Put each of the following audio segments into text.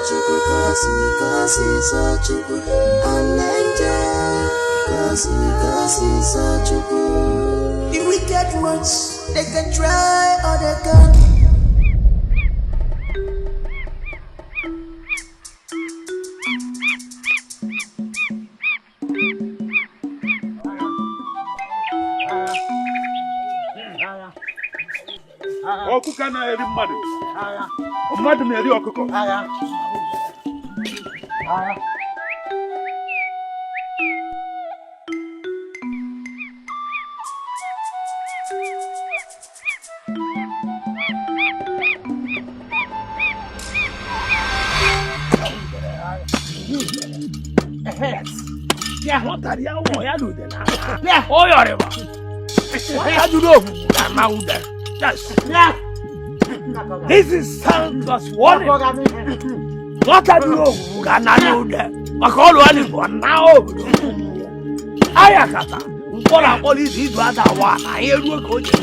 The wicked ones, they can try or they can. Okuka na eri mmadu. Mmadu na eri okuko. Yeah, what are you doing now? Yeah, oh, you're what are you doing? Yes. Yeah. This is Santos warning. What are you doing? Can I know that? I call one now. Ayakata. What are all these other one? I hear you go to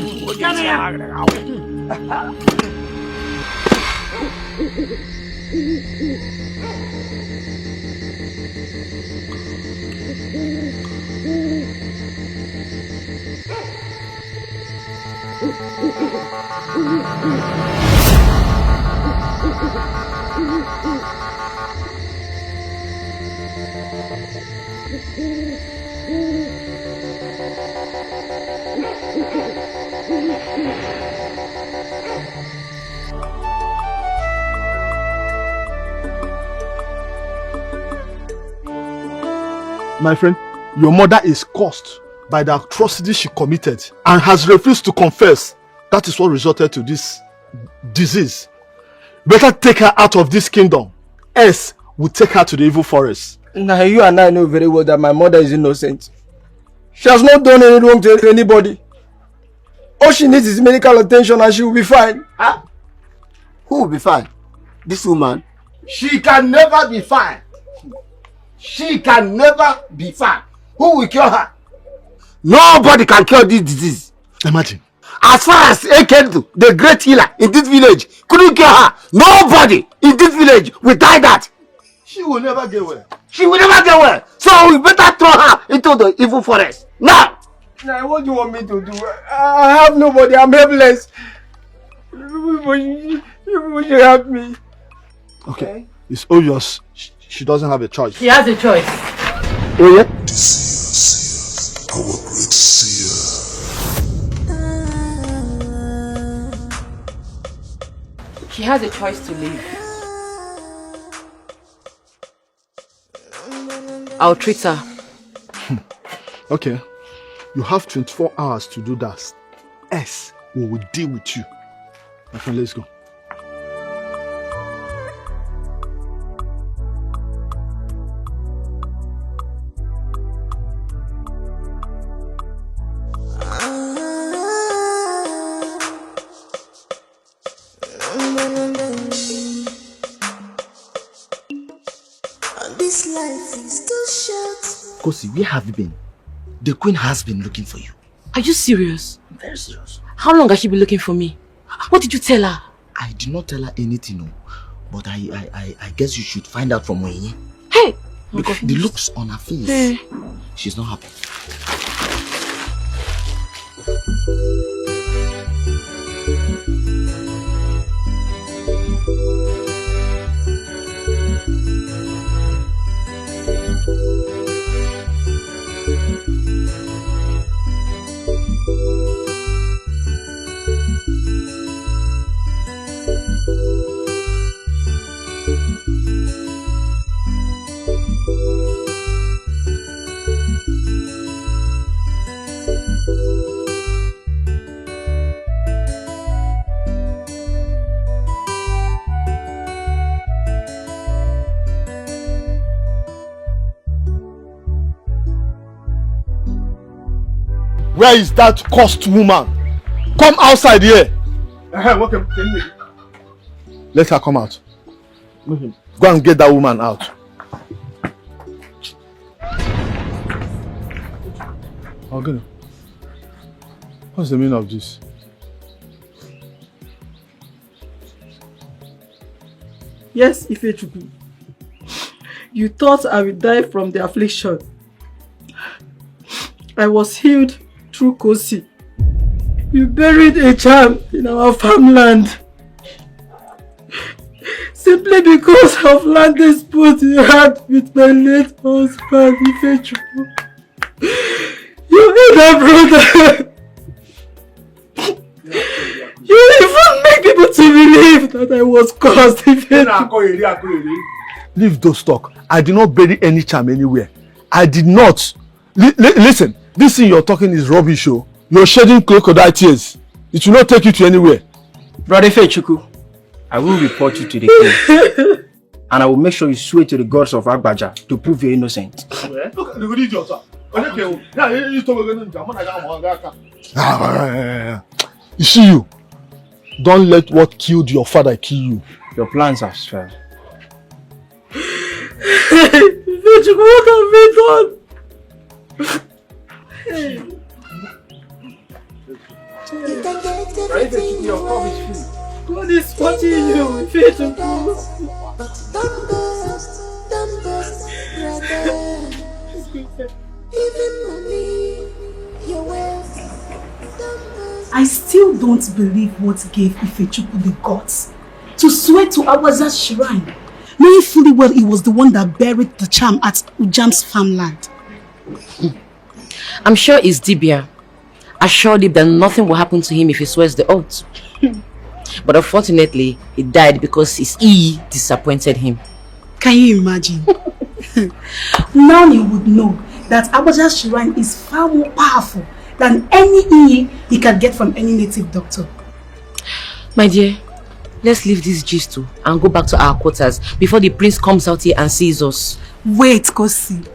My friend, your mother is cursed by the atrocity she committed and has refused to confess. That is what resulted to this disease. Better take her out of this kingdom, else we'll take her to the evil forest. Now you and I know very well that my mother is innocent. She has not done any wrong to anybody. All she needs is medical attention and she will be fine. Huh? Who will be fine? This woman? She can never be fine. She can never be fine. Who will cure her? Nobody can cure this disease. Imagine. As far as Ekedu, the great healer in this village, couldn't cure her. Nobody in this village will die that. She will never get well. She will never get well. So we better throw her into the evil forest. Now! Now what do you want me to do? I have nobody. I'm helpless. You should help me. Okay. It's obvious she doesn't have a choice. She has a choice. Oh yeah? This is our great seer. She has a choice to live. I'll treat her. Okay. You have 24 hours to do that. Else, we will deal with you. My friend, let's go. This life is too short. Kosi, where have you been? The queen has been looking for you. Are you serious? I'm very serious. How long has she been looking for me? What did you tell her? I did not tell her anything, no. But I guess you should find out from Oyenye. Hey! Because the looks on her face, hey. She's not happy. Where is that cursed woman? Come outside here. Let her come out. Go and get that woman out. Okay. What's the meaning of this? Yes, Ifechukwu. You thought I would die from the affliction. I was healed through Kosi. You buried a charm in our farmland. Simply because of land dispute you had with my late husband, Ifechukwu. You made a brother. You even make people to believe that I was cursed, Ifechukwu. Leave those talk. I did not bury any charm anywhere. I did not. Listen, this thing you're talking is rubbish. Oh. You're shedding crocodile tears. It will not take you to anywhere. Brother Ifechukwu, I will report you to the king. And I will make sure you swear to the gods of Agbaja to prove you're innocent. You see you. Don't let what killed your father kill you. Your plans have failed. Ifechukwu, what have we done? You can get everything you want, God is watching you, Ifechukwu. but don't burst, brother. Even money, your wealth, don't burst. I still don't believe what gave Ifechukwu the guts to swear to Awaza's shrine, knowing fully well he was the one that buried the charm at Ujam's farmland. I'm sure it's Dibia. Assured him that nothing will happen to him if he swears the oath. But unfortunately, he died because his E disappointed him. Can you imagine? Now you would know that Abaja's shrine is far more powerful than any E he can get from any native doctor. My dear, let's leave this gist too and go back to our quarters before the prince comes out here and sees us. Wait, Kosi.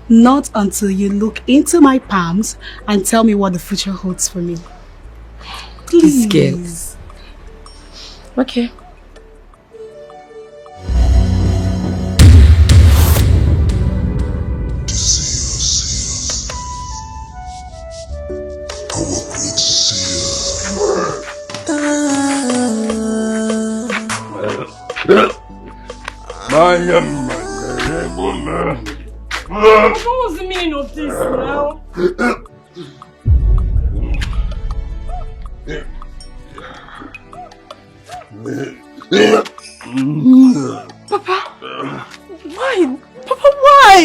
Not until you look into my palms and tell me what the future holds for me. Please. This girl. Okay. What was the meaning of this now? Papa, why? Papa, why?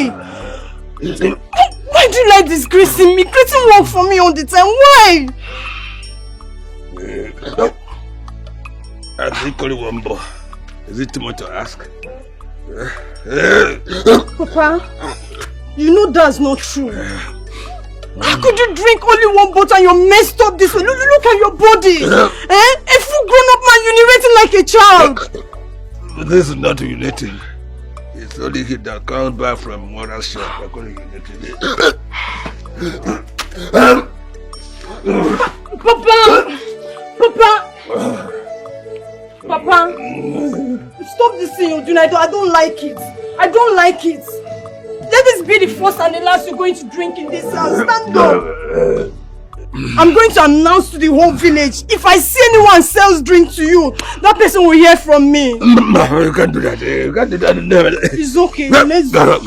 Why do you like disgracing me? Creating work for me all the time. Why? I think only one boy. Is it too much to ask? Papa, you know that's not true. How could you drink only one bottle and you're messed up this way? Look at your body. A full grown-up man urinating like a child. This is not urinating. It's only hit that comes back from mother's shop. I'm going to urinate it. Papa, stop this thing you're doing. I don't like it. I don't like it. Let this be the first and the last you're going to drink in this house. Stand up. I'm going to announce to the whole village. If I see anyone sells drink to you, that person will hear from me. You can't do that. You can't do that. It's okay. Let's go.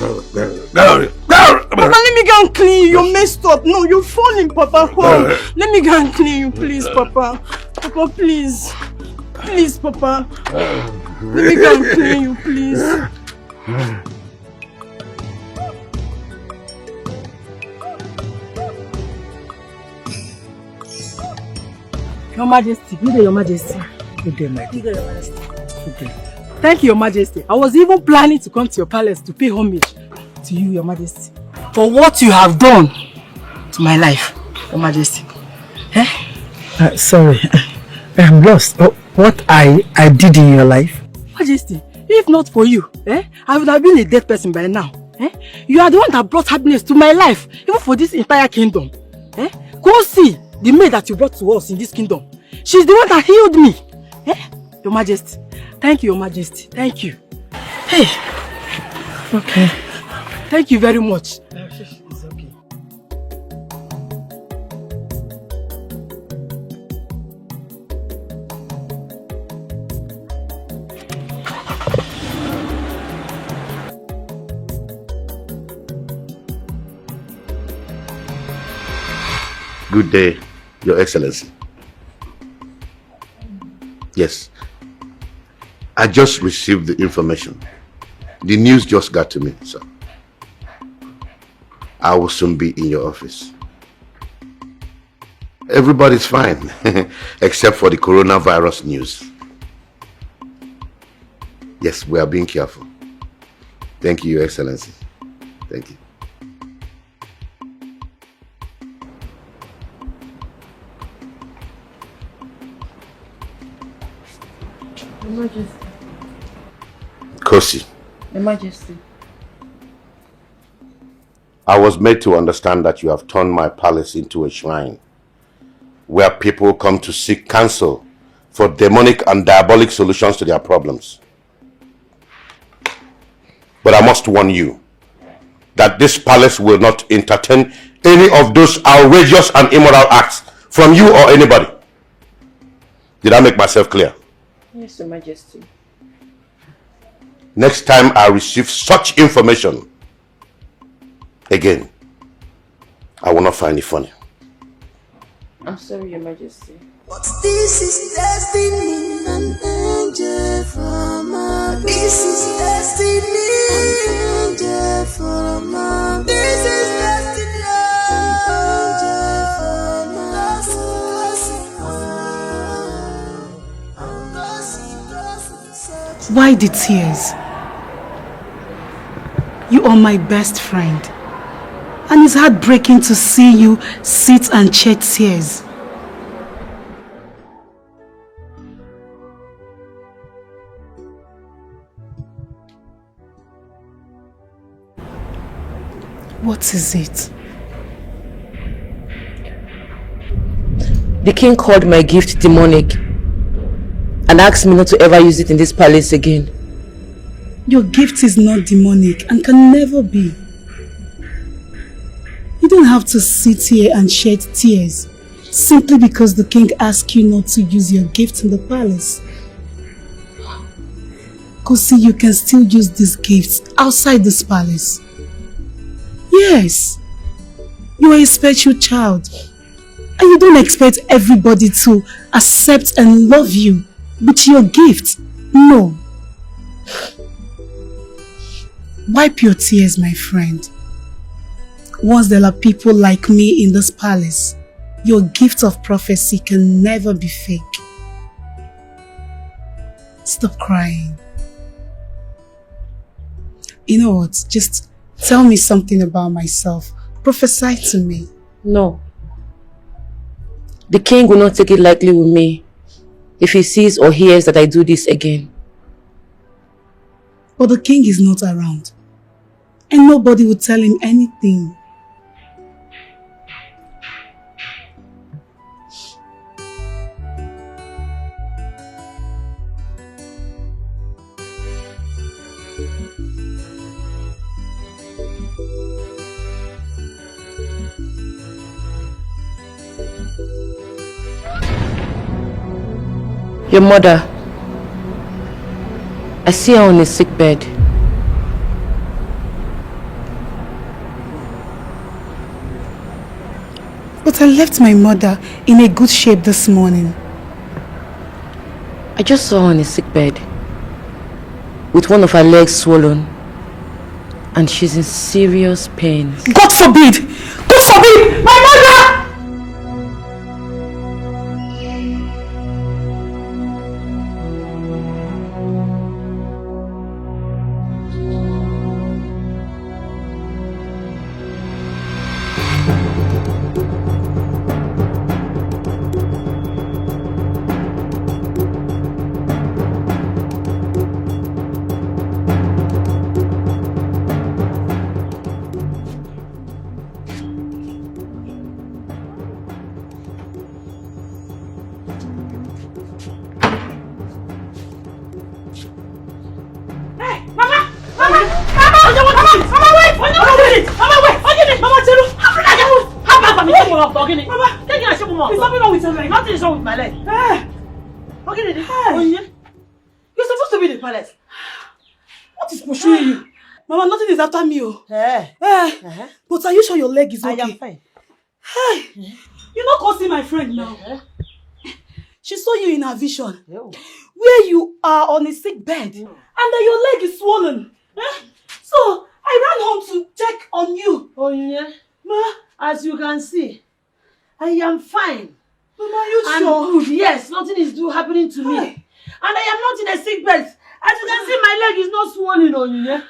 Papa, let me go and clean you. You're messed up. No, you're falling, Papa. Come. Let me go and clean you, please, Papa. Papa, please. Please, Papa. Let me go and clean you, please. Your Majesty. Good day, Your Majesty. Good day, my Good dear. day, Your Majesty. Good day. Thank you, Your Majesty. I was even planning to come to your palace to pay homage to you, Your Majesty, for what you have done to my life, Your Majesty. Sorry, I'm lost. Oh, what I did in your life? Majesty, if not for you, I would have been a dead person by now. You are the one that brought happiness to my life, even for this entire kingdom. Go see the maid that you brought to us in this kingdom. She's the one that healed me. Your Majesty. Thank you, Your Majesty. Thank you. Hey. Okay. Thank you very much. It's okay. Good day, Your Excellency. Yes. I just received the information. The news just got to me, sir. I will soon be in your office. Everybody's fine, except for the coronavirus news. Yes, we are being careful. Thank you, Your Excellency. Thank you. Your Majesty. Kosi. Your Majesty. I was made to understand that you have turned my palace into a shrine where people come to seek counsel for demonic and diabolic solutions to their problems. But I must warn you that this palace will not entertain any of those outrageous and immoral acts from you or anybody. Did I make myself clear? Yes, Your Majesty. Next time I receive such information again, I will not find it funny. I'm sorry, Your Majesty. But this is destiny, an angel from above. This is destiny, an angel from above. This is destiny, an angel from above. Why the tears? You are my best friend. And it's heartbreaking to see you sit and shed tears. What is it? The king called my gift demonic and asked me not to ever use it in this palace again. Your gift is not demonic and can never be. You don't have to sit here and shed tears simply because the king asked you not to use your gift in the palace. Kosi, you can still use these gifts outside this palace. Yes, you are a special child and you don't expect everybody to accept and love you with your gift. No. Wipe your tears, my friend. Once there are people like me in this palace, your gift of prophecy can never be fake. Stop crying. You know what? Just tell me something about myself. Prophesy to me. No. The king will not take it lightly with me if he sees or hears that I do this again. But the king is not around. And nobody will tell him anything. Your mother, I see her on a sick bed. But I left my mother in a good shape this morning. I just saw her on a sick bed with one of her legs swollen and she's in serious pain. God forbid! God forbid! My mother! After me, oh. But are you sure your leg is okay? I am fine. Hey. You know Kosi, my friend now. She saw you in her vision. Where you are on a sick bed. And that your leg is swollen. So, I ran home to check on you. Oh, yeah? Ma, as you can see, I am fine. Mama, you I'm sure? good. Yes, nothing is happening to me. And I am not in a sick bed. As you can see, my leg is not swollen on you, yeah?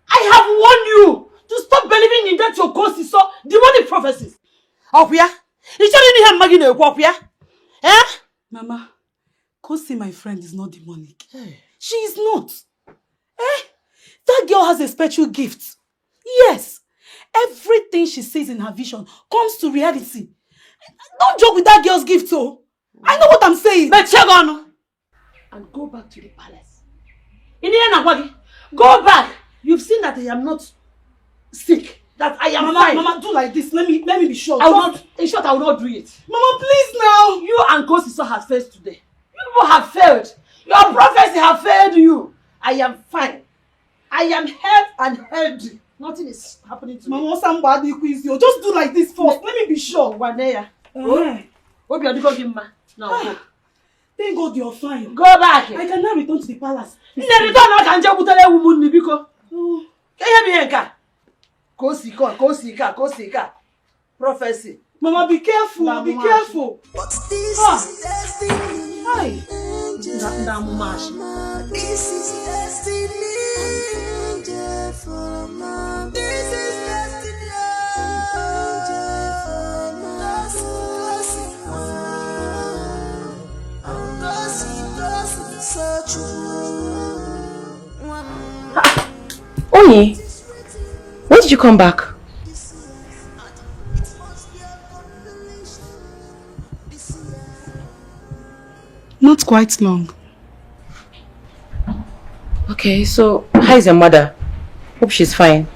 I have warned you to stop believing in that your ghost is so demonic prophecies. Opia? You shouldn't have Maggie Opia. Eh? Mama, Kosi, my friend, is not demonic. She is not. That girl has a special gift. Yes. Everything she sees in her vision comes to reality. Don't joke with that girl's gift, oh. I know what I'm saying. But check on and go back to the palace. Go back. You've seen that I am not sick. That I am fine. Mama, do like this. Let me be sure. I will not. In short, I will not do it. Mama, please now. You and Kosi have failed today. You people have failed. Your prophecy have failed you. I am fine. I am health and healthy. Nothing is happening to me. Mama, somebody quiz you. Just do like this first. Let me be sure. Waneya. Hope you are doing good, now go. Thank God you're fine. Go back. I can now return to the palace. Return I can just tell you woman biko. Can you be here? Kosika. Prophecy. Mama, be careful. Mama, be careful. But this is destiny. Hi. This is destiny. This is destiny. Oni, when did you come back? Not quite long. Okay, so how is your mother? Hope she's fine.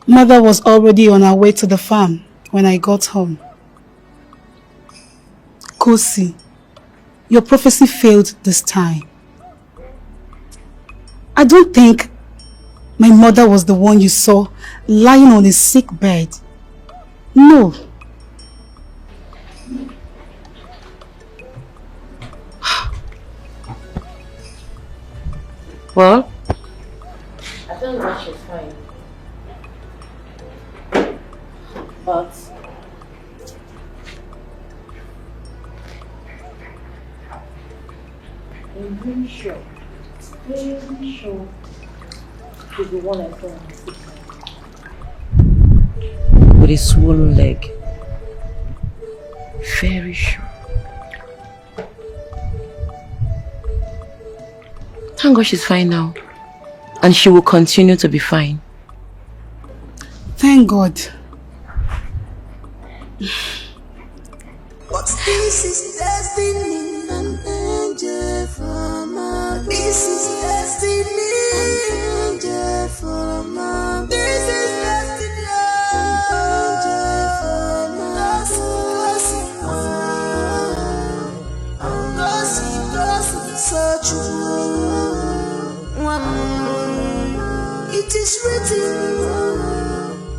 Mother was already on her way to the farm when I got home. Kosi, your prophecy failed this time. I don't think my mother was the one you saw lying on a sick bed. No. Well, I tell you that she's fine. But I'm very sure she's the one I saw on the sick bed. With a swollen leg. Very sure. Thank God she's fine now. And she will continue to be fine. Thank God. But this is destiny, an angel from above. This is destiny, an angel from above. This is destiny, an angel from above. Gossip, so true. It is written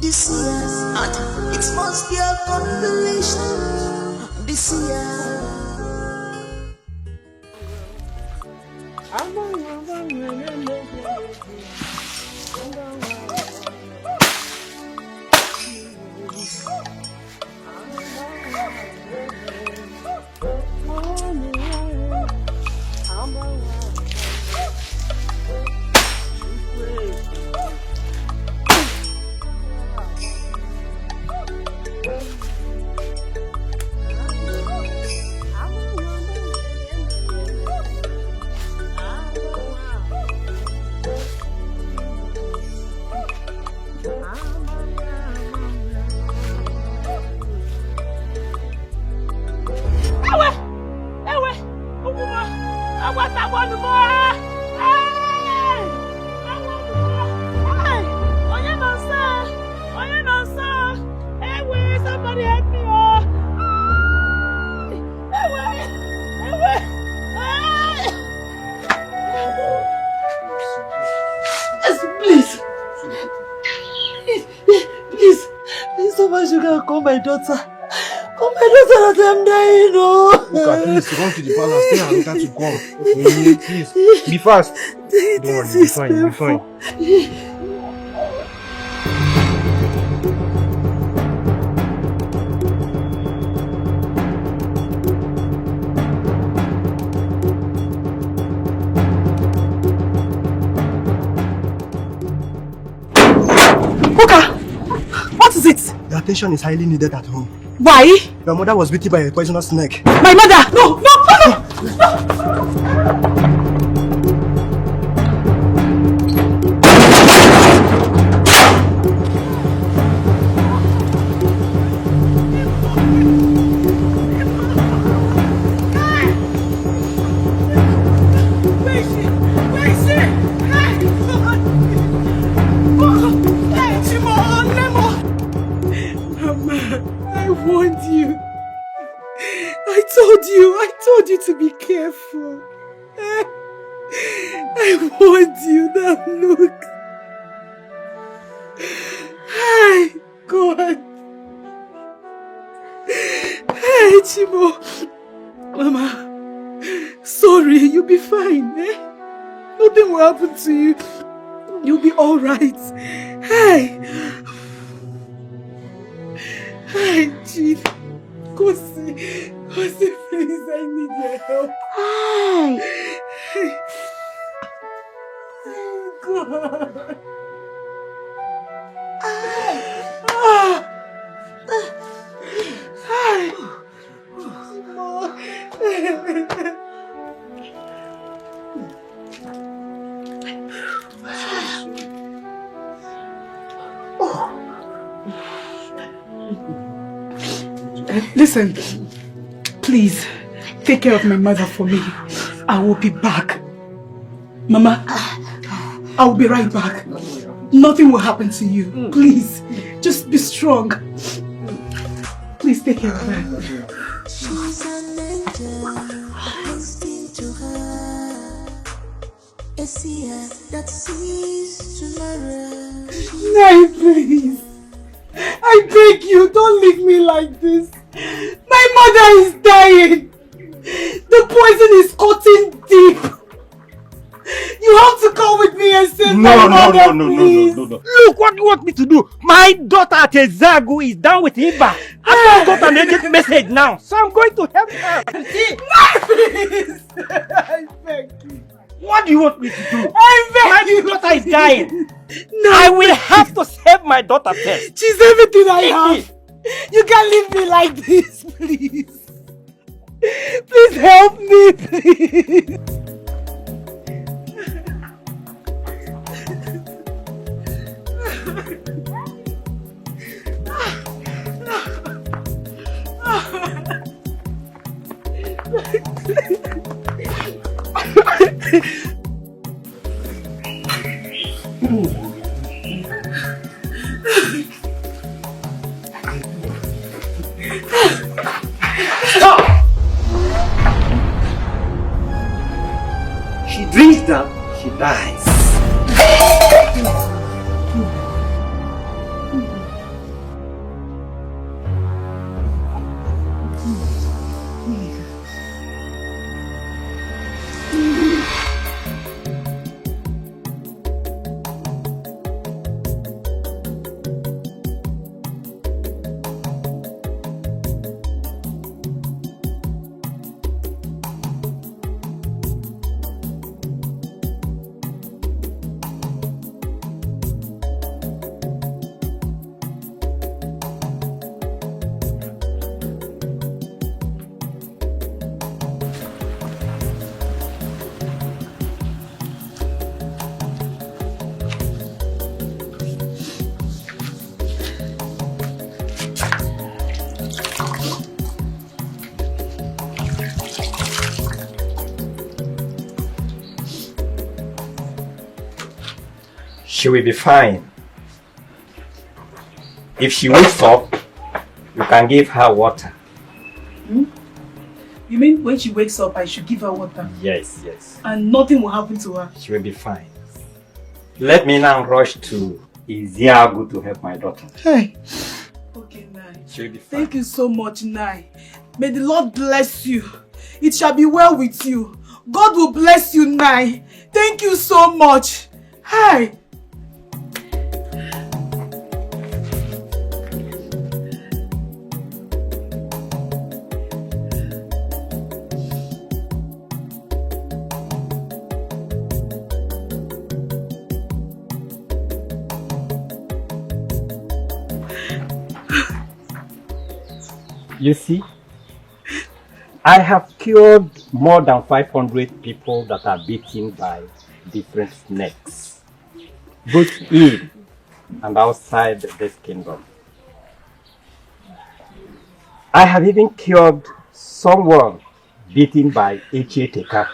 this year, and it must be a compilation this year. my daughter. Oh, my daughter that I'm dying, oh. Look, please, run to the palace. Tell her to come. Okay, please. Be fast. Don't worry, be fine, be fine. What is it? Your attention is highly needed at home. Why? Your mother was bitten by a poisonous snake. My mother! No! I told you to be careful. I warned you. Now look. Hi, God. Hey, Chimo. Mama, sorry, you'll be fine, eh? Nothing will happen to you. You'll be alright. Hi. Hi, Chief. Kosi, please, I need your help. Hi. God. Hi. Listen, please, take care of my mother for me. I will be back. Mama, I will be right back. Nothing will happen to you. Please, just be strong. Please take care of her. She's an angel, listen to her. A seer that sees tomorrow. No, please. I beg you, don't leave me like this. My mother is dying. The poison is cutting deep. You have to come with me and save my mother, please. No. Look, what do you want me to do? My daughter at Ezagu is down with Iba. I got an urgent message now, so I'm going to help her. See? No, please. I beg you. What do you want me to do? I beg you. My daughter is dying. No, I will have to save my daughter first. She's everything I have. You can't leave me like this, please. Please help me, please. Stop! She drinks that, she dies. She will be fine. If she wakes up, you can give her water. You mean when she wakes up, I should give her water? Yes. And nothing will happen to her? She will be fine. Let me now rush to Iziagu to help my daughter. Hey. Okay, nice. She'll be fine. Thank you so much, Nai. May the Lord bless you. It shall be well with you. God will bless you, Nai. Thank you so much. Hi. You see, I have cured more than 500 people that are bitten by different snakes, both in and outside this kingdom. I have even cured someone bitten by H.A.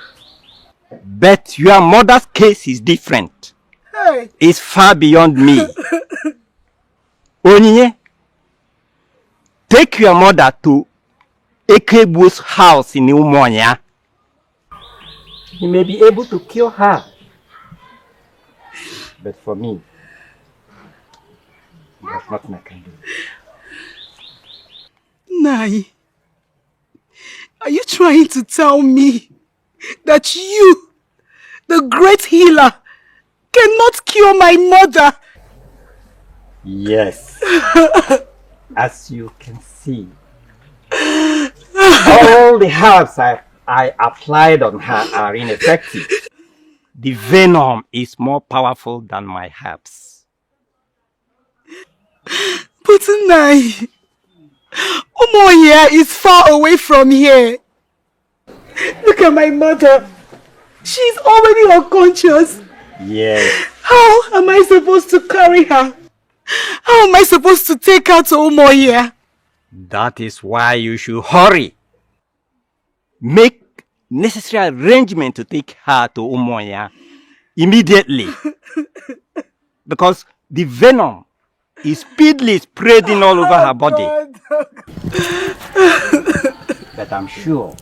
But your mother's case is different. Hey. It's far beyond me. Onyinye, take your mother to Ekebu's house in Umuonya. He may be able to kill her. But for me, there's nothing I can do. Nai, are you trying to tell me that you, the great healer, cannot cure my mother? Yes. As you can see, all the herbs I applied on her are ineffective. The venom is more powerful than my herbs. But Nai, Umuonya is far away from here. Look at my mother. She's already unconscious. Yes. How am I supposed to carry her? How am I supposed to take her to Umuonya? That is why you should hurry. Make necessary arrangement to take her to Umuonya immediately. Because the venom is speedily spreading all over her body. But I'm sure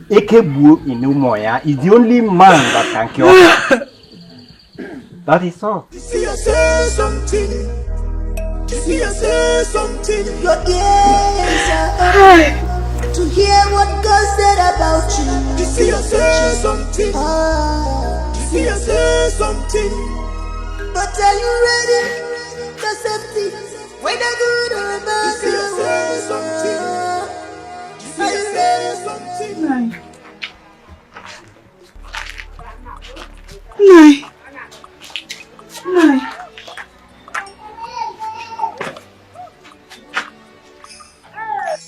Ekebu in Umuonya is the only man that can cure her. That is all. See, I say something. See, I say something. Your ears are open to hear what God said about you. See, I say something. See, I say something. But are you ready to accept it? Whether good or bad. See, I say something. See, I say something. Nai. Nai.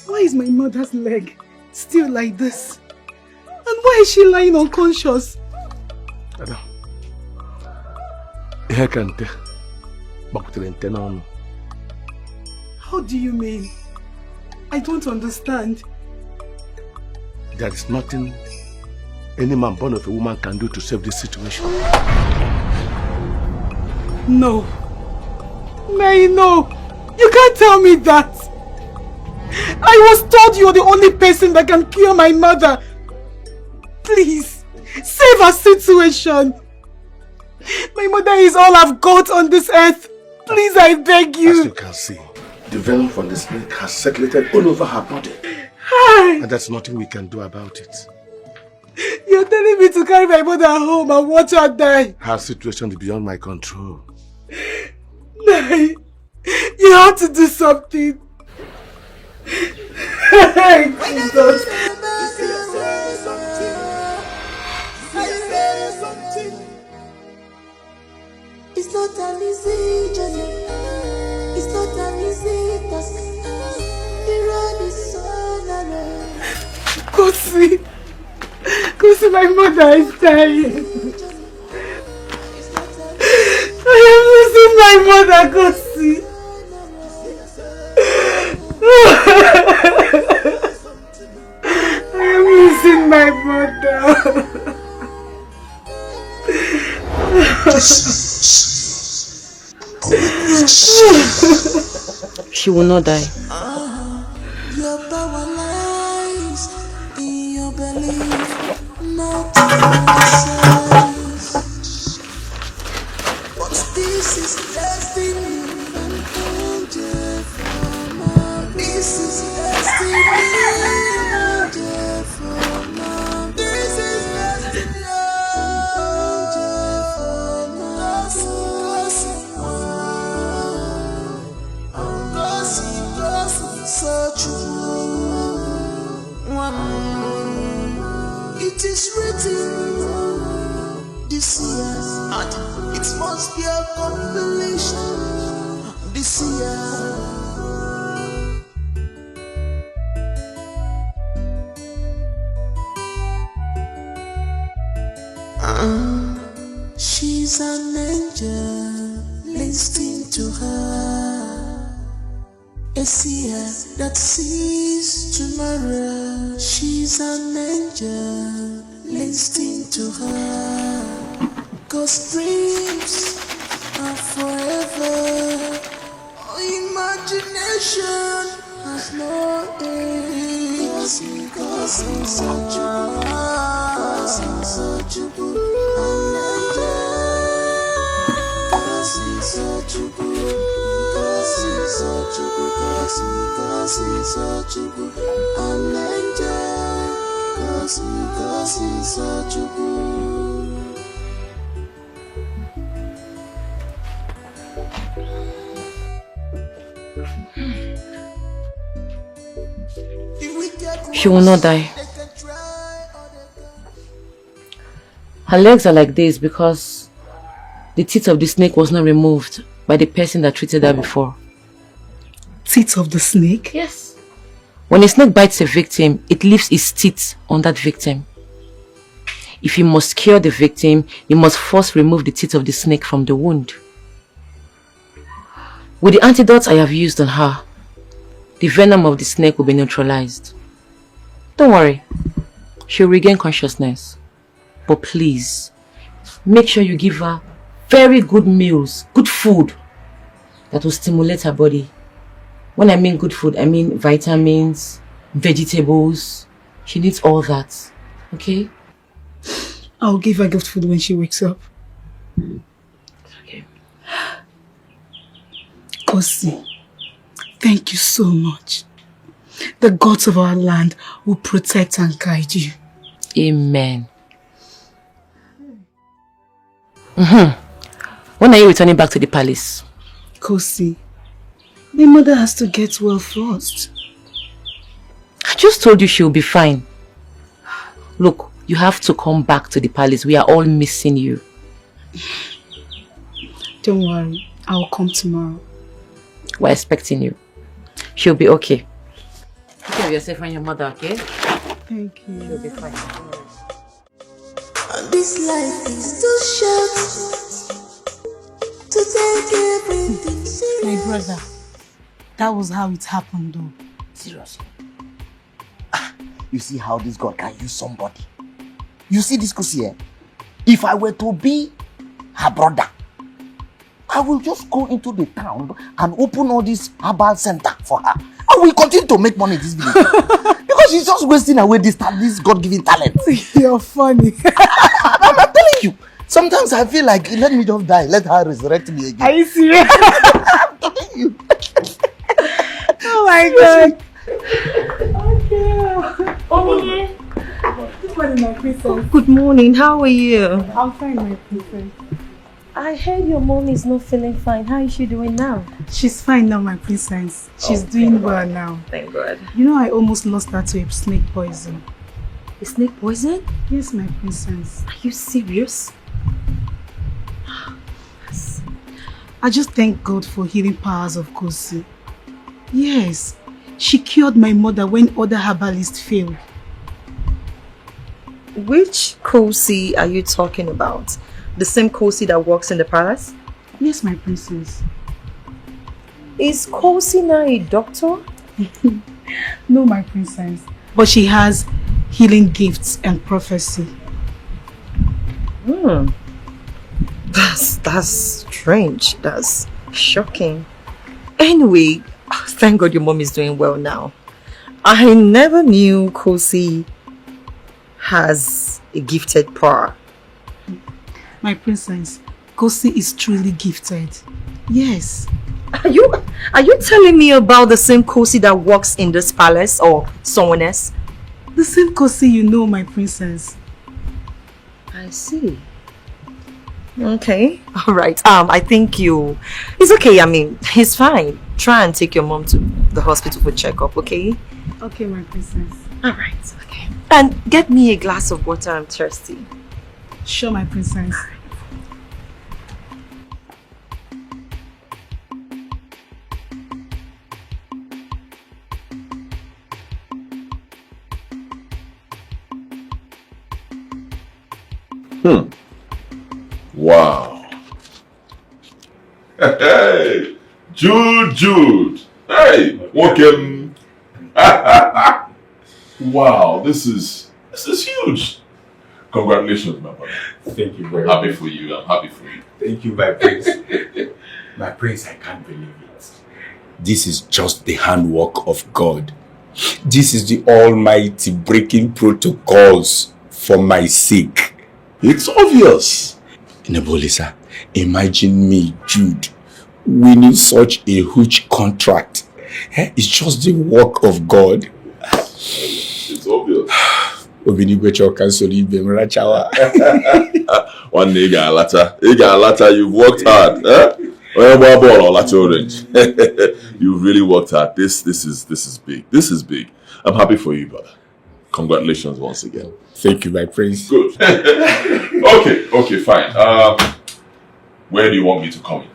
Why is my mother's leg still like this? And why is she lying unconscious? Adam. How do you mean? I don't understand. There is nothing any man born of a woman can do to save this situation. No. Nay, no. You can't tell me that. I was told you're the only person that can cure my mother. Please, save her situation. My mother is all I've got on this earth. Please, I beg you. As you can see, the venom from the snake has circulated all over her body. Hi. And there's nothing we can do about it. You're telling me to carry my mother home and watch her die. Her situation is beyond my control. Nay, you have to do something. Jesus. It's not an easy journey. It's not an easy task. The road is so narrow. Kosi, my mother is dying. I am losing my mother, Kosi. I am losing my mother. She will not die. Your power lies in your belief, not in yourself. But this is destiny, and angel from above. This year, and it must be a compilation. This year. She's an angel, listen to her. A seer that sees tomorrow. She's an angel, listen to her. 'Cause dreams are forever. Imagination has no age. 'Cause it's such a good She will not die. Her legs are like this because the teeth of the snake was not removed by the person that treated her before. Teeth of the snake? Yes. When a snake bites a victim, it leaves its teeth on that victim. If you must cure the victim, you must first remove the teeth of the snake from the wound. With the antidotes I have used on her, the venom of the snake will be neutralized. Don't worry, she'll regain consciousness. But please, make sure you give her very good meals, good food that will stimulate her body. When I mean good food, I mean vitamins, vegetables. She needs all that, okay? I'll give her good food when she wakes up. Okay. Kosi, thank you so much. The gods of our land will protect and guide you. Amen. When are you returning back to the palace? Kosi, my mother has to get well first. I just told you she'll be fine. Look, you have to come back to the palace. We are all missing you. Don't worry, I'll come tomorrow. We're expecting you. She'll be okay. Take care of yourself and your mother, okay? Thank you. She'll be fine. And this life is too short to take everything serious. My brother, that was how it happened though. Seriously. You see how this God can use somebody. You see this Kosi here? If I were to be her brother, I will just go into the town and open all this herbal center for her. I will continue to make money in this village. Because she's just wasting away this God-given talent. You're funny. I'm telling you. Sometimes I feel like, let me just die. Let her resurrect me again. Are you serious? I'm telling you. Oh my God. Okay. Good morning, my princess. Good morning. How are you? I'm fine, my princess. I heard your mom is not feeling fine. How is she doing now? She's fine now, my princess. She's doing well now. Thank God. You know, I almost lost her to a snake poison. A snake poison? Yes, my princess. Are you serious? I just thank God for healing powers of Kosi. Yes, she cured my mother when other herbalists failed. Which Kosi are you talking about? The same Kosi that works in the palace? Yes, my princess. Is Kosi now a doctor? No, my princess. But she has healing gifts and prophecy. That's strange. That's shocking. Anyway, thank God your mom is doing well now. I never knew Kosi has a gifted power. My princess, Kosi is truly gifted. Yes. Are you telling me about the same Kosi that works in this palace or someone else? The same Kosi you know, my princess. I see. Okay. All right. I think it's okay. I mean, he's fine. Try and take your mom to the hospital for checkup, okay? Okay, my princess. Alright, okay. And get me a glass of water, I'm thirsty. Sure, my princess. Wow. Hey, Jude. Hey, welcome. Wow, this is huge. Congratulations, my brother. Thank you very I'm happy much. for you. I'm happy for you. Thank you, my prince. My prince, I can't believe it. This is just the handwork of God. This is the Almighty breaking protocols for my sake. It's obvious. Nebolisa, imagine me, Jude, winning such a huge contract. It's just the work of God. It's obvious. One day you got latter. You've worked hard. You've really worked hard. This is big. This is big. I'm happy for you, brother. Congratulations once again. Thank you, my prince. Good. Okay, fine. Where do you want me to come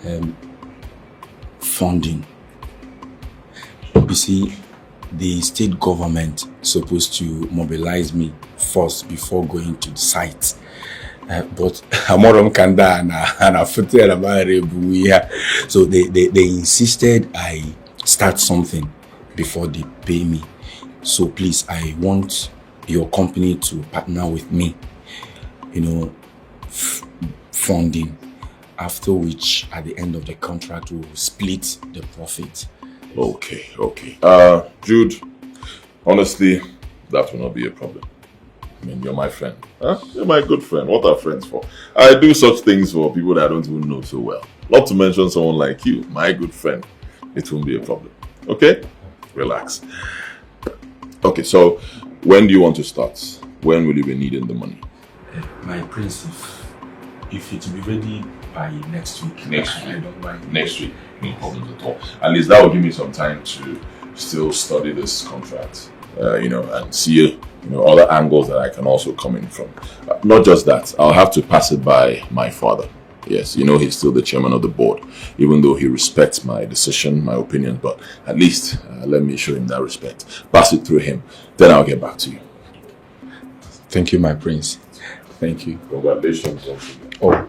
in? Funding. You see, the state government supposed to mobilize me first before going to the site. But Amorom Kanda and so they insisted I start something before they pay me. So please, I want your company to partner with me, funding, after which at the end of the contract we'll split the profit. Okay. Jude, honestly, that will not be a problem. I mean, you're my friend. Huh? You're my good friend. What are friends for? I do such things for people that I don't even know so well. Not to mention someone like you, my good friend. It won't be a problem. Okay? Relax. Okay, so when do you want to start? When will you be needing the money? My prince, if it will be ready by next week. I don't mind. Next week, no problems at all. At least that will give me some time to still study this contract, and see, other angles that I can also come in from. Not just that, I'll have to pass it by my father. Yes, he's still the chairman of the board, even though he respects my decision, my opinion, but at least let me show him that respect. Pass it through him, then I'll get back to you. Thank you, my prince. Thank you. Congratulations. Oh,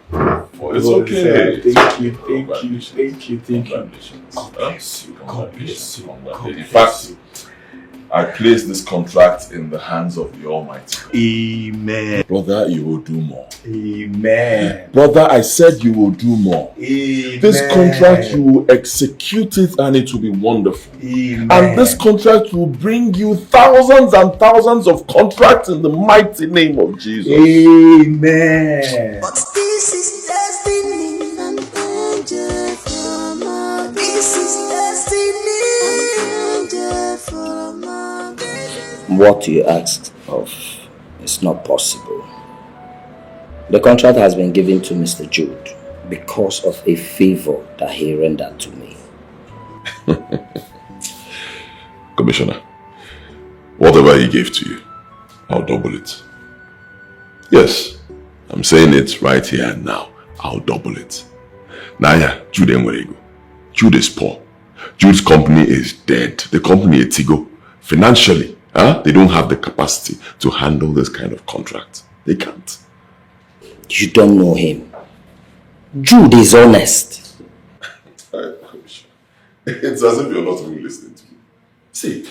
it's okay. Thank you. Congratulations. God bless you. In fact, I place this contract in the hands of the Almighty. Amen. Brother, you will do more. Amen. Brother, I said you will do more. Amen. This contract, you will execute it and it will be wonderful. Amen. And this contract will bring you thousands and thousands of contracts in the mighty name of Jesus. Amen. But this is destiny, an angel from above. This is destiny, an angel from above. What you asked of is not possible. The contract has been given to Mr. Jude because of a favor that he rendered to me. Commissioner, whatever he gave to you, I'll double it. Yes, I'm saying it right here and now. I'll double it. Naya, Jude Enwerego. Jude is poor. Jude's company is dead. The company is Tigo. Financially, they don't have the capacity to handle this kind of contract. They can't. You don't know him. Jude is honest. It's as if you're not really listening to me. See,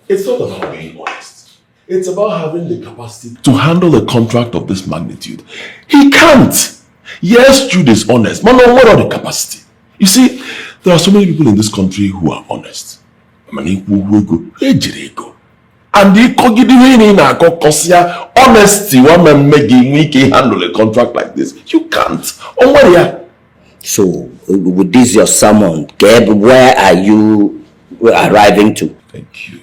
it's not about being honest. It's about having the capacity to handle a contract of this magnitude. He can't. Yes, Jude is honest, but no, what are the capacity? You see, there are so many people in this country who are honest. And the honesty, one man making handle a contract like this. You can't. So, with this your sermon, Geb, where are you arriving to? Thank you.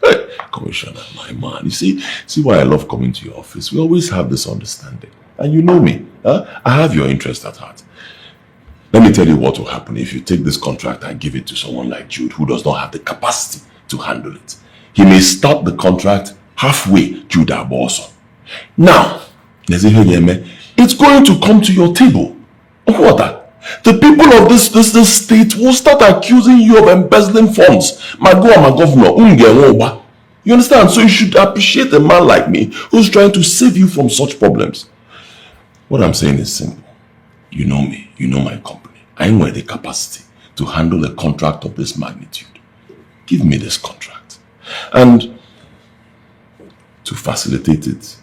Hey, Commissioner, my man. You see why I love coming to your office. We always have this understanding. And you know me. I have your interest at heart. Let me tell you what will happen if you take this contract and give it to someone like Jude who does not have the capacity to handle it. he may start the contract halfway through that boss. Now, it's going to come to your table. What that? The people of this state will start accusing you of embezzling funds. My governor, you understand? So you should appreciate a man like me who's trying to save you from such problems. What I'm saying is simple. You know me, you know my company. I know the capacity to handle a contract of this magnitude. Give me this contract. And to facilitate it,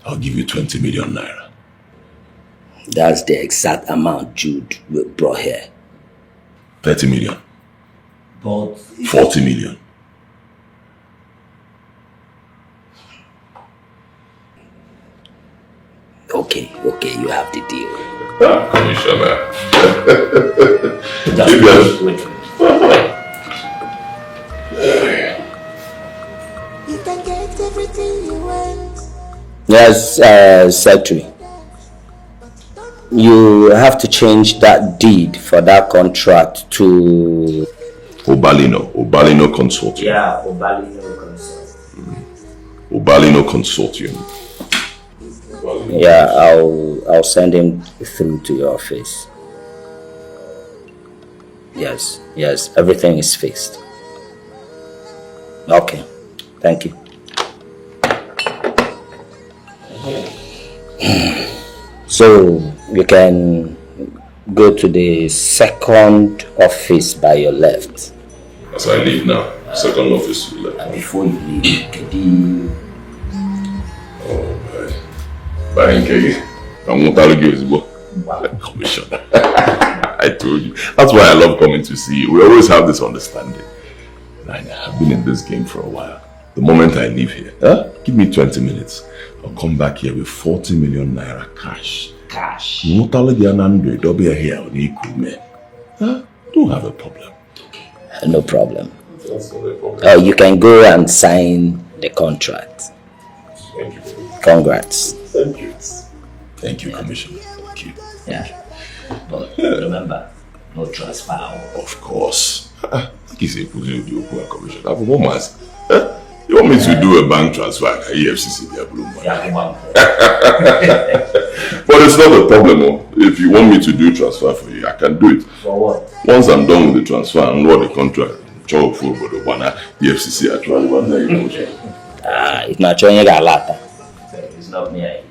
I'll give you 20 million naira. That's the exact amount Jude brought here. 30 million. But 40 million. Okay, you have the deal. Commissioner. Wait. You can get everything you want. Yes, Secretary. You have to change that deed for that contract to Obalino Consortium. Yeah, Obalino Consortium. Obalino Consortium. Yeah, I'll send him through to your office. Yes, everything is fixed. Okay, thank you. So you can go to the second office by your left. As I leave now, second office to the left. And before you leave, Kedi. Commissioner. I told you. That's why I love coming to see you. We always have this understanding. I've been in this game for a while. The moment I leave here, give me 20 minutes. I'll come back here with 40 million naira cash. Cash? Don't have a problem. No problem. That's not a problem. You can go and sign the contract. Thank you. Congrats. Thank you. Thank you, Commissioner. Thank you. Yeah. But remember, no transfer. Of course. Commissioner. You want me to do a bank transfer at EFCC? But it's not a problem. If you want me to do transfer for you, I can do it. For what? Once I'm done with the transfer and what the contract, the FCC actually one day. It's not showing you a lot. It's not me.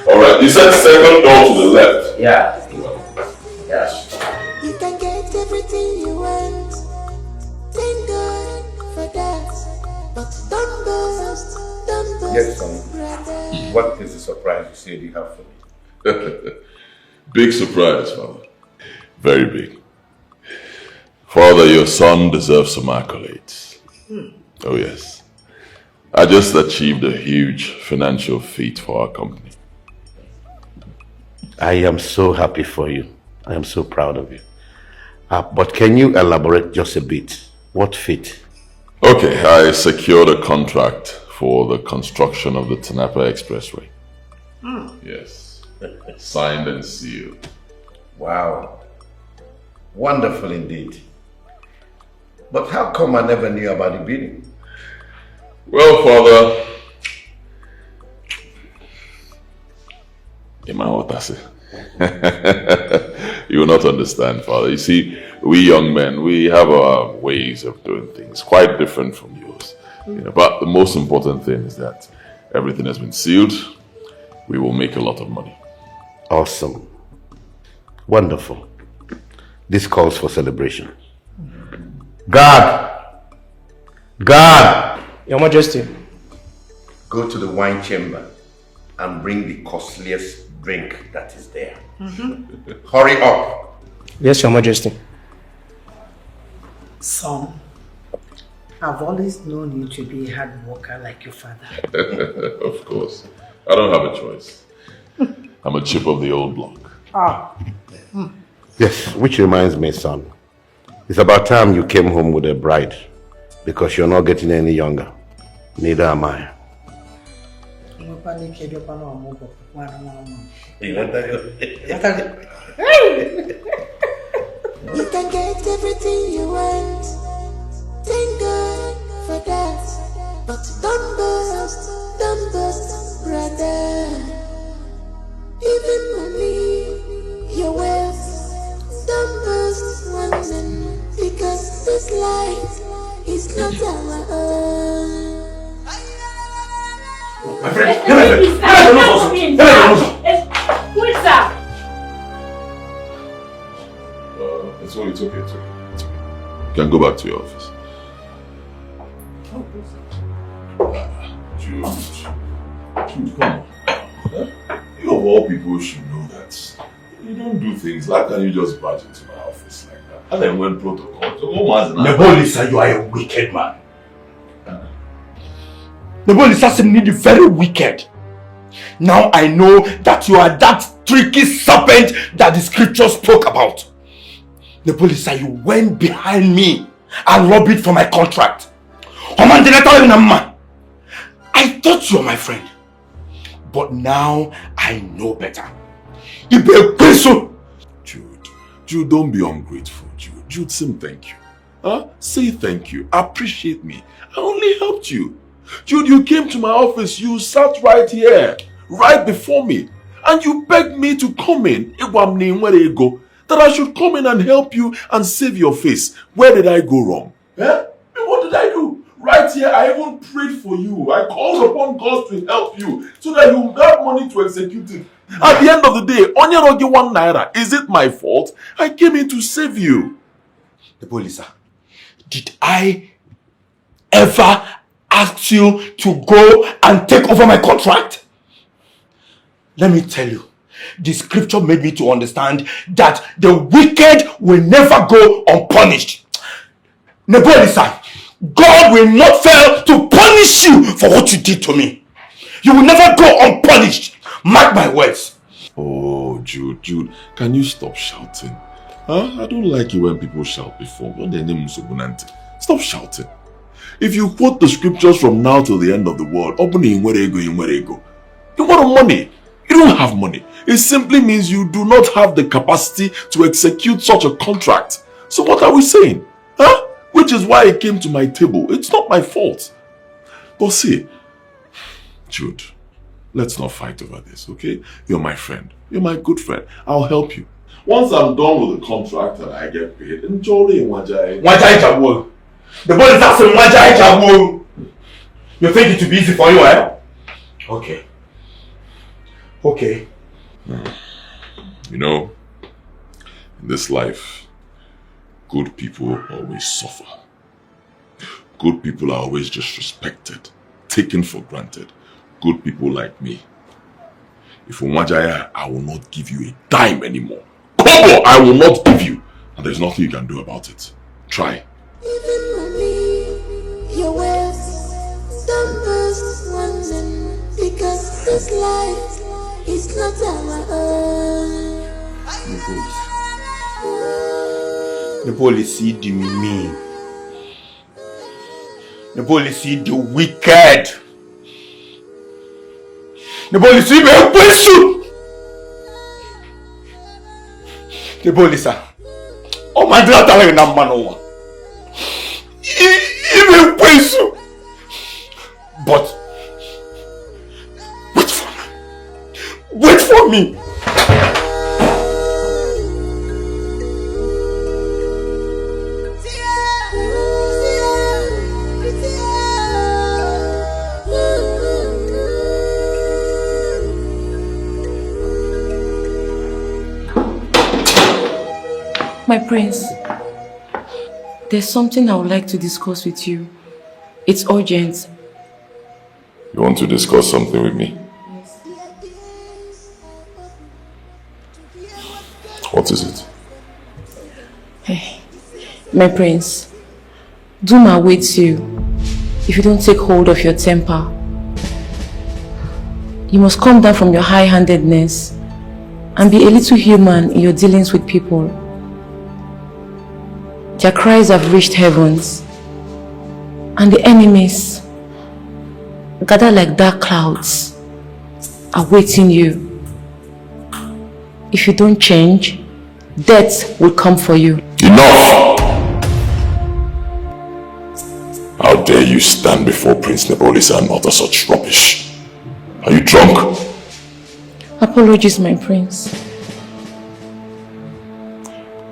Alright, you said second door to the left. Yeah. You can get everything you want. Thank God for that. But don't boast. Yes, son. What is the surprise you said you have for me? Big surprise, Father. Very big. Father, your son deserves some accolades. Oh yes. I just achieved a huge financial feat for our company. I am so happy for you. I am so proud of you. But can you elaborate just a bit? What feat? Okay, I secured a contract for the construction of the Tinapa Expressway. Yes. Signed and sealed. Wow. Wonderful indeed. But how come I never knew about the bidding? Well, Father, you will not understand, Father. You see, we young men, we have our ways of doing things quite different from yours. But the most important thing is that everything has been sealed. We will make a lot of money. Awesome. Wonderful. This calls for celebration. Guard! Your Majesty. Go to the wine chamber and bring the costliest drink that is there. Hurry up. Yes, Your Majesty. Son, I've always known you to be a hard worker like your father. Of course. I don't have a choice. I'm a chip of the old block. Yes, which reminds me, son. It's about time you came home with a bride, because you're not getting any younger. Neither am I. You can get everything you want. Thank God. but don't burst, brother. Even money, your wealth, don't burst one man, because this life is not our own. My friend, Who is that? It's okay, it's okay. You can go back to your office. Jude, come on. You of all people should know that you don't do things. How can you just barge into my office like that? And then when protocol, Nebolisa, you are a wicked man. Nebolisa seems indeed very wicked. Now I know that you are that tricky serpent that the scripture spoke about. Nebolisa, you went behind me and lobbied for my contract. I thought you were my friend. But now I know better. Jude, don't be ungrateful, Jude. Jude, say thank you. Huh? Say thank you. Appreciate me. I only helped you. Jude, you came to my office. You sat right here, right before me. And you begged me to come in. That I should come in and help you and save your face. Where did I go wrong? Eh? What did I do? Right here, I even prayed for you. I called upon God to help you so that you have money to execute it. At the end of the day, Onyerogi 1 naira. Is it my fault? I came in to save you. Nebolisa, did I ever ask you to go and take over my contract? Let me tell you, the scripture made me to understand that the wicked will never go unpunished. Nebolisa, God will not fail to punish you for what you did to me. You will never go unpunished. Mark my words. Oh, Jude, can you stop shouting? Huh? I don't like it when people shout before. Stop shouting. If you quote the scriptures from now till the end of the world, you want money. You don't have money. It simply means you do not have the capacity to execute such a contract. So what are we saying? Huh? Which is why it came to my table. It's not my fault. But see, Jude, let's not fight over this, okay? You're my friend. You're my good friend. I'll help you. Once I'm done with the contract and I get paid, enjoy Wajai. The boy is asking Wajai. You think it will be easy for you, eh? Okay. Okay. You know, in this life, good people always suffer. Good people are always disrespected, taken for granted. Good people like me. If Umwajaya, I will not give you a dime anymore. Kobo, I will not give you. And there's nothing you can do about it. Try. Even money, your wealth, don't burst one man, because this life is not our own. The police see the mean. The police see the wicked. The police see the person. The police are. Oh my God, I'm not man. Even person. But wait for me. My prince, there's something I would like to discuss with you. It's urgent. You want to discuss something with me? What is it? Hey, my prince, Doom awaits you if you don't take hold of your temper. You must come down from your high-handedness and be a little human in your dealings with people. Their cries have reached heavens, and the enemies, gathered like dark clouds, are waiting you. If you don't change, death will come for you. Enough! How dare you stand before Prince Nebolisa and utter such rubbish? Are you drunk? Apologies, my prince.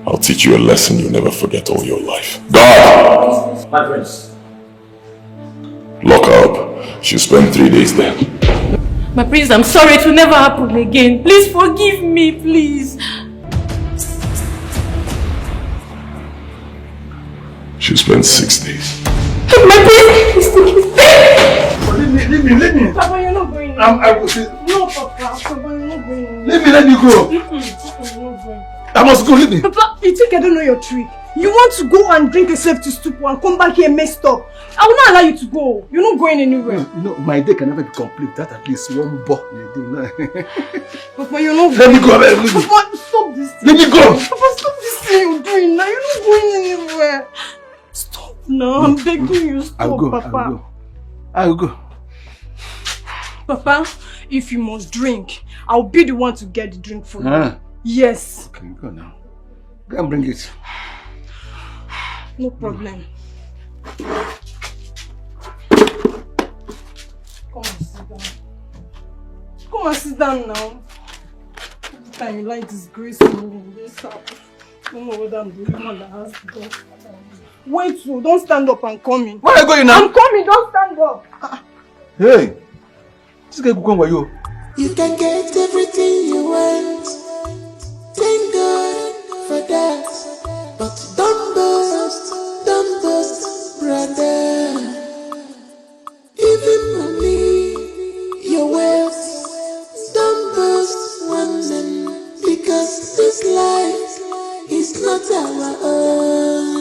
I'll teach you a lesson you'll never forget all your life. Guard! My prince. Lock her up. She'll spend 3 days there. My prince, I'm sorry. It will never happen again. Please forgive me, please. She'll spend 6 days. My prince, please forgive me. Leave me. Papa, you're not going. I will see. No, Papa. Papa, you're not going. Let me go. You're not going. I must go, leave me. Papa, you think I don't know your trick? You want to go and drink yourself to stupor and come back here messed up. I will not allow you to go. You're not going anywhere. No, my day can never be complete. That at least one ball in a day. Papa, you're not Let going. me go, leave me. Papa, stop this thing. Let me go. Papa, stop this thing you're doing now. You're not going anywhere. Stop now. I'm begging you. Stop, I'll go, Papa. I'll go. Papa, if you must drink, I'll be the one to get the drink for you. Yes. Okay, go now. Go and bring it. No problem. Come and sit down. Come and sit down now. Every time you like disgrace me in this house. I don't know whether I'm the only one that has to go. Wait, so don't stand up and come in. Where are you going now? I'm coming, don't stand up. Hey, this guy go where you? You can get everything you want. Thank God for that. But don't boast, brother. Even money, your wealth, don't boast one them. Because this life is not our own.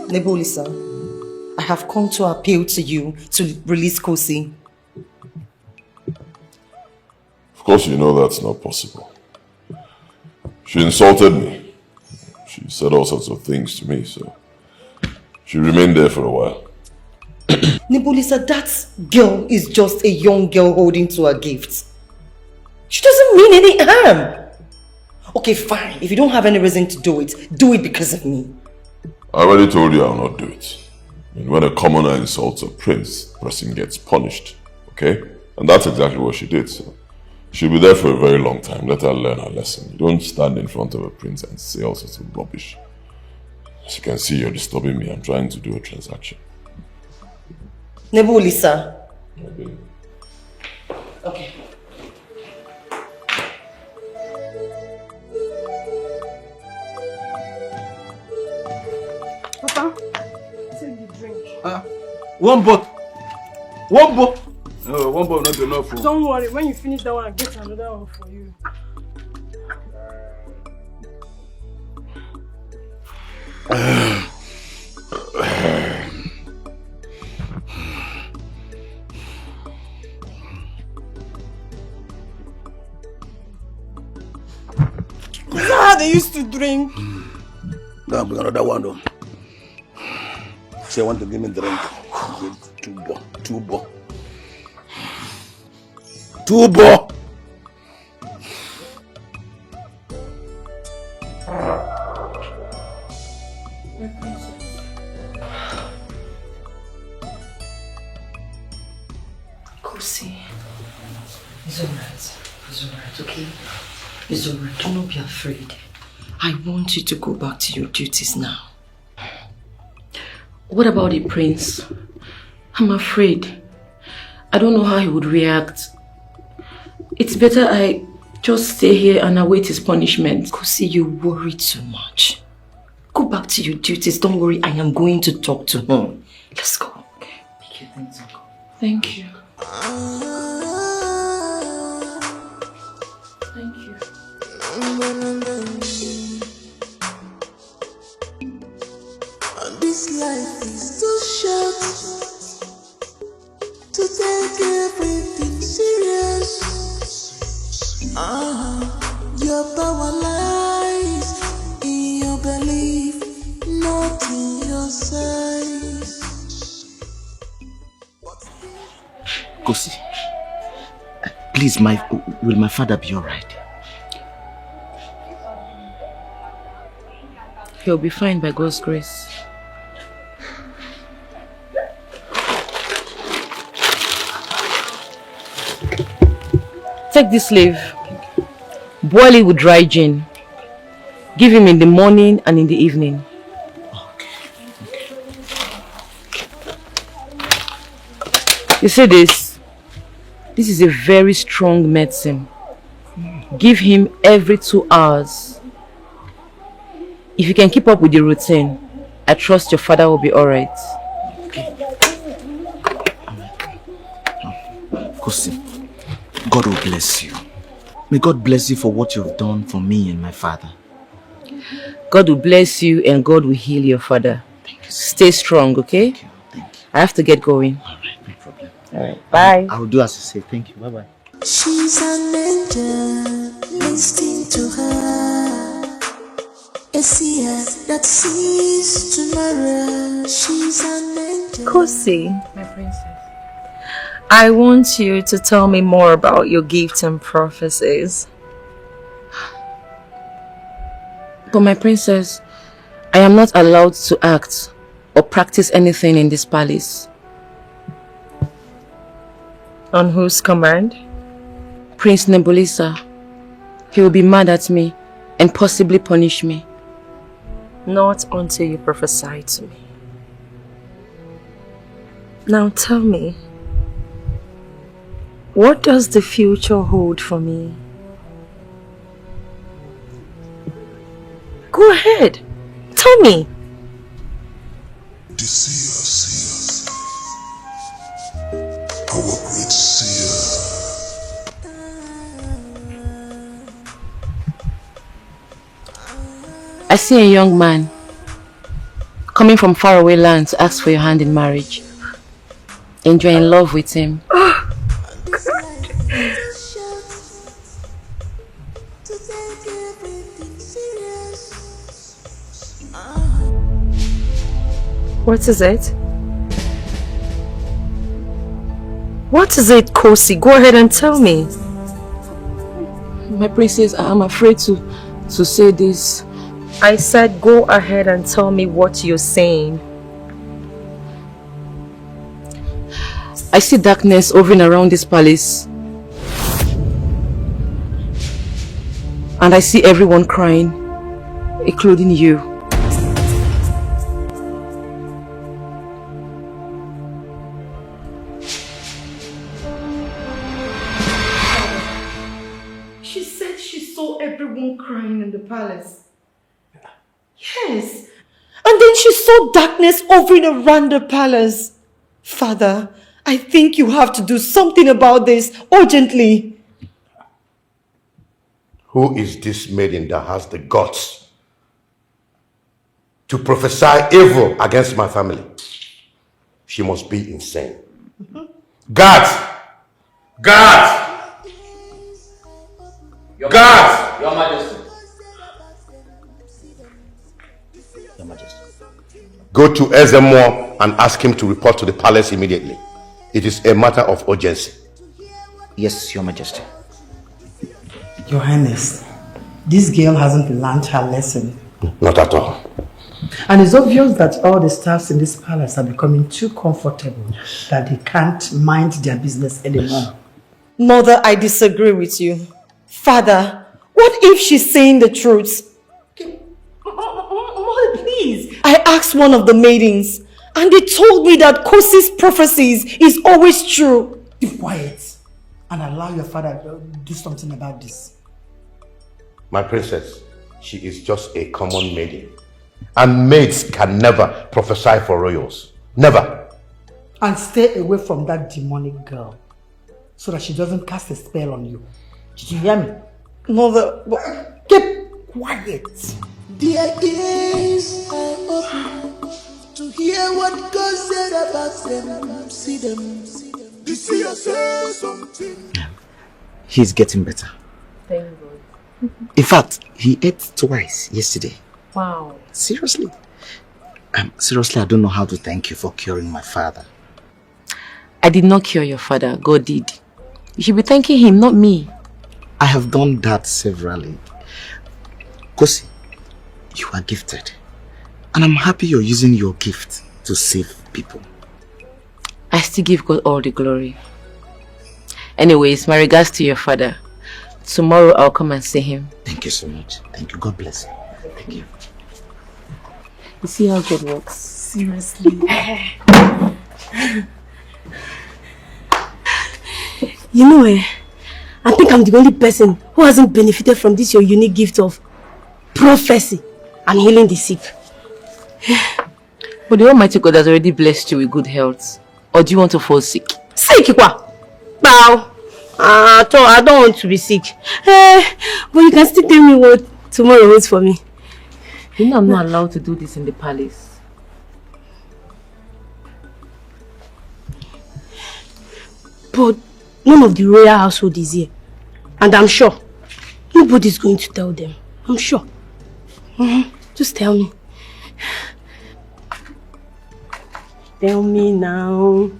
Nebolisa, I have come to appeal to you to release Kosi. Of course you know that's not possible. She insulted me. She said all sorts of things to me, so she remained there for a while. Nebolisa, that girl is just a young girl holding to her gifts. She doesn't mean any harm. Okay, fine. If you don't have any reason to do it because of me. I already told you I'll not do it. I mean, when a commoner insults a prince, the person gets punished, okay? And that's exactly what she did, so she'll be there for a very long time. Let her learn her lesson. You don't stand in front of a prince and say all sorts of rubbish. As you can see, you're disturbing me. I'm trying to do a transaction. Nebolisa. Okay. Papa, take the drink. One bottle. No, one bottle not enough. Don't worry, when you finish that one, I'll get another one for you. Is that how they used to drink? Go and bring another one though. Say I want to give me drink. Two bo. Kosi, it's alright, okay? It's alright, do not be afraid. I want you to go back to your duties now. What about the prince? I'm afraid. I don't know how he would react. It's better I just stay here and await his punishment. Kosi, you worry too much. Go back to your duties. Don't worry, I am going to talk to him. Let's go. Okay. Pick your things and go. Thank you. Thank you. This life is too short to take everything serious. Your power lies in your belief, not in your size. Kosi, Please, will my father be alright? He'll be fine by God's grace. Take this leaf. Boil it with dry gin. Give him in the morning and in the evening. You see this? This is a very strong medicine. Give him every 2 hours. If you can keep up with the routine, I trust your father will be alright. Kosi, God will bless you. May God bless you for what you have done for me and my father. God will bless you and God will heal your father. Stay strong, okay? Thank you. I have to get going. Alright, no problem. Alright, bye. I will do as you say. Thank you. Bye-bye. She's an angel, listen to her. A seer that sees tomorrow. She's an angel. Kosi, My princess. I want you to tell me more about your gifts and prophecies. But my princess, I am not allowed to act or practice anything in this palace. On whose command? Prince Nebulisa. He will be mad at me and possibly punish me. Not until you prophesy to me. Now tell me, what does the future hold for me? Go ahead, tell me. The seer, our great seer. I see a young man coming from faraway land to ask for your hand in marriage. And you're in love with him. What is it? What is it, Kosi? Go ahead and tell me. My princess, I'm afraid to say this. I said go ahead and tell me what you're saying. I see darkness hovering around this palace. And I see everyone crying, including you. She said she saw everyone crying in the palace. Yes. And then she saw darkness hovering around the palace. Father, I think you have to do something about this urgently. Who is this maiden that has the guts to prophesy evil against my family? She must be insane. Guards! Guards! Guards! Your Majesty. Your Majesty. Go to Ezemo and ask him to report to the palace immediately. It is a matter of urgency. Yes, Your Majesty. Your Highness, this girl hasn't learned her lesson. Not at all. And it's obvious that all the staffs in this palace are becoming too comfortable that they can't mind their business anymore. Mother, I disagree with you. Father, what if she's saying the truth? Mother, please. I asked one of the maidens and they told me that Kosi's prophecies is always true. Keep quiet and allow your father to do something about this. My princess, she is just a common maiden. And maids can never prophesy for royals. Never. And stay away from that demonic girl so that she doesn't cast a spell on you. Did you hear me? Mother, keep quiet. Their ears are open to hear what God said about them. See them. You see yourself something. He's getting better. Thank God. In fact, he ate twice yesterday. Wow. Seriously. Seriously, I don't know how to thank you for curing my father. I did not cure your father. God did. You should be thanking him, not me. I have done that severally. Kosi, you are gifted. And I'm happy you're using your gift to save people. I still give God all the glory. Anyways, my regards to your father. Tomorrow I'll come and see him. Thank you so much. Thank you. God bless you. Thank you. You see how God works? Seriously. You know, I think I'm the only person who hasn't benefited from this your unique gift of prophecy and healing the sick. But the Almighty God has already blessed you with good health. Or do you want to fall sick? Sick, what? Bow. I don't want to be sick. But you can still tell me what tomorrow holds for me. You know I'm not allowed to do this in the palace. But none of the royal household is here. And I'm sure nobody's going to tell them. I'm sure. Just tell me. Tell me now.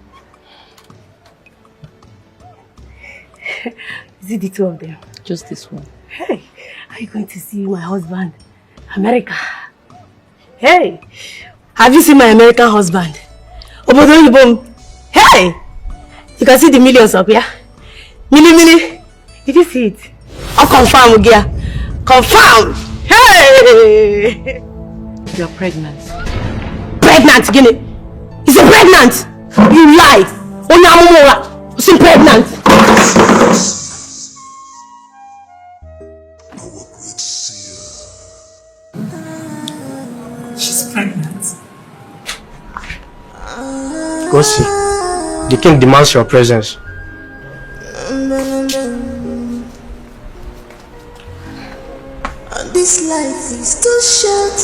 Is it the two of them? Just this one. Hey, are you going to see my husband? America. Hey, have you seen my American husband? Hey, you can see the millions up here. Milli. Did you see it? I'll confirm, Ugia. Confirm. Hey. You're pregnant. Pregnant, Guinea. Is it pregnant? You lie. Onyamumora. Is it pregnant? She's pregnant. Go see. The king demands your presence. This life is too short.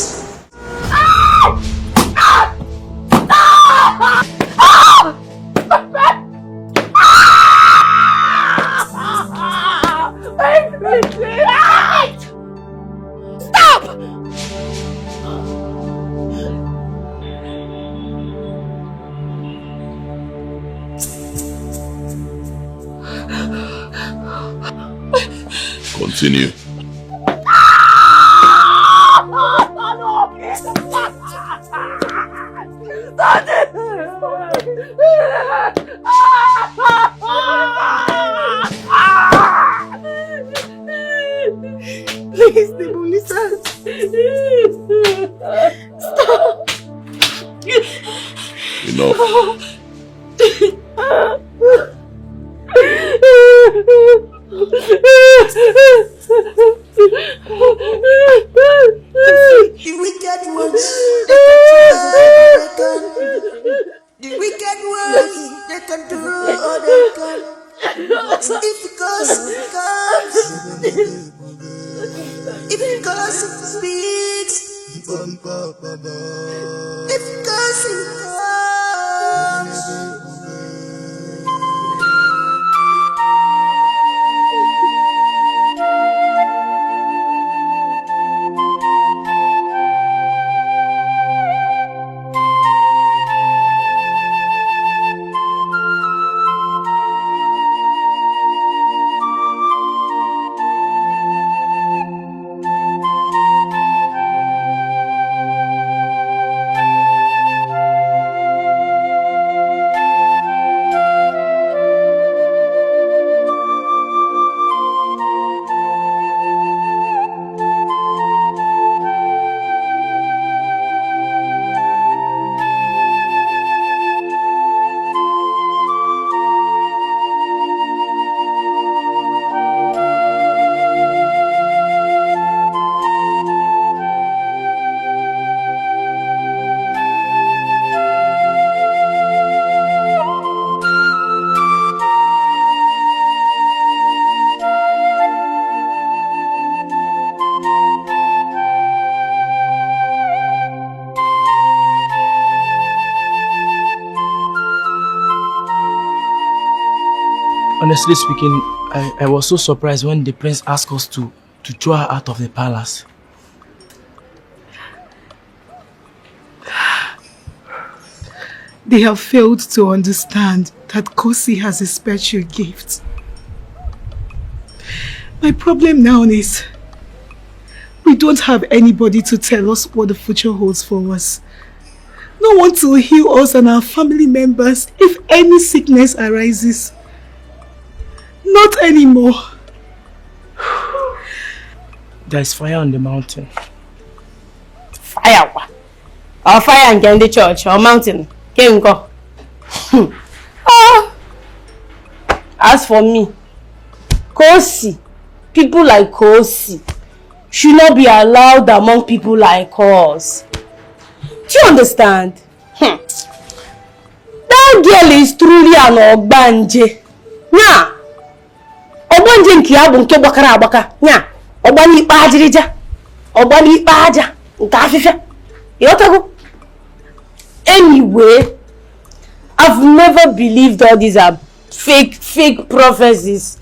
Stop! Continue. Please, Nebulisa. Stop. Enough. The wicked ones, the wicked ones, they can do all they can. But if God comes, if God speaks, if God comes. Honestly speaking, I was so surprised when the prince asked us to throw her out of the palace. They have failed to understand that Kosi has a special gift. My problem now is we don't have anybody to tell us what the future holds for us. No one to heal us and our family members if any sickness arises. Not anymore. There is fire on the mountain. Fire? Or fire in the church or mountain? Can't go. As for me, Kosi, people like Kosi should not be allowed among people like us. Do you understand? That girl is truly an Ogbanje. Nya, Ogbanje nke ya bụ nke gbakara agbaka. Nya, Ogbani ikpe ajirija. Ogbani ikpe aja nke afifia. Yotago. Anyway, I've never believed all these are fake prophecies.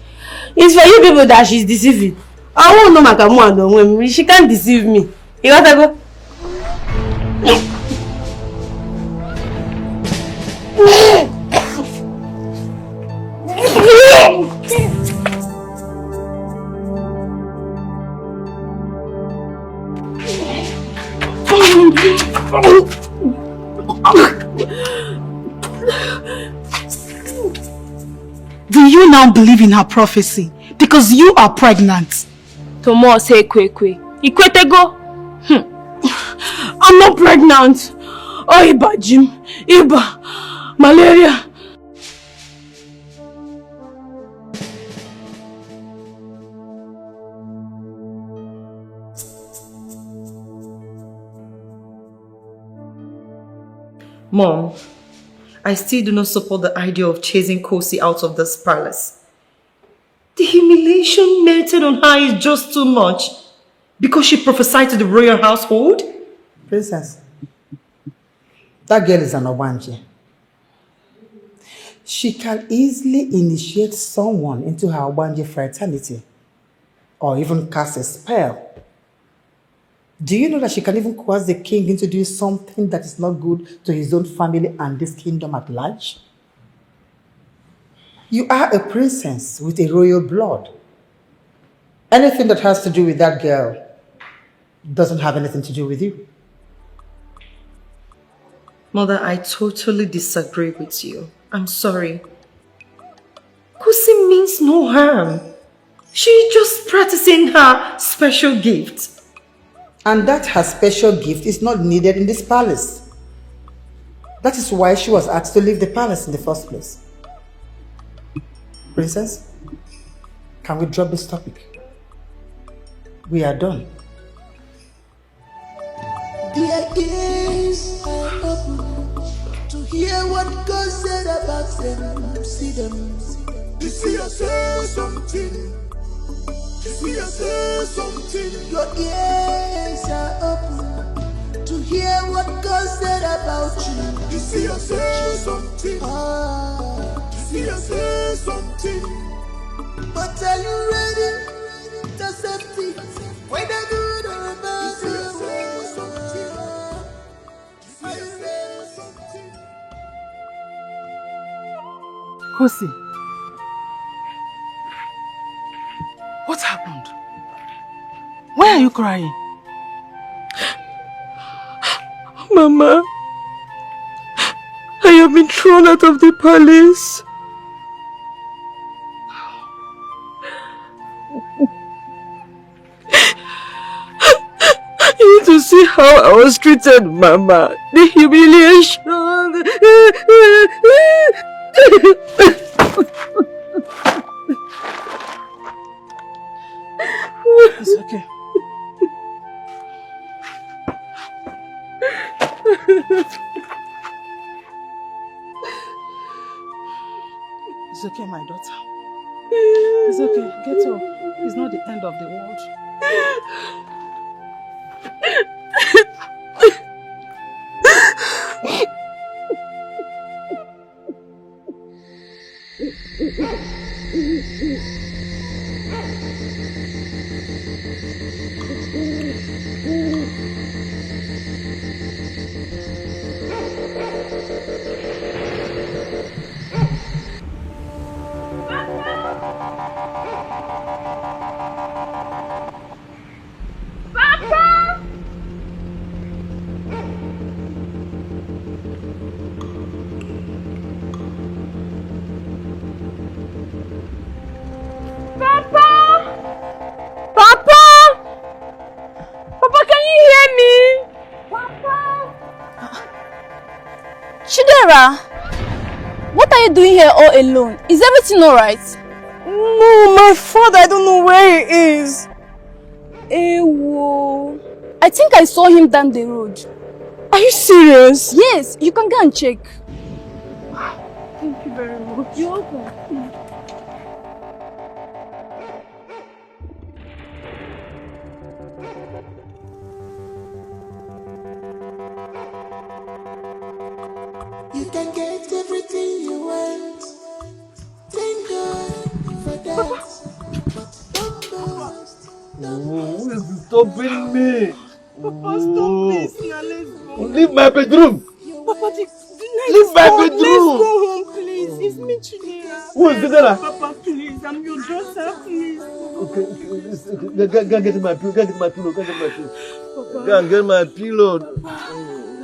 It's for you people that she's deceiving. I won't know Makamu. She can't deceive me. You gotta go. Do you now believe in her prophecy? Because you are pregnant. Tomo say kwe. Ikwete go. I'm not pregnant. Oh, Iba, Jim. Iba. Malaria. Mom, I still do not support the idea of chasing Kosi out of this palace. The humiliation merited on her is just too much. Because she prophesied to the royal household? Princess, that girl is an Obanje. She can easily initiate someone into her Obanje fraternity or even cast a spell. Do you know that she can even coerce the king into doing something that is not good to his own family and this kingdom at large? You are a princess with a royal blood. Anything that has to do with that girl doesn't have anything to do with you. Mother, I totally disagree with you. I'm sorry. Kosi means no harm. She's just practicing her special gift. And that her special gift is not needed in this palace. That is why she was asked to leave the palace in the first place. Princess, can we drop this topic? We are done. Their ears are open to hear what God said about them. See them. You see us say something. You see us say something. Your ears are open to hear what God said about you. You see us say something. You see us say something. But are you ready to safety? Whether good or bad. You see us say something. Are you ready? Something. Kosi, what happened? Why are you crying? Mama, I have been thrown out of the palace. You need to see how I was treated, Mama. The humiliation. It's okay. It's okay, my daughter. It's okay. Get up. It's not the end of the world. Chidera, what are you doing here all alone? Is everything alright? No, my father, I don't know where he is. Ewo. I think I saw him down the road. Are you serious? Yes, you can go and check. Thank you very much. You're welcome. You can get everything you want. Thank God for that. But who is disturbing me? Papa, stop this now. Let's go. Leave my bedroom. Papa, the night Leave is my gone. bedroom. Let's go home, please. It's me, Chidera. Who is Chidera? Papa, please. I'm your daughter, please. Okay. Go and get my pillow. Go and get my pillow. Go and get my pillow. Papa. Go and get my pillow.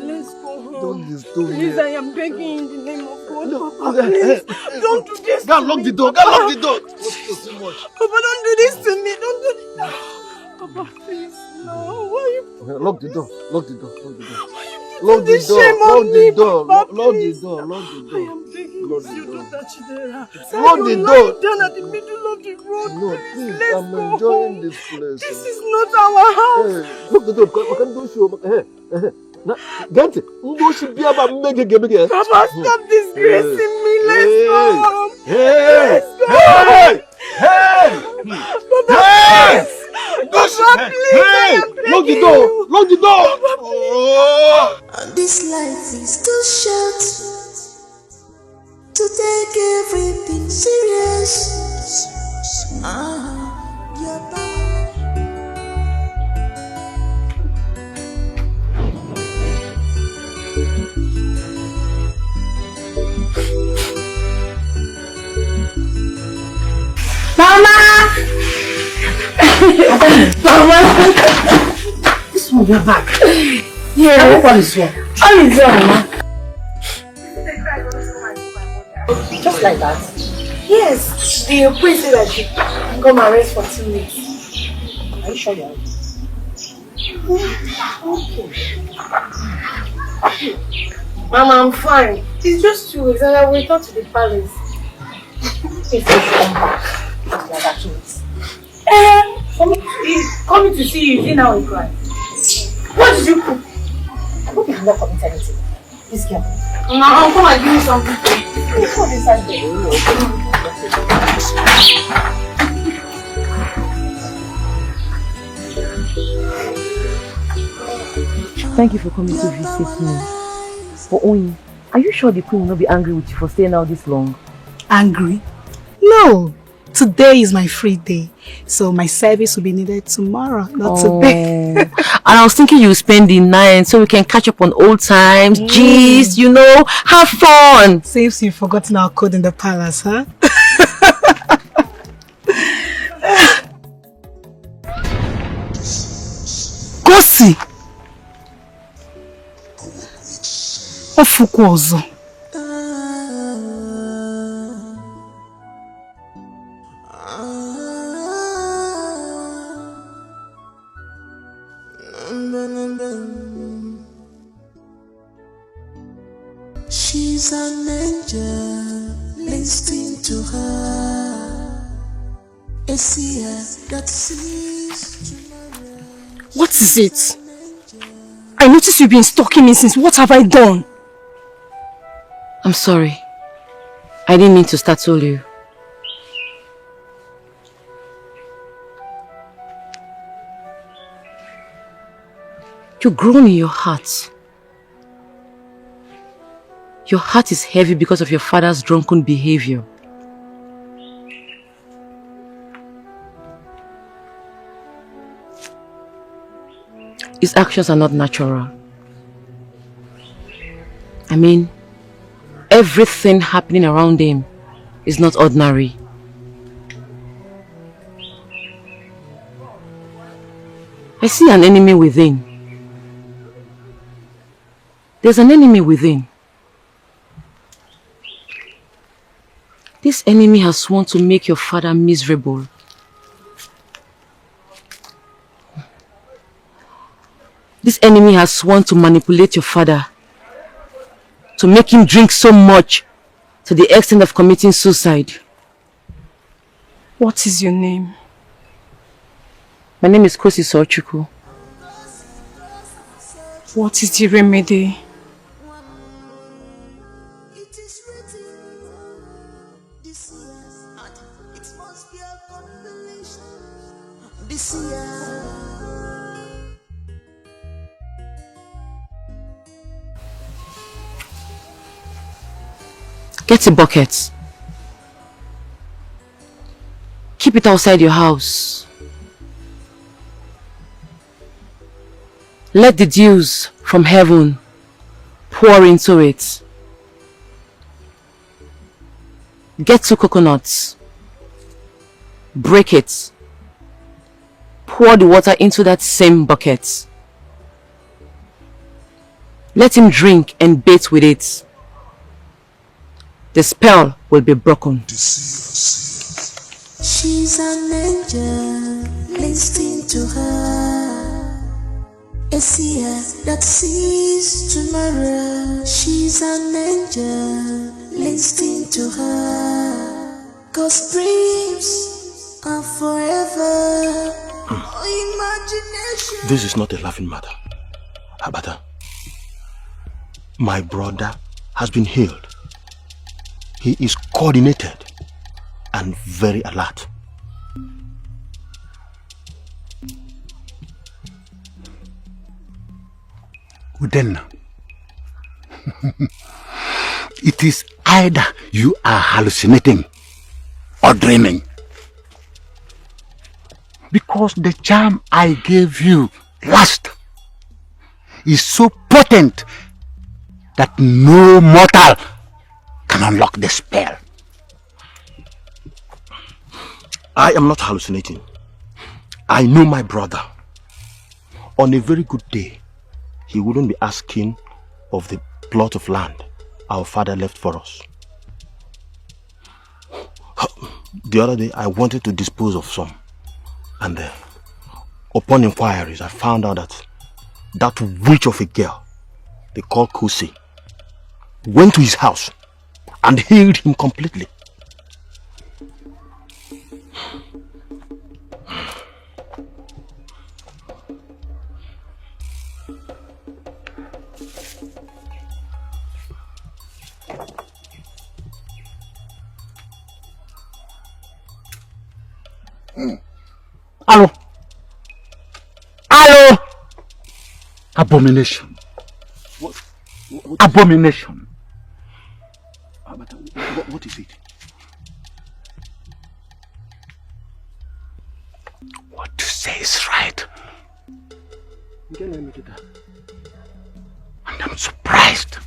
Let's go home. Don't disturb me. Please, I am begging in the name of God. No, Papa, please. Don't do this Go and lock the door. Go and lock the door. What's too much? Papa, don't do this to me. Don't do this. Papa, please. No. Why are you... Lock the door. Lock the door. Lock the door. Lock the door. Lock the door. Papa, Lock the please. door. Lock the door. I am begging you, daughter Chidera. Lock the door. Down at the middle of the road. No, please. I'm enjoying this place. This is not our house. Hey, look the door. I can't do show. Hey. Get it. Papa, stop disgracing me. Let's go. Hey. Let's go. Hey. Hey. Papa, Hey. Papa, please. I am begging Lock the door. you. Lock the door. and this life is too short to take everything serious. You're back. Mama! Mama! This one, you're back. Yeah. What is here? All is well, Mama. Just like that. Yes, the priest said that she come and rest for 2 weeks. Are you sure you're Okay. Mama, I'm fine. It's just 2 weeks and I will return to the palace. If you come back, you're back to it. He's coming to see you. You know he cried. What did you cook? I hope you have not committed anything. Please get me. Now, come and give me something. Please put this inside there. Thank you for coming to visit me. But Oyin, are you sure the queen will not be angry with you for staying out this long? Angry? No. Today is my free day. So my service will be needed tomorrow, not today. And I was thinking you would spend the night so we can catch up on old times, gist, you know, have fun. Seems you've forgotten our code in the palace, huh? Go see. Ofukwu ọzọ. She's an angel, listen to her. A seer that sees tomorrow. What is it? I noticed you've been stalking me since. What have I done? I'm sorry. I didn't mean to startle you. You're grown in your heart. Your heart is heavy because of your father's drunken behavior. His actions are not natural. I mean, everything happening around him is not ordinary. I see an enemy within. There's an enemy within. This enemy has sworn to make your father miserable. This enemy has sworn to manipulate your father to make him drink so much to the extent of committing suicide. What is your name? My name is Kosi Sochuku. What is the remedy? Get a bucket. Keep it outside your house. Let the dews from heaven pour into it. Get 2 coconuts. Break it. Pour the water into that same bucket. Let him drink and bathe with it. The spell will be broken. She's an angel, listening to her. A seer that sees tomorrow. She's an angel, listening to her. 'Cause dreams are forever. Imagination. This is not a laughing matter, Abata. My brother has been healed. He is coordinated and very alert. Udenna, it is either you are hallucinating or dreaming. Because the charm I gave you last is so potent that no mortal can unlock the spell. I am not hallucinating. I know my brother. On a very good day, he wouldn't be asking of the plot of land our father left for us. The other day, I wanted to dispose of some. And upon inquiries, I found out that witch of a girl they call Kosi went to his house and healed him completely. Hello. Hello. Abomination. What Abomination. What is it? What you say is right. And I'm surprised.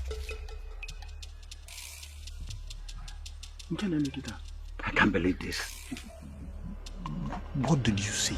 I can't believe this. What did you see?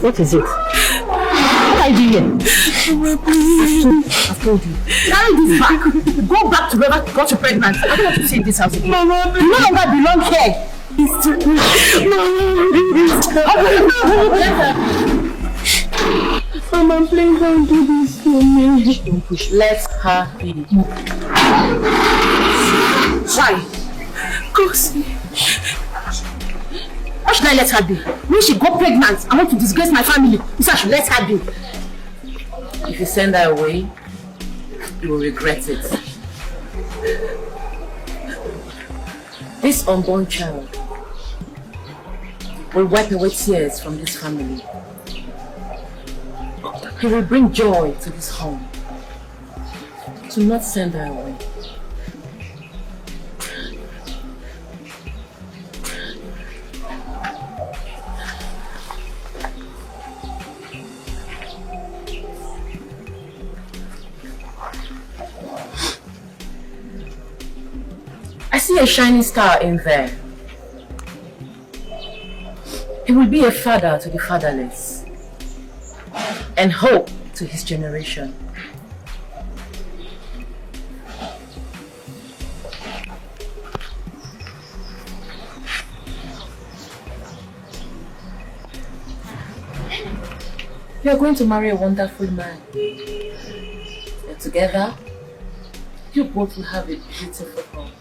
What is it? What are you doing here? I've told you. Carry this back. Go back to wherever got you pregnant. I don't want to see in this house again. Mama, you no longer belong here. Mama, please don't do this to me. Don't push. Let her be. Why? Kosi, should I let her be? When she got pregnant, I want to disgrace my family. You said I should let her be. If you send her away, you will regret it. This unborn child will wipe away tears from this family. He will bring joy to this home. Do not send her away. I see a shining star in there. He will be a father to the fatherless and hope to his generation. You are going to marry a wonderful man. And together, you both will have a beautiful home.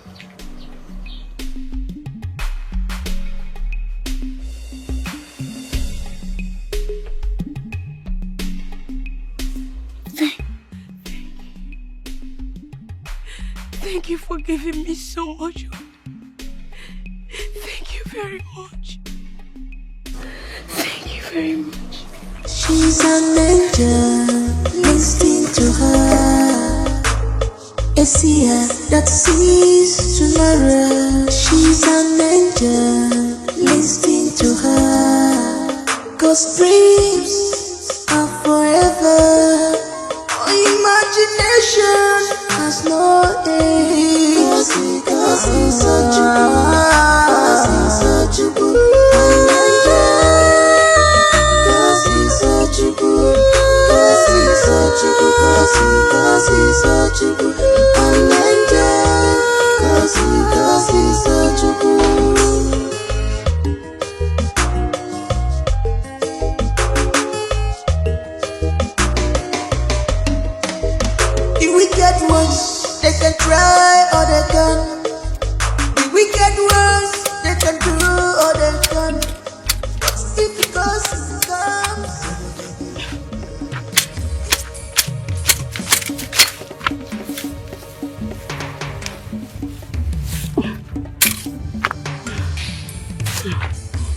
Thank you for giving me so much. Thank you very much. Thank you very much. She's an angel, listening to her. A seer that sees tomorrow. She's an angel, listening to her. 'Cause dreams are forever. Imagination has no age. 'Cause he's such a good, 'cause he's such a good angel. 'Cause he's such a good, 'cause he's such a good, 'cause he's such a good angel. 'Cause he's such a good. They can try or they can. The wicked ones, they can do or they can. What's difficult comes.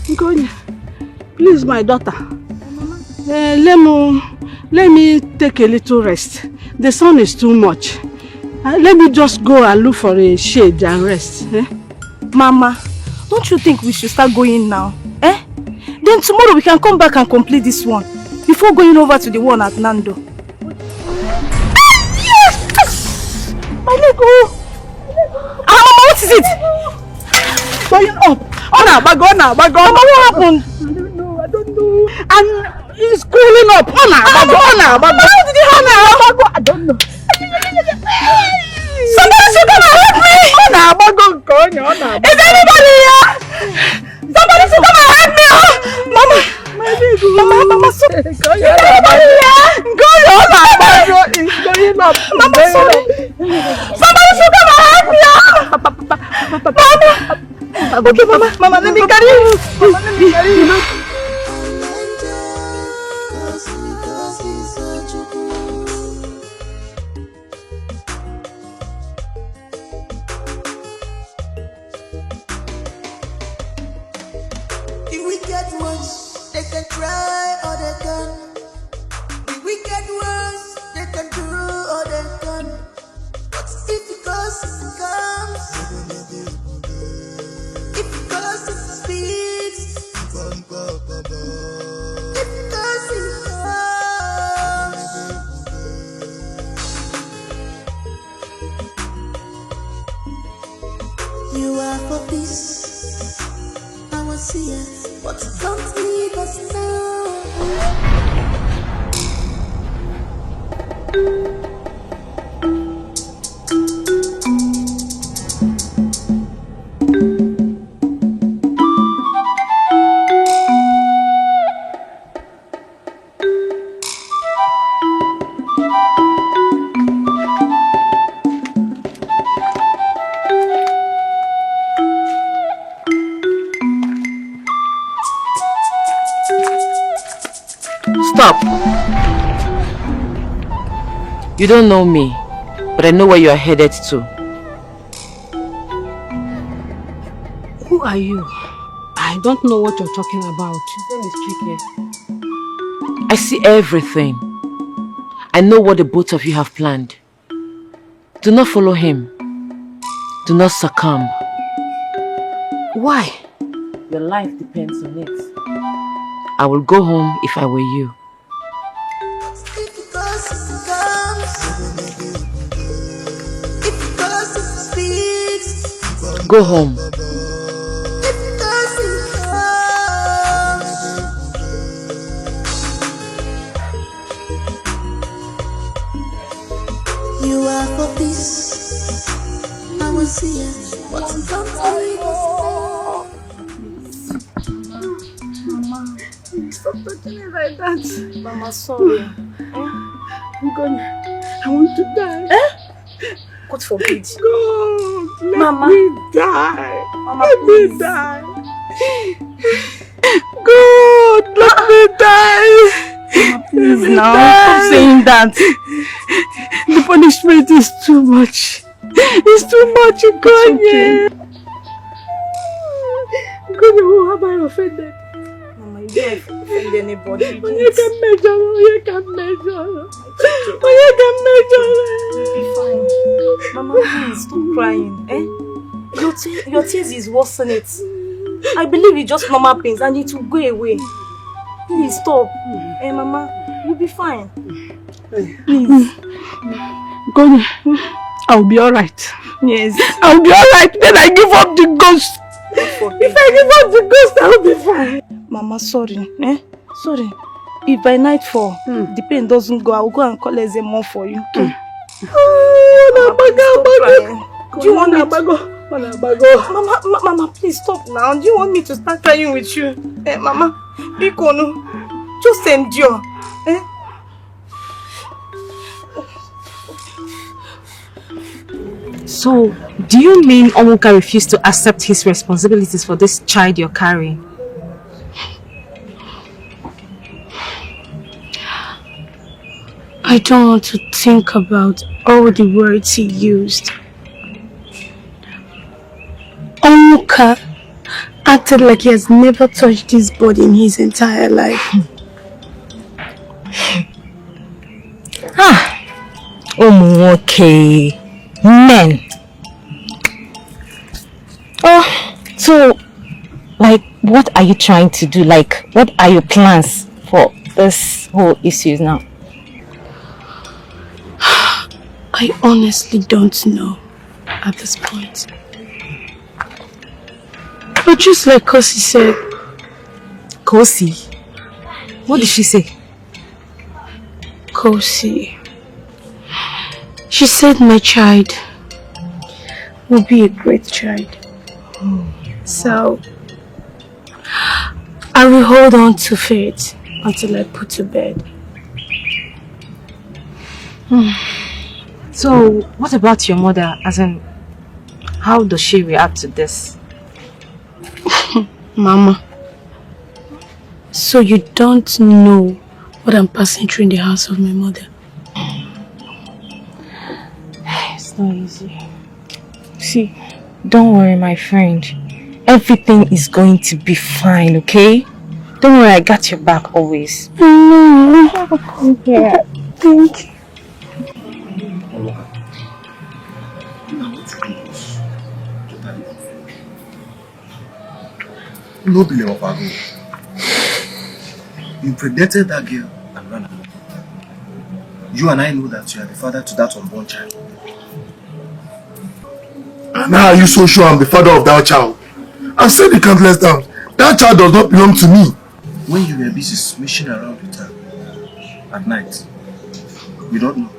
Nkonya, please, my daughter. Let me take a little rest. The sun is too much. Let me just go and look for a shade and rest. Mama, don't you think we should start going now? Then tomorrow we can come back and complete this one before going over to the one at Nando. Yes! My leg, Mama, what is it? Going up. Mama, what happened? I don't know. And it's cooling up. How did it happen? I don't know. Somebody should come and help me! Is anybody here? Somebody should come and help me! Mama! Mama, sorry! Is anybody here? It's going up. Mama, sorry! Somebody should come and help me! Mama! Okay, Mama, let me carry you! Mama, let me carry you! They can try or they can. The wicked ones, they can do or they can. But if because it comes, if because it speaks, if because it comes, you are for peace. I will see it, but don't leave us now. You don't know me, but I know where you are headed to. Who are you? I don't know what you're talking about. His name is Dikeh. I see everything. I know what the both of you have planned. Do not follow him. Do not succumb. Why? Your life depends on it. I will go home if I were you. Go home. You are for peace. I will see you. What's inside? Mama, stop touching me like that. Mama, sorry. I'm gonna. I want to die. God forbid. God, let Mama. me die. Mama, let please. me die. God, let me die. Mama, please Let me now. die. Stop saying that. The punishment is too much. It's too much, God. okay. God, who have I offended? Mama, you don't offend anybody. You can measure. You can measure. You can measure. You'll be fine. Mama, please stop crying. Your tears is worsening it. I believe it's just normal pains and it will go away. Please stop. Mama, you'll be fine. Please. God, I'll be alright. Yes. I'll be alright. Then I give up the ghost. If I give up the ghost, I'll be fine. Mama, sorry. Sorry. If by nightfall the pain doesn't go, I'll go and call Ezemo for you. Okay? Do you want me to... Mama, please stop now. Do you want me to start crying with you? Mama, Bikono, just endure. So, do you mean Omuka refused to accept his responsibilities for this child you're carrying? I don't want to think about all the words he used. Omuka acted like he has never touched this body in his entire life. Okay. Men. Oh, so, like, what are you trying to do? Like, what are your plans for this whole issue now? I honestly don't know at this point. But just like Kosi said... Kosi? What did she say? Kosi. She said my child will be a great child. So, I will hold on to faith until I put to bed. So, what about your mother? As in, how does she react to this? Mama, so you don't know what I'm passing through in the house of my mother? It's not easy. See, don't worry, my friend. Everything is going to be fine, okay? Don't worry, I got your back always. Yeah. Thank you. No blame of our God. You predated that girl and ran away. You and I know that you are the father to that unborn child. And now are you so sure I'm the father of that child? I've said it countless times. That child does not belong to me. When you were busy smashing around with her at night, you don't know.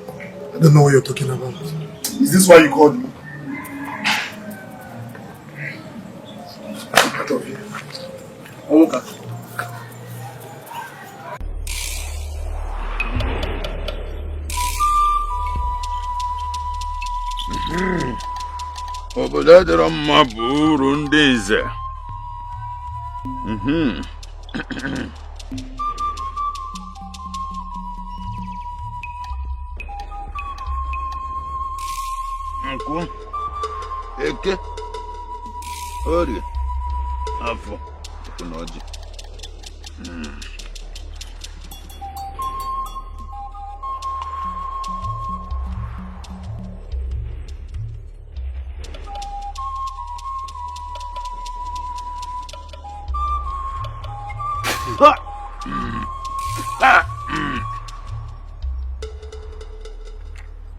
I don't know what you're talking about. Is this why you called me? Out of here. Omuka. Obodo dịrọ mma bụ uru ndị nze. Nkwụ, Eke, Orie, Afọ, na Ọjị.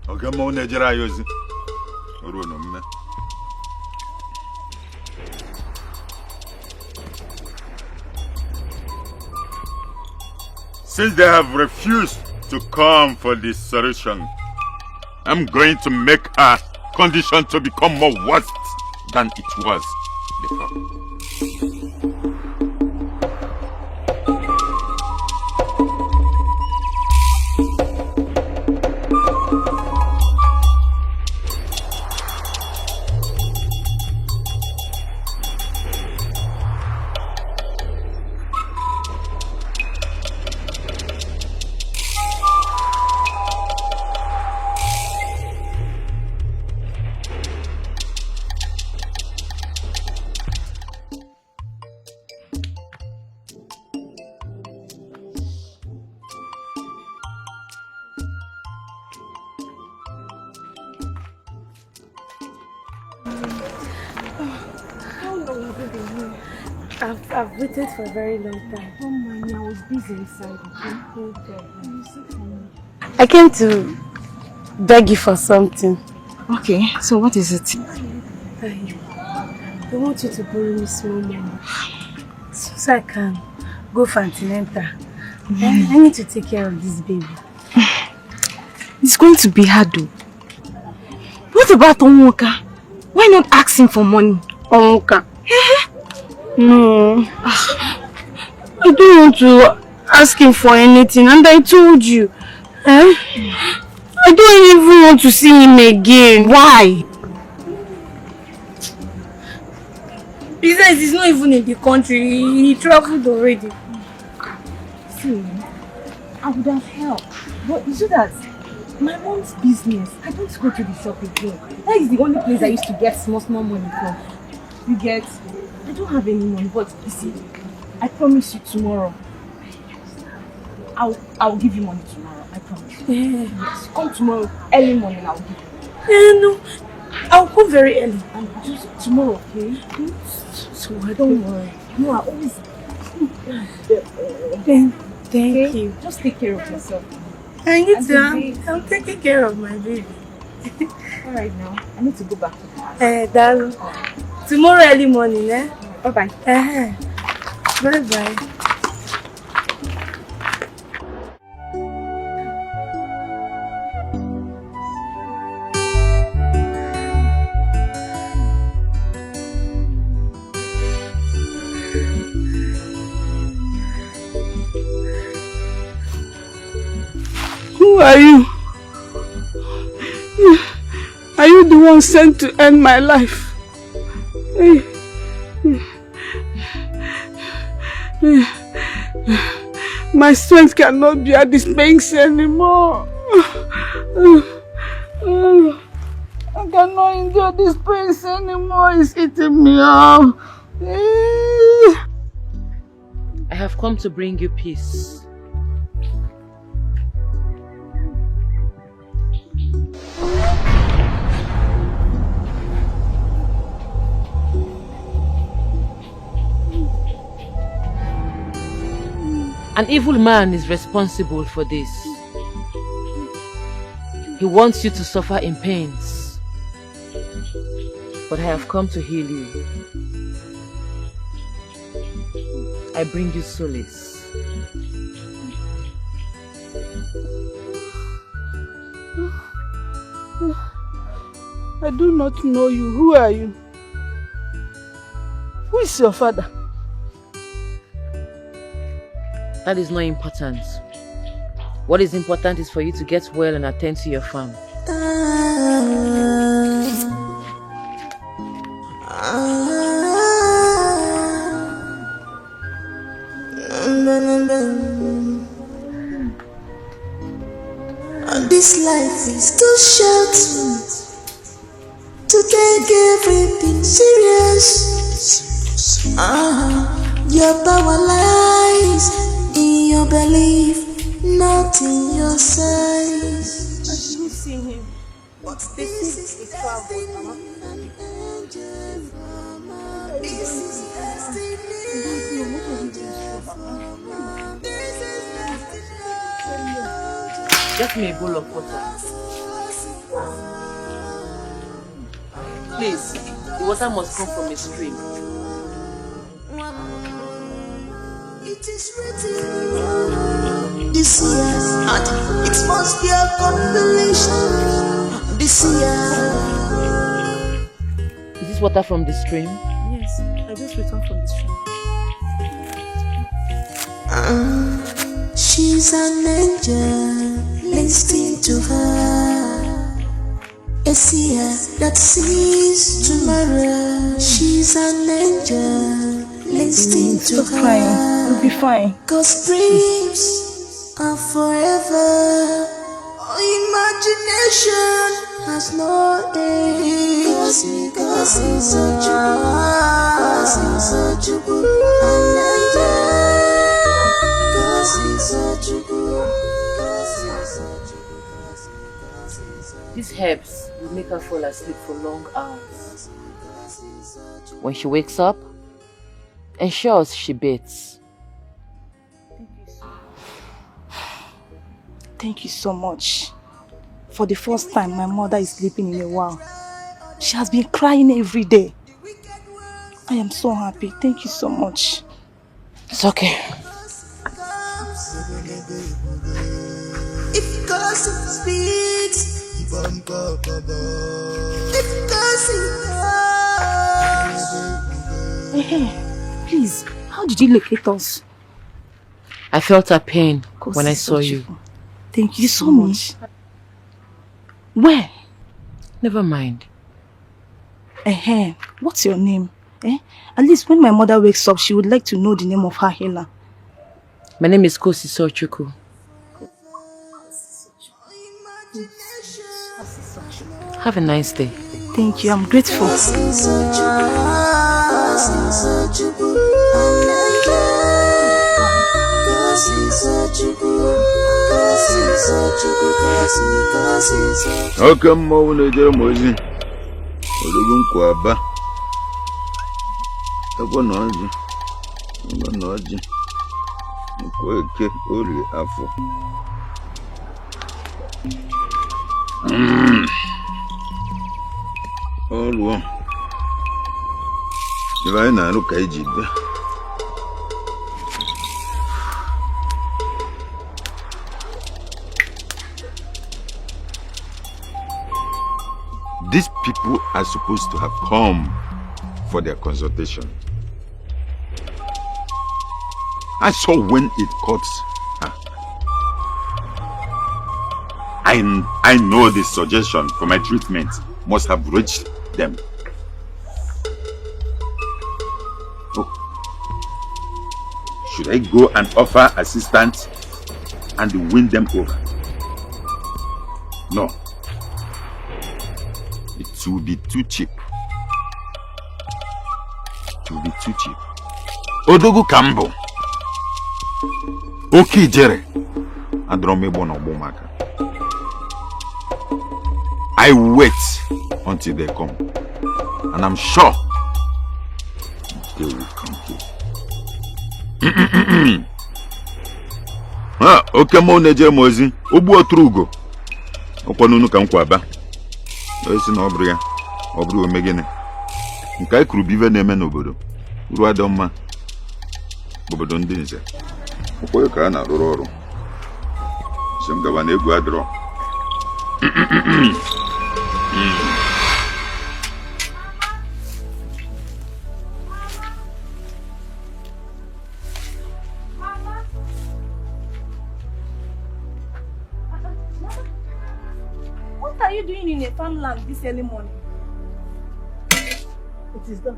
Okay, I'm on Nigeria. Since they have refused to come for this solution, I'm going to make our condition to become more worse than it was before. I've waited for a very long time. Oh my, I was busy inside. I came to beg you for something. Okay, so what is it? I want you to borrow me small money so I can go for antenatal. I need to take care of this baby. It's going to be hard though. What about Onwoka? Why not ask him for money? Onwoka? No. I don't want to ask him for anything, and I told you. I don't even want to see him again. Why? Besides, he's not even in the country. He traveled already. See, I would have helped. But you see that my mom's business, I don't go to the shop again. That is the only place I used to get small money from. You get? I don't have any money, but you see, I promise you tomorrow. I'll give you money tomorrow. I promise you. Yes, come tomorrow, early morning. I'll give you. No, I'll come very early. And just tomorrow, okay? So I don't worry. No, I always. Thank you. Just take care of yourself. I need to. I'm taking care of my baby. Alright now, I need to go back to the house. Darling. Tomorrow early morning, eh? Bye-bye. Bye-bye. Who are you? Are you the one sent to end my life? My strength cannot be at this pace anymore. I cannot endure this pace anymore. It's eating me up. I have come to bring you peace. An evil man is responsible for this. He wants you to suffer in pains. But I have come to heal you. I bring you solace. I do not know you. Who are you? Who is your father? That is not important. What is important is for you to get well and attend to your farm. And this life is too short. take everything serious. Your power lies in your belief, not in your size. I didn't see him. But this is the travel, Mama. This is destiny. Get me a bowl of water. Please, the water must come from a stream. It is written this year, and it must be a compilation this year. Is this water from the stream? Yes, I just returned from the stream. She's an angel, listen to her. A seer that sees tomorrow. She's an angel, listen to Stop her. crying, we'll be fine. 'Cause dreams are forever. Imagination has no end. 'Cause he's such a good angel. These herbs will make her fall asleep for long hours. When she wakes up, ensures she bathes. Thank you so much. For the first time, my mother is sleeping in a while. She has been crying every day. I am so happy. Thank you so much. It's okay. If gossip speaks, if gossip Hey, please, how did you locate us? I felt her pain when I saw you. Thank you so much. Where? Never mind. What's your name? At least when my mother wakes up, she would like to know the name of her healer. My name is Kosi Sochuku. Have a nice day. Thank you, I'm grateful. How come Nigerian Movies? Odogun Kwaba. Ego noji. Nkweke ori afọ. Oluo. Iba na arụ ka iji bịa. These people are supposed to have come for their consultation. I saw when it cuts her. I know the suggestion for my treatment must have reached them. Oh. Should I go and offer assistance and win them over? No. It will be too cheap. It will be too cheap. Odogu Kambo. Okay, Jerry. I wait until they come. And I'm sure they will come here. Okay, mo Nigerian Movies. Obu otrugo. Okonunu ka nkwaba. Esi na obru ya. Obru omegene. Nke ikuru bive na-eme n'obodo. Uru adọmma. Obodo ndị nze. Okoye ka na arụrụ ọrụ. Sem gaba na egwu adro. What are you doing in a farmland this early morning? It is done.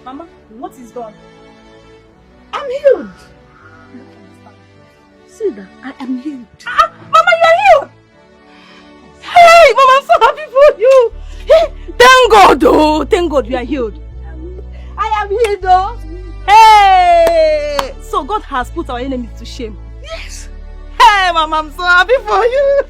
Mama, what is done? I'm healed. See that? I am healed. Mama, you are healed! Hey, Mama, I'm so happy for you! Hey, thank Thank God, oh, thank God we are healed. I am healed, though. Hey! So God has put our enemies to shame. Yes. Hey, Mama, I'm so happy for you.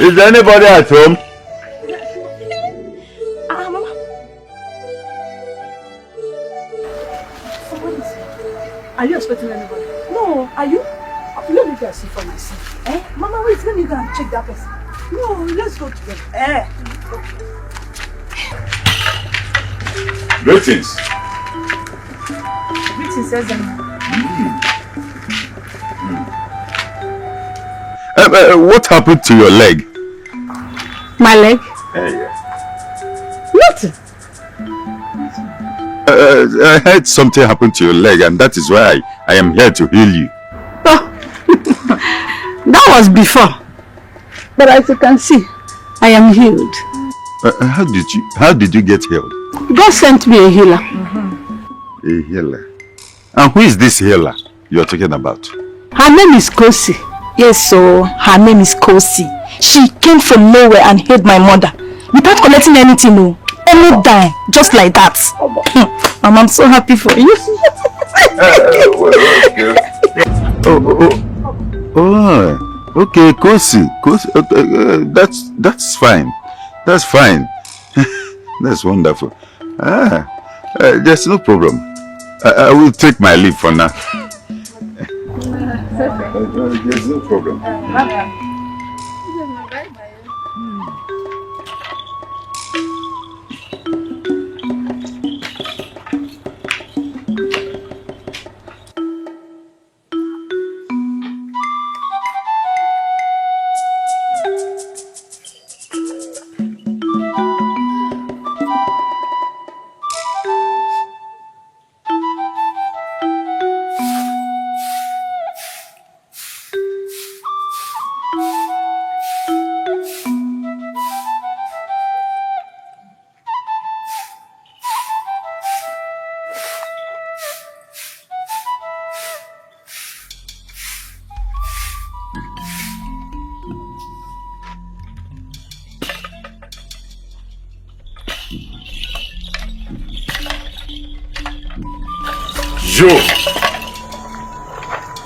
Is there anybody at home? Mama. Are you expecting anybody? No, are you? Let me go see for myself. Eh? Mama, wait, let me go and check that person. No, let's go together. Eh? Greetings. Greetings, Ezra. What happened to your leg? My leg? Nothing. I heard something happened to your leg, and that is why I am here to heal you. That was before. But as you can see, I am healed. How did you get healed? God sent me a healer. A healer? And who is this healer you are talking about? Her name is Kosi. Yes, so her name is Kosi. She came from nowhere and healed my mother without collecting anything, no. Only die, just like that. Mom, I'm so happy for you. Okay, Kosi. That's fine. That's fine. That's wonderful. There's no problem. I will take my leave for now. There's no problem.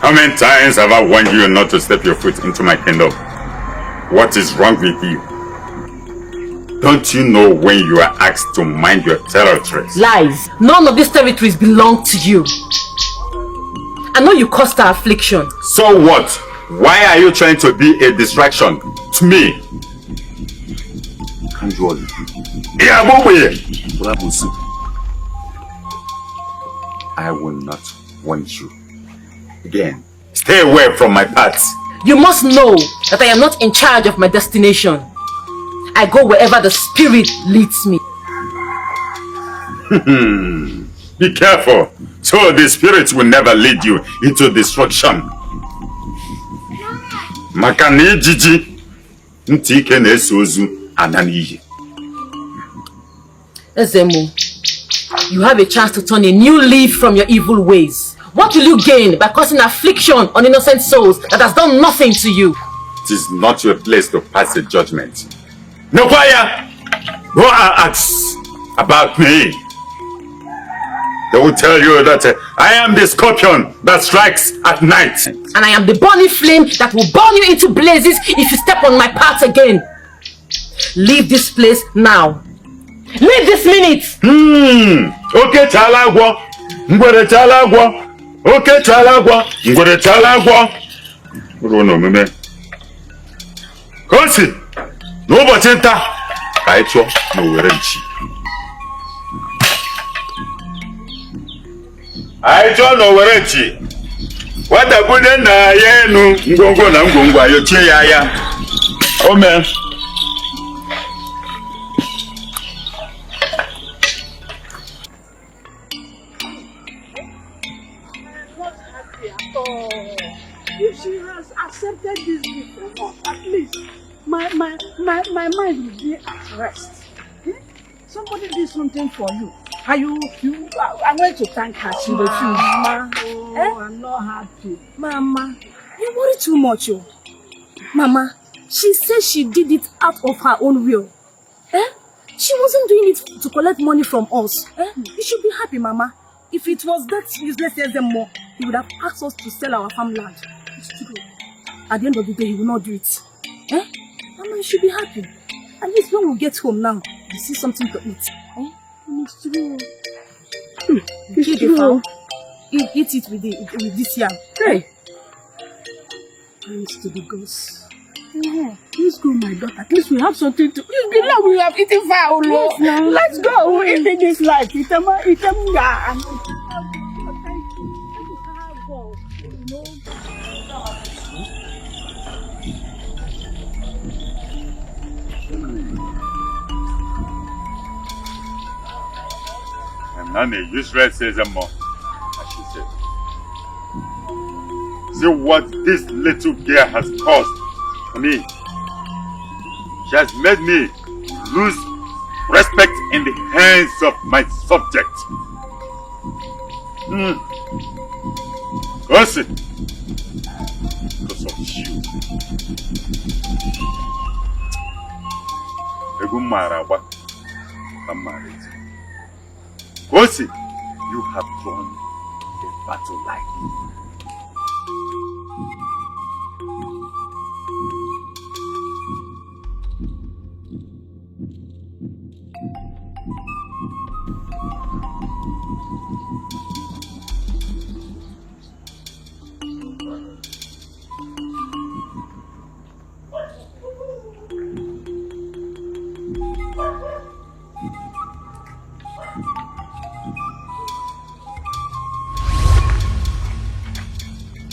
How many times have I warned you not to step your foot into my kingdom? What is wrong with you? Don't you know when you are asked to mind your territories? Lies. None of these territories belong to you. I know you caused our affliction. So what? Why are you trying to be a distraction to me? I will not want you again. Stay away from my paths. You must know that I am not in charge of my destination. I go wherever the spirit leads me. Be careful, so the spirit will never lead you into destruction. Makani Jiji Ntike Nesozu Ananiyi. Ezemo, you have a chance to turn a new leaf from your evil ways. What will you gain by causing affliction on innocent souls that has done nothing to you? It is not your place to pass a judgment. No, choir! Go and ask about me. They will tell you that I am the scorpion that strikes at night. And I am the burning flame that will burn you into blazes if you step on my path again. Leave this place now. Leave this minute. Okay, Chalagwa. Ngwere Chalagwa. Okay, Chalagwa. Ngwere Chalagwa. Urono meme. Kosi. No bachenta. Kaicho no werenchi. Aicho no werenchi. Wata bude na yenu. Ngongo na ngongo ayochie ya. Amen. If she has accepted this before, at least my mind will be at rest. Okay? Somebody did something for you. I went to thank her. She refused. Mama, I'm not happy. Mama, you worry too much, oh. Mama, she said she did it out of her own will. She wasn't doing it to collect money from us. You should be happy, Mama. If it was that useless more, he would have asked us to sell our farmland. It's true. At the end of the day, he will not do it. Mama, you should be happy. At least when we get home now, you see something to eat. It's true. It's true. Eat it with this yam. Hey! Thanks to the gods. Let's go, my daughter. At least we have something to eat. It's been long we have eaten fowl. Yes, no. Let's go. We live this life. And Nani, useless says more, as she said. See what this little girl has caused for me. She has made me lose respect in the hands of my subject. Gossip. Because of you. Egumarawa. I'm married. Gossip, you have drawn a battle line.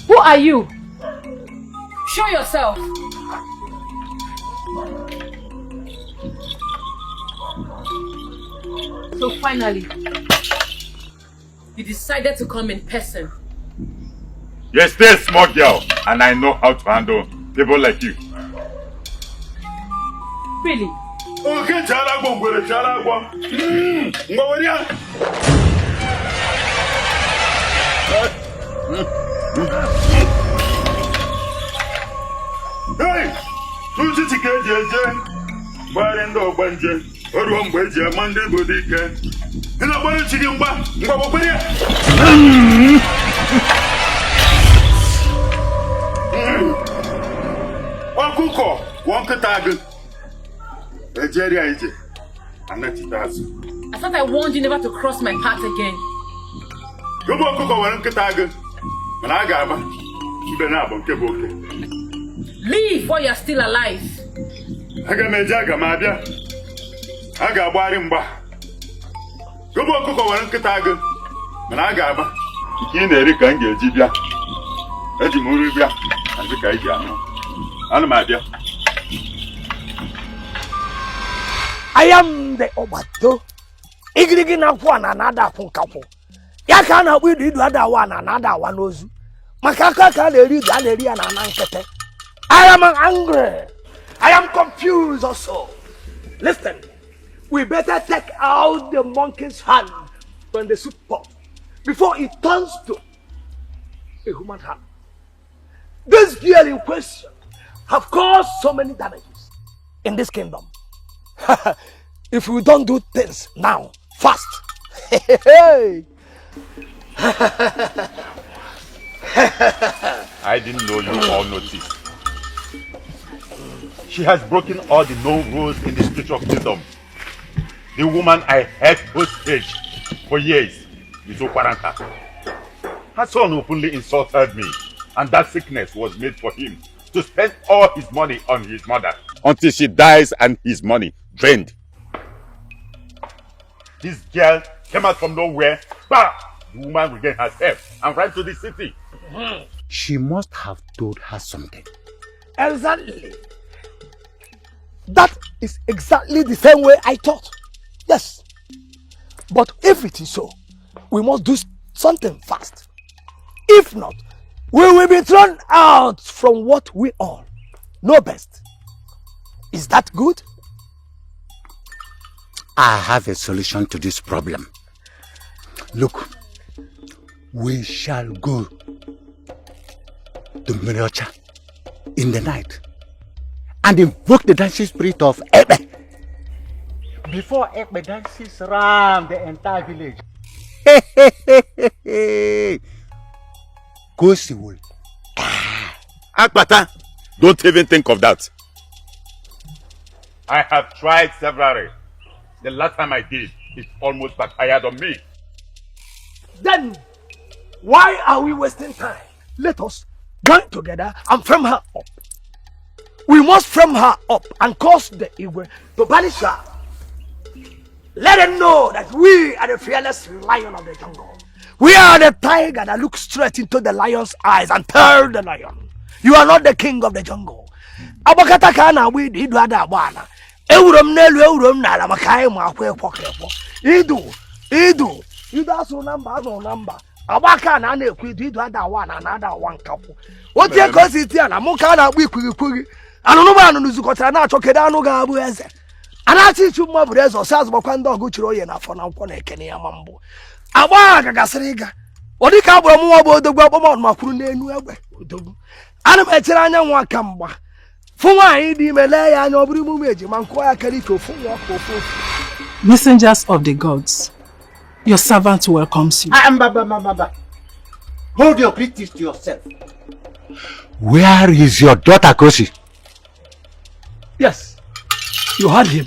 Who are you? Show yourself. So finally, you decided to come in person. Yes, they're a small girl, and I know how to handle people like you. Really? Okay, Chalagwa. Hey! Who's it again, JJ? Barendo Banje, or one Baja Monday Dikeh. And I want to chicken back. One cook, one catagan. A Jerry, I'm not it. I thought I warned you never to cross my path again. Go back to one catagan. And I got you. Leave while you're still alive. I got my jaga, Mabia. I got Barimba. Go back to one catagan. And I got in Eric and Gilgibia. Edimuribia and the Kaijano. And Mabia. I am the Obato. Igligina one another from couple. Yakana we did other one another one knows. Makaka can read the area and an I am angry. I am confused also. Listen, we better take out the monkey's hand from the soup pot before it turns to a human hand. This girl in question have caused so many damages in this kingdom. If we don't do things now, fast. I didn't know you all noticed. She has broken all the known rules in the spiritual kingdom. The woman I had hostage for years is Okwaranta. Her son openly insulted me, and that sickness was made for him to spend all his money on his mother until she dies and his money drained. This girl came out from nowhere. Bah! The woman regained herself and ran to the city. She must have told her something. Exactly. That is exactly the same way I thought. Yes. But if it is so, we must do something fast. If not, we will be thrown out from what we all know best. Is that good? I have a solution to this problem. Look, we shall go to Muriocha in the night and invoke the dancing spirit of Ebe. Before Ebe dances around the entire village, Kosi will die. Akbata, don't even think of that. I have tried severally. The last time I did, it almost backfired on me. Then, why are we wasting time? Let us join together and frame her up. We must frame her up and cause the Igwe to banish her. Let them know that we are the fearless lion of the jungle. We are the tiger that looks straight into the lion's eyes and tells the lion, you are not the king of the jungle. Abakata kana we did wada bana. Eurom nelu eurom na la makai ma kwe pokrepo. Idu aso number. Abaka na na-ekwu idu ada one and ada one couple. What you cause it here na muka na akpu ikwigi. Anụnụmanụ nuzukọtara na-achọ kedu anụ ga-abụ eze. Anachi ichu mma bụrụ eze ọsọ azụgbakwa ndị ọgụ chiri oye n'afọ na nkwọ na-ekene ya ma mbụ. Agba gagasịrị ịga. Ọ dị ka agbụrụ m nwa bụ odogwu akpọmọnụ ma kwuru n'enu egbe odogwu. Ana m echere anya nwa ka mgba. Fụ nwaanyị dị ime lee ya anya ọ bụrụ imume eji ma nkụọ ya kere ike ofu nwa ka ofu. Messengers of the gods, your servant welcomes you. Baba. Hold your critics to yourself. Where is your daughter, Kosi? Yes, you heard him.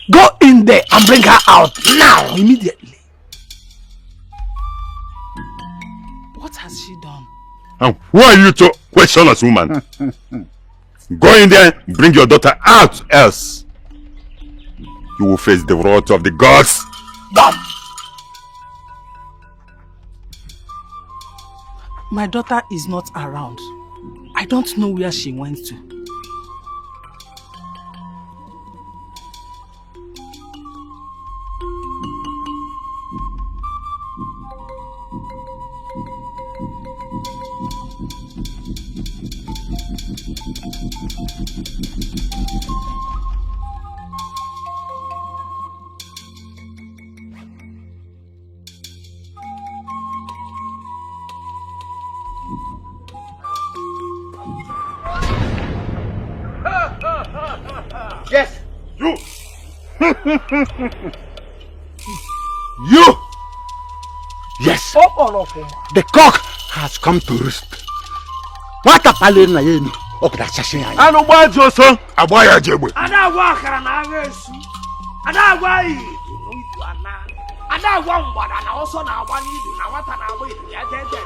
Go in there and bring her out now, immediately. What has she done? And who are you to question us, woman? Go in there, bring your daughter out, else you will face the wrath of the gods. Done. My daughter is not around. I don't know where she went to. Yes, you. You. Yes. All of them. The cock has come to roost. What a palin na yenu. Okra chashi ya. Anu gba joso, agba ya jegbe. Ada agwa akara na agha esu. Ada agwa idu n'idu ana. Ada agwa mgbada na ọsọ na agba n'idu na nwata na agba idu ya jeje.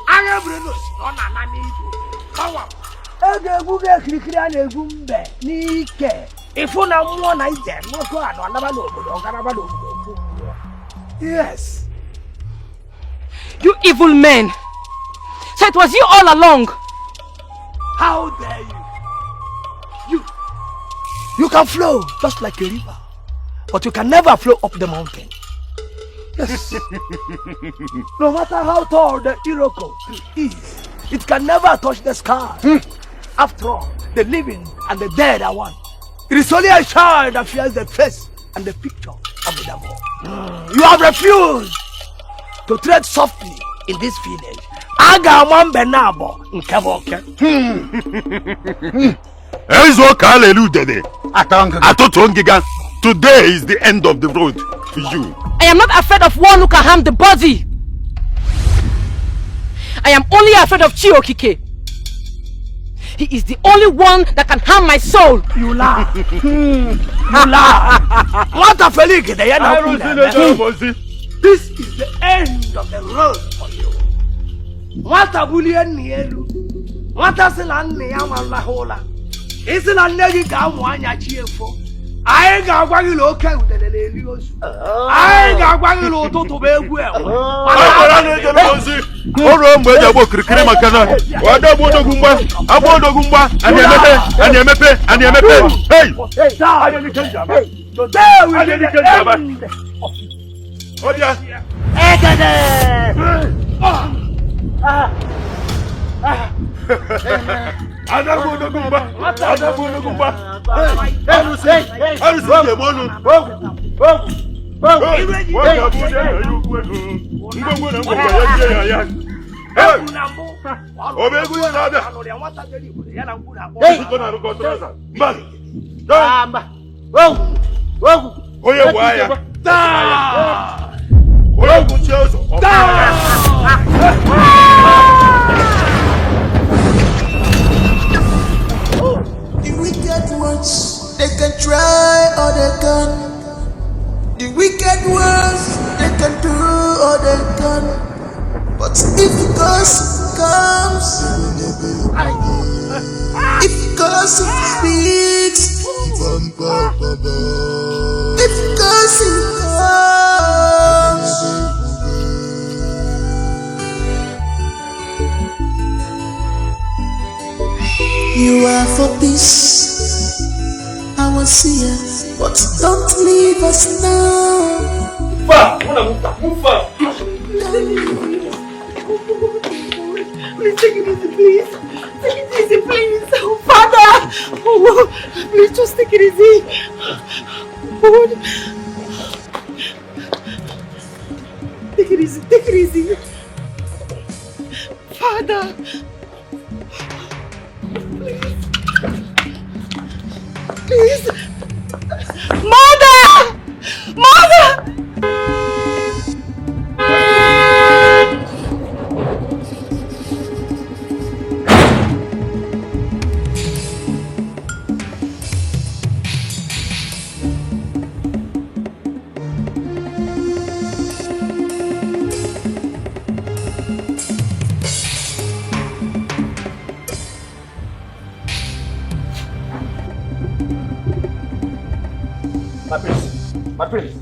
Agha breno si no na na n'idu. Kawa. Ege egwu ga-ekirikiri a na-egwu mbe n'ike. Ifu na mmụọ na ije nwoke anọ anaba n'obodo ọgaraba n'obodo. Yes. You evil men! So it was you all along! How dare you? You can flow just like a river, but you can never flow up the mountain. Yes. No matter how tall the Iroko is, it can never touch the sky. After all, the living and the dead are one. It is only a child that fears the face and the picture of the devil. You have refused to tread softly in this village. Aga mwambe nabo nkeboke. Ezo kaleludede. Atotongiga. Today is the end of the road for you. I am not afraid of one who can harm the body. I am only afraid of Chiokike. He is the only one that can harm my soul. You lie. You lie. What a felic they are. This is the end of the road for you. What a bullion nielu. What a selan niamala hola. Isn't a negi gamwanya chiefo. I got one local with the Lelios. I got one little to be well. Oro mgbe ya gbokiri kiri makana. Wada bodo gumba, abodo gumba, ani emepe. Hey. Today we will end. Odia. The wicked ones, they can try or they can. The wicked ones, they can do or they can. But if gossip comes, if gossip speaks, if gossip comes, you are for peace, I will see you, but don't leave us now. Move fast. Please take it easy, please. Take it easy, please. Oh, Father. Oh, please just take it easy. Lord. Take it easy, take it easy. Father. Please. Mother! Mother! My prince,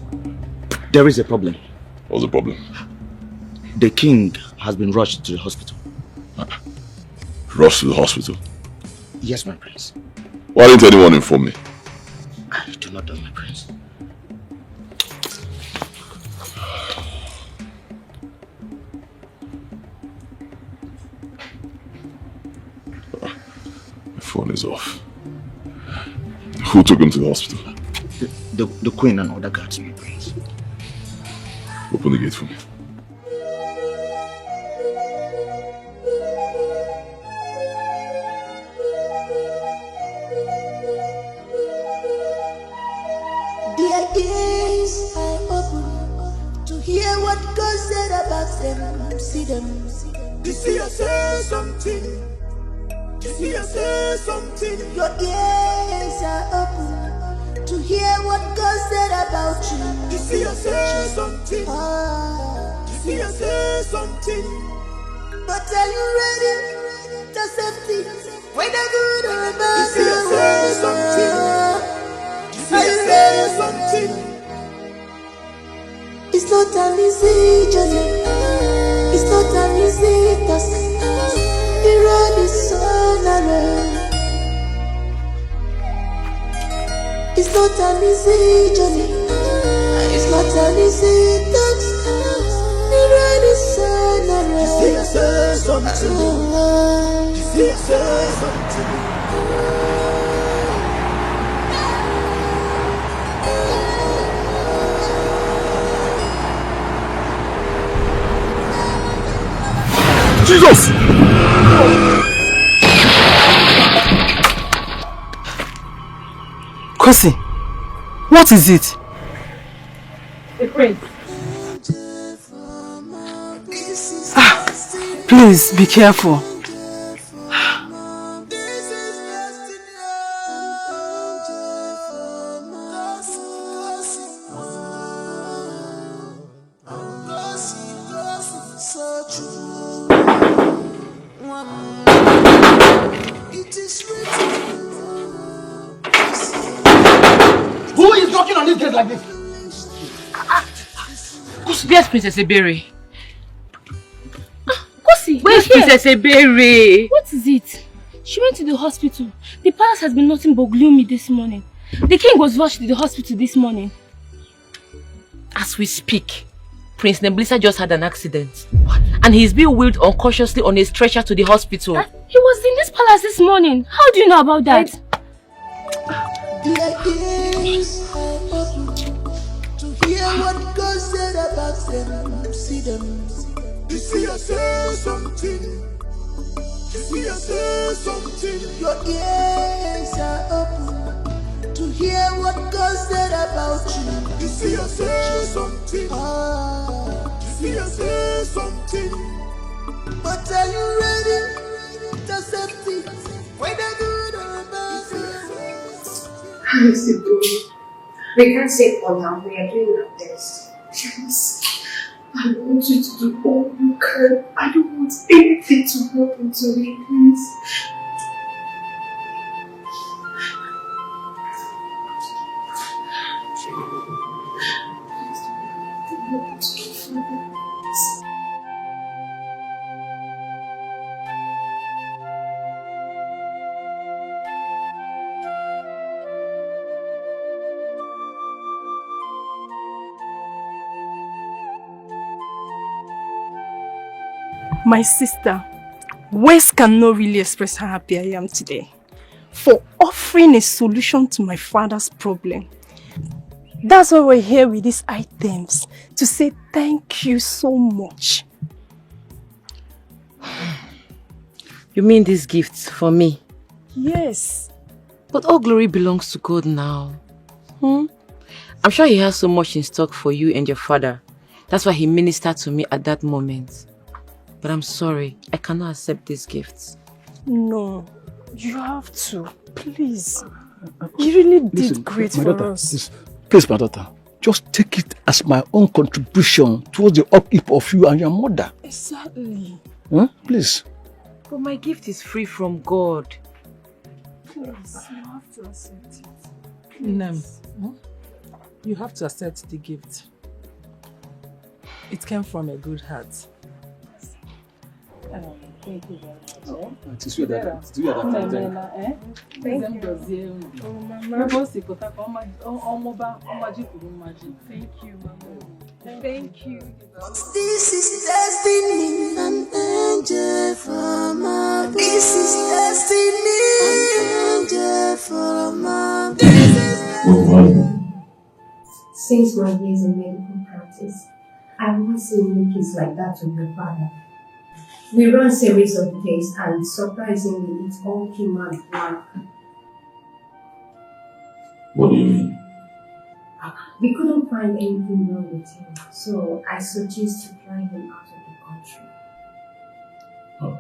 there is a problem. What's the problem? The king has been rushed to the hospital. Rushed to the hospital? Yes, my prince. Why didn't anyone inform me? I do not know, my prince. My phone is off. Who took him to the hospital? The queen and other guards, my prince. Open the gate for me. Their ears are open to hear what God said about them. See them. You see, I say something. You see, I say something. Your ears are open to hear what God said about you. You see, I say something. You see, I say something. But are you ready to safety? Whether good or bad. You see, I say something. You see, I say something. It's not an easy journey. It's not an easy task. The road is so narrow. It's not an easy journey. It's not an easy task. The road is so narrow. You see, I say something. You see, I say something. Jesus! Kosi, what is it? The prince. Please be careful. Who is knocking on this gate like this? Where's Princess Ebere? Kosi, where's Princess Ebere? What is it? She went to the hospital. The palace has been nothing but gloomy this morning. The king was rushed to the hospital this morning. As we speak. Prince Neblisa just had an accident. What? And he's being wheeled unconsciously on a stretcher to the hospital. He was in this palace this morning. How do you know about that? Their ears are open to hear what God said about them. See them. You see, I say something. You see, I say something. Your ears are open to hear what God said about you. You see, I say something. You see, I say something. But are you ready to accept it? Whether good or bad. How is it going? We can't say for now. We are doing our best. Yes. I want you to do all you can. I don't want anything to happen to me, please. My sister, words cannot really express how happy I am today for offering a solution to my father's problem. That's why we're here with these items, to say thank you so much. You mean these gifts for me? Yes. But all glory belongs to God now. I'm sure he has so much in stock for you and your father. That's why he ministered to me at that moment. But I'm sorry, I cannot accept these gifts. No, you have to. Please. You really did great for daughter, us. Please, my daughter, just take it as my own contribution towards the upkeep of you and your mother. Exactly. Please. But my gift is free from God. Please, you have to accept it. Nem, you have to accept the gift. It came from a good heart. Thank you very much. It is you that thank you. Thank you, Mama. Thank you. This is destiny, an angel from above. This is destiny, an angel from above. Since my years in medical practice, I've not seen any kids like that with your father. We ran a series of tests and surprisingly it all came out black. What do you mean? We couldn't find anything wrong with him, so I suggest to fly him out of the country. Oh.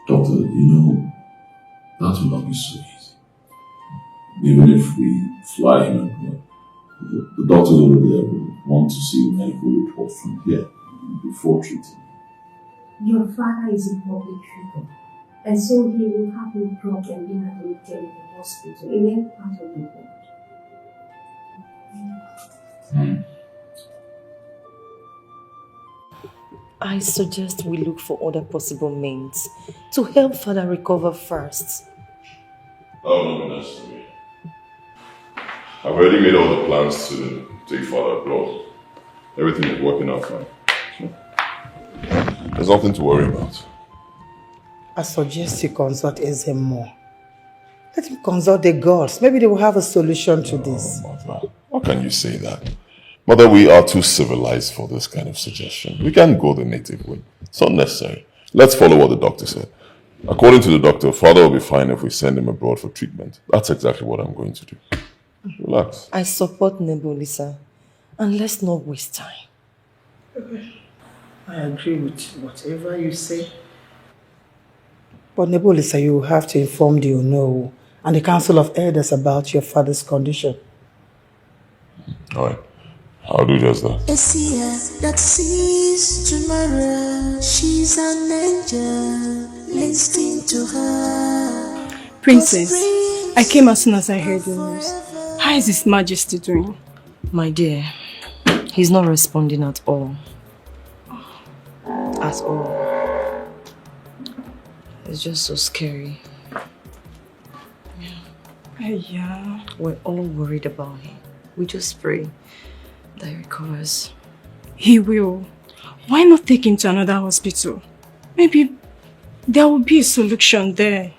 Doctor, that will not be so easy. Even if we fly him abroad, the doctors over there will want to see the medical report from here before treating. Your father is a public figure, and so he will have no problem being admitted in the hospital in any part of the world. I suggest we look for other possible means to help father recover first. Oh, no, necessary. I've already made all the plans to take father abroad. Everything is working out fine. There's nothing to worry about. I suggest you consult Eze more. Let him consult the gods. Maybe they will have a solution to this. Mother, how can you say that? Mother, we are too civilized for this kind of suggestion. We can't go the native way. It's not necessary. Let's follow what the doctor said. According to the doctor, father will be fine if we send him abroad for treatment. That's exactly what I'm going to do. Relax. I support Nebulisa, and let's not waste time. I agree with whatever you say. But Nebulisa, you will have to inform the Ono and the Council of Elders about your father's condition. Alright, I'll do just that. A seer that sees tomorrow, she's an angel, listen to her. Princess, I came as soon as I heard the news. How is His Majesty doing? My dear, he's not responding at all. At all. It's just so scary. Yeah. Yeah. We're all worried about him. We just pray that he recovers. He will. Why not take him to another hospital? Maybe there will be a solution there.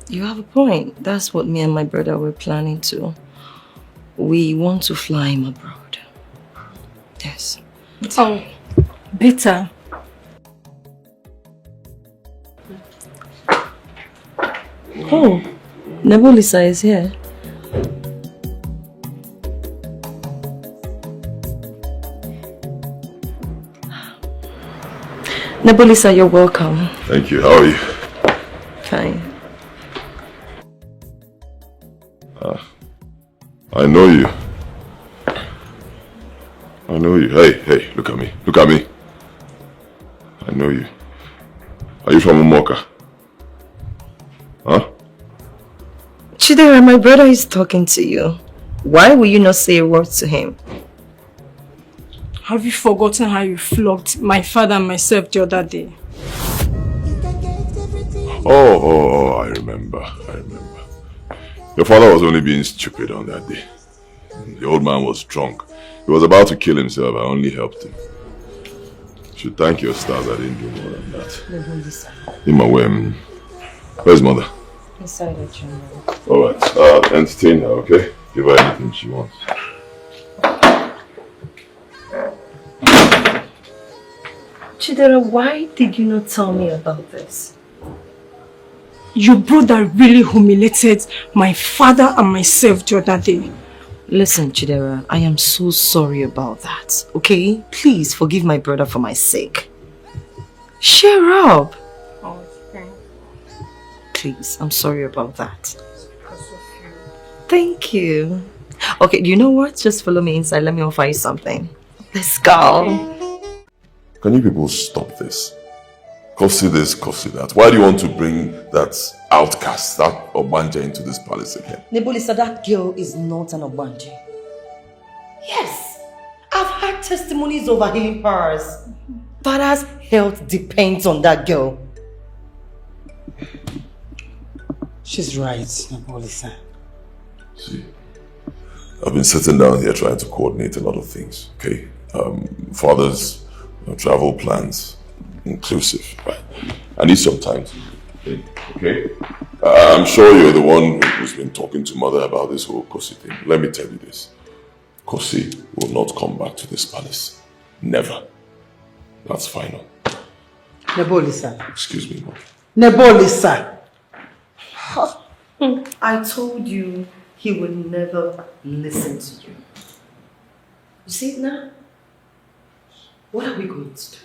You have a point. That's what me and my brother were planning to. We want to fly him abroad. Yes. Oh, better. Oh, Nebulisa is here. Nebulisa, you're welcome. Thank you. How are you? Fine. I know you. I know you. Hey, look at me. Look at me. I know you. Are you from Umoka? Huh? Chidera, my brother is talking to you. Why will you not say a word to him? Have you forgotten how you flogged my father and myself the other day? Oh, I remember. Your father was only being stupid on that day. The old man was drunk. He was about to kill himself. I only helped him. You should thank your stars I didn't do more than that. In my way. Where's mother? Inside the chamber. Alright, entertain her, okay? Give her anything she wants. Chidera, why did you not tell me about this? Your brother really humiliated my father and myself the other day. Listen, Chidera, I am so sorry about that, okay? Please forgive my brother for my sake. Cheer up. Oh, okay. Please, I'm sorry about that. Thank you. Okay, do you know what? Just follow me inside. Let me offer you something. Let's go. Can you people stop this? Kosi this, Kosi that. Why do you want to bring that outcast, that Obanja into this palace again? Nebulisa, that girl is not an Obanja. Yes, I've had testimonies of her healing powers. Father's health depends on that girl. She's right, Nebulisa. See, I've been sitting down here trying to coordinate a lot of things, okay? Father's travel plans, inclusive, right? I need some time to think, okay? I'm sure you're the one who's been talking to mother about this whole Kosi thing. Let me tell you this. Kosi will not come back to this palace. Never. That's final. Nebulisa. Excuse me, Mom. Nebulisa. I told you he would never listen to you. You see it now? What are we going to do?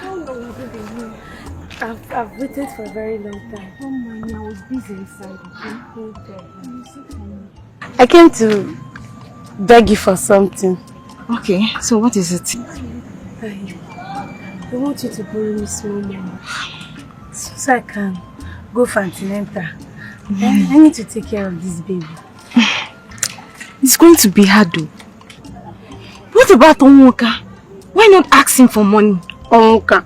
How long have you been here? I've waited for a very long time. Oh man, I was busy inside. I came to beg you for something. Okay, so what is it? I want you to borrow me small money so I can go for antenatal. I need to take care of this baby. It's going to be hard though. What about Onwoka? Why not ask him for money? Onwoka?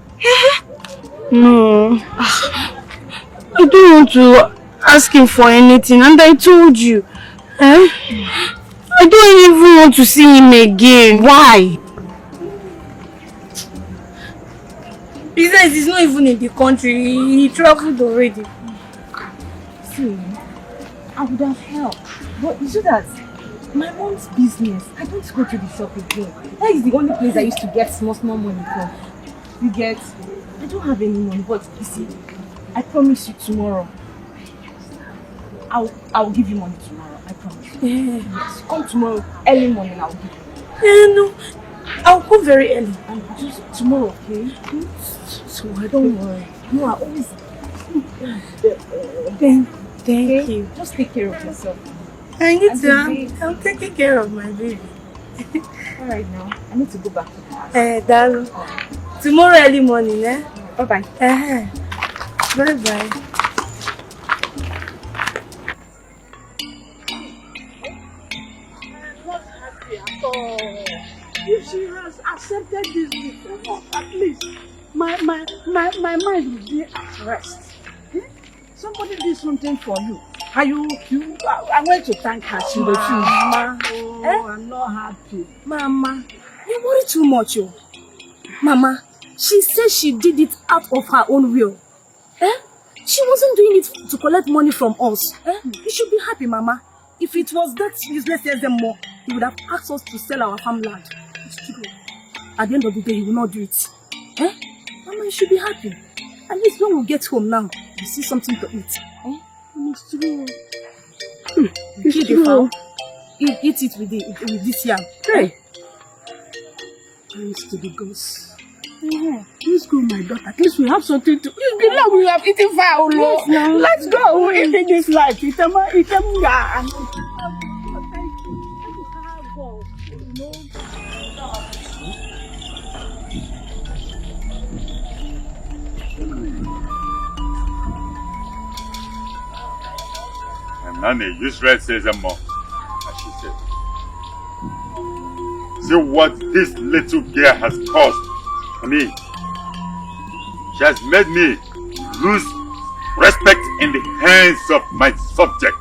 No. I don't want to ask him for anything, and I told you. I don't even want to see him again. Why? Besides, he's not even in the country. He traveled already. See, I would have helped, but you see that my mom's business, I don't go to the shop again. That is the only place I used to get small money from. You get? I don't have any money, but you see, I promise you tomorrow, I'll give you money tomorrow. I promise you. Yes, come tomorrow, early morning, I'll give you. No, I'll come very early. And just tomorrow, okay? So I don't worry. No, I always... Thank you. Just take care of yourself. I need to. I'm taking care of my baby. Alright now, I need to go back to the house. Darling. Tomorrow early morning, eh? Bye-bye. Bye-bye. If she has accepted this before, at least my mind will be at rest. Somebody did something for you. I went to thank her. She refused. Mama, I'm not happy. Mama, you worry too much, yo. Mama, she said she did it out of her own will. She wasn't doing it to collect money from us. You should be happy, Mama. If it was that useless more, he would have asked us to sell our farmland. It's true. At the end of the day, he will not do it. Mama, you should be happy. At least when we get home now, you see something to eat. It's true. Eat the fowl. Eat it with this yam. Hey! Thanks to the gods. Let's go, my daughter. At least we have something to eat. Below we have eaten fowl. Yes, now. Let's go. We're eating this life. Thank you. And Nani, useless says more. As she said. See what this little girl has caused me. She has made me lose respect in the hands of my subject.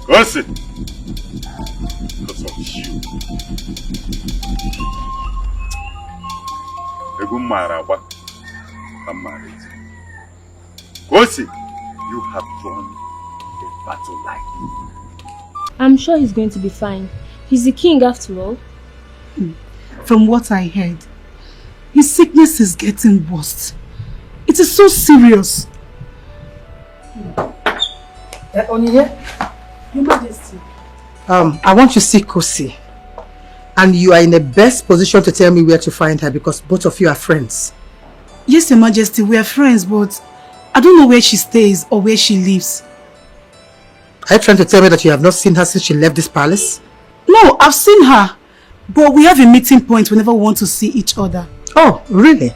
Go see. Because of you. Egumaraba, I'm married. Go see. You have won a battle like. I'm sure he's going to be fine. He's the king after all. From what I heard, his sickness is getting worse. It is so serious. Onyinye? Your Majesty. I want to see Kosi. And you are in the best position to tell me where to find her because both of you are friends. Yes, Your Majesty, we are friends, but I don't know where she stays or where she lives. Are you trying to tell me that you have not seen her since she left this palace? No, I've seen her. But we have a meeting point whenever we want to see each other. Oh, really?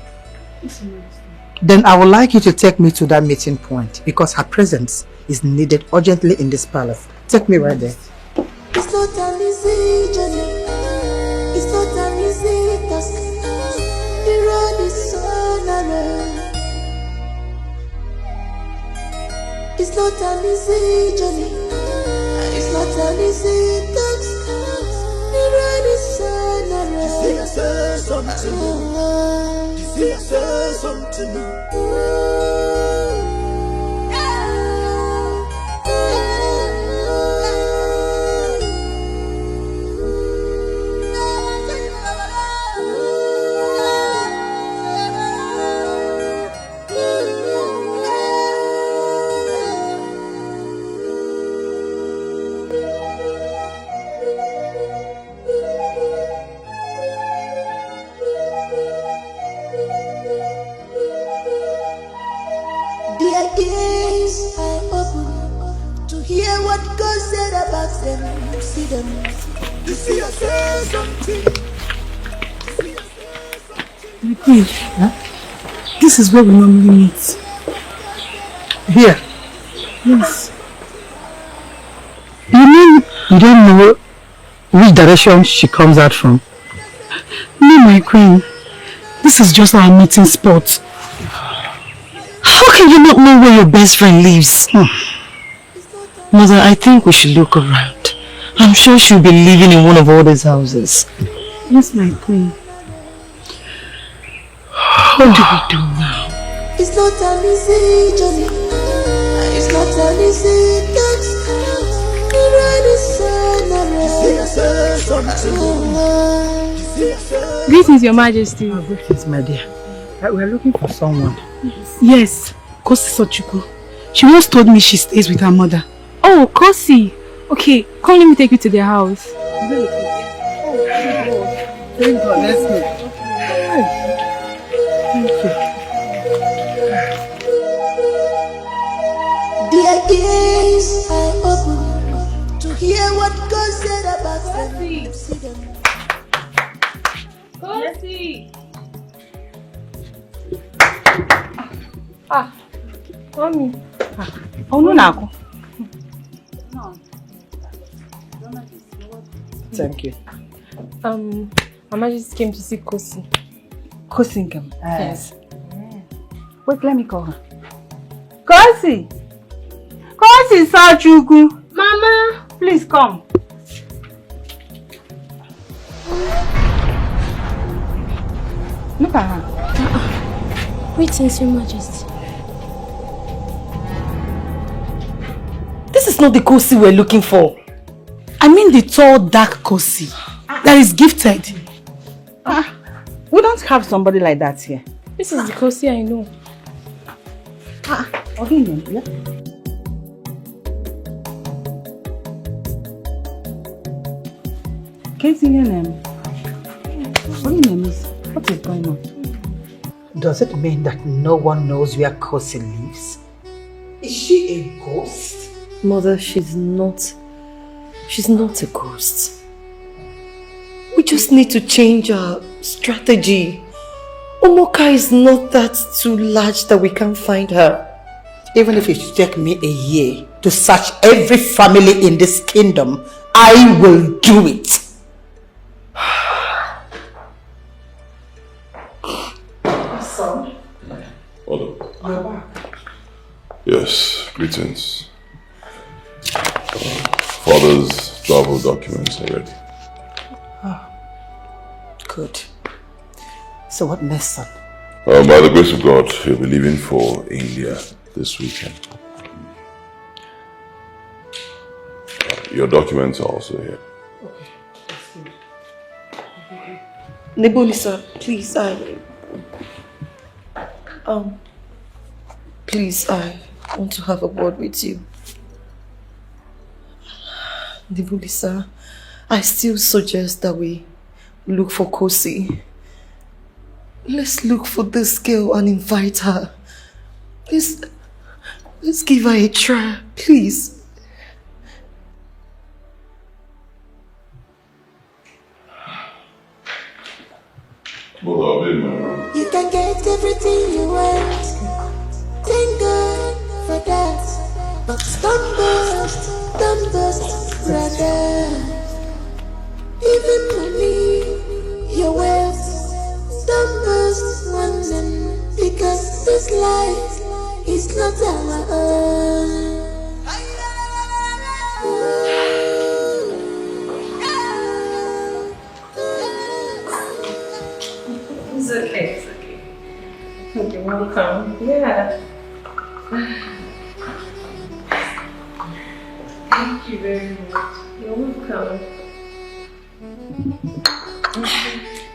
Then I would like you to take me to that meeting point because her presence is needed urgently in this palace. Take me right there. It's not an easy journey. It's not an easy task. The road is so narrow. It's not an easy journey. It's not an easy task. The road is so narrow. You see, I say something. You see, I say something. Hear what God said about them, see them. You see, I say something. The Queen, this is where we normally meet. Here? Yes. You mean you don't know which direction she comes out from? No, my Queen. This is just our meeting spot. How can you not know where your best friend lives? Mother, I think we should look around. I'm sure she'll be living in one of all these houses. Yes, my Queen. What do we do now? It's not an easy journey. It's not an easy task. The road is so narrow. Greetings, Your Majesty. Oh, greetings, my dear. We are looking for someone. Yes, Kosi Sochukwu. She once told me she stays with her mother. Oh, Kosi. Okay, come let me take you to their house. Thank God, let's go. Thank you. Their ears are open to hear what God said about them. See them. Kosi! Jessie. Mommy. Oh, no, Nako. Thank you. Mama just came to see Kosi. Kosi came? Yes. Wait, let me call her. Kosi! Kosi Sachuku! Mama! Please come. Look at her. Greetings, Your Majesty. This is not the Kosi we're looking for. I mean the tall, dark Kosi that is gifted. We don't have somebody like that here. This is the Kosi I know. Okay, yeah. Casey, your name? What your name is? What is going on? Does it mean that no one knows where Kosi lives? Is she a ghost? Mother, she's not a ghost. We just need to change our strategy. Omoka is not that too large that we can't find her. Even if it should take me a year to search every family in this kingdom, I will do it. Son? Hello. You're back. Yes, greetings. Father's travel documents are ready. Good. So what next, son? By the grace of God, he'll be leaving for India this weekend. Your documents are also here. Nebulisa, please, please, I want to have a word with you. Nebulisa, I still suggest that we look for Kosi. Let's look for this girl and invite her. Let's give her a try, please. You can get everything you want. Thank God for that. But don't boast, brother. Even money, your wealth, don't boast one them. Because this life is not our own. It's okay. You're welcome. Yeah. Thank you very much. You're welcome.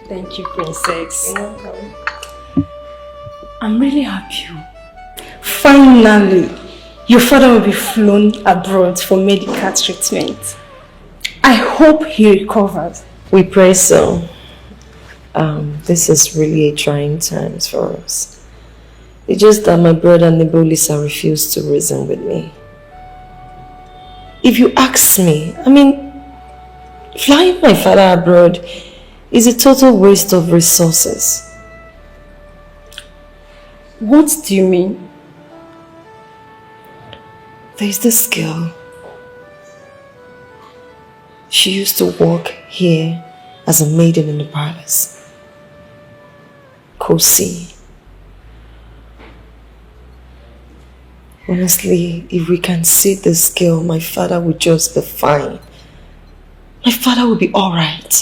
Thank you, Princess. You're welcome. I'm really happy. Finally, your father will be flown abroad for medical treatment. I hope he recovers. We pray so. This is really a trying times for us. It's just that my brother Nebulisa refused to reason with me. If you ask me, flying my father abroad is a total waste of resources. What do you mean? There's this girl. She used to work here as a maiden in the palace. Kosi. Honestly, if we can see this girl, my father would just be fine. My father will be alright.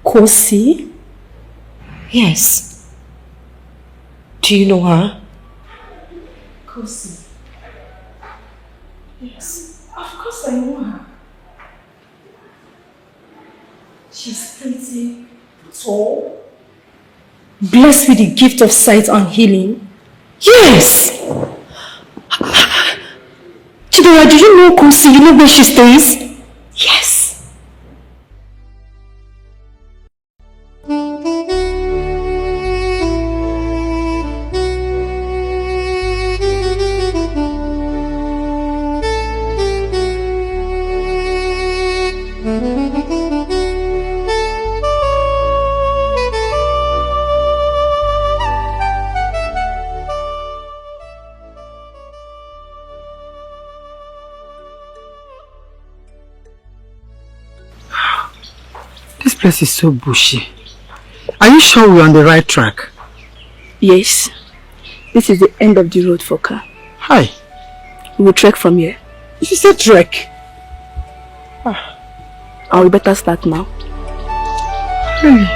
Kosi? Yes. Do you know her? Kosi? Yes, of course I know her. She's pretty, tall, blessed with the gift of sight and healing. Yes! Chidera, do you know Kosi? You know where she stays? Yes. This place is so bushy. Are you sure we're on the right track? Yes. This is the end of the road for car. Hi. We will trek from here. She said trek. And we better start now. Really?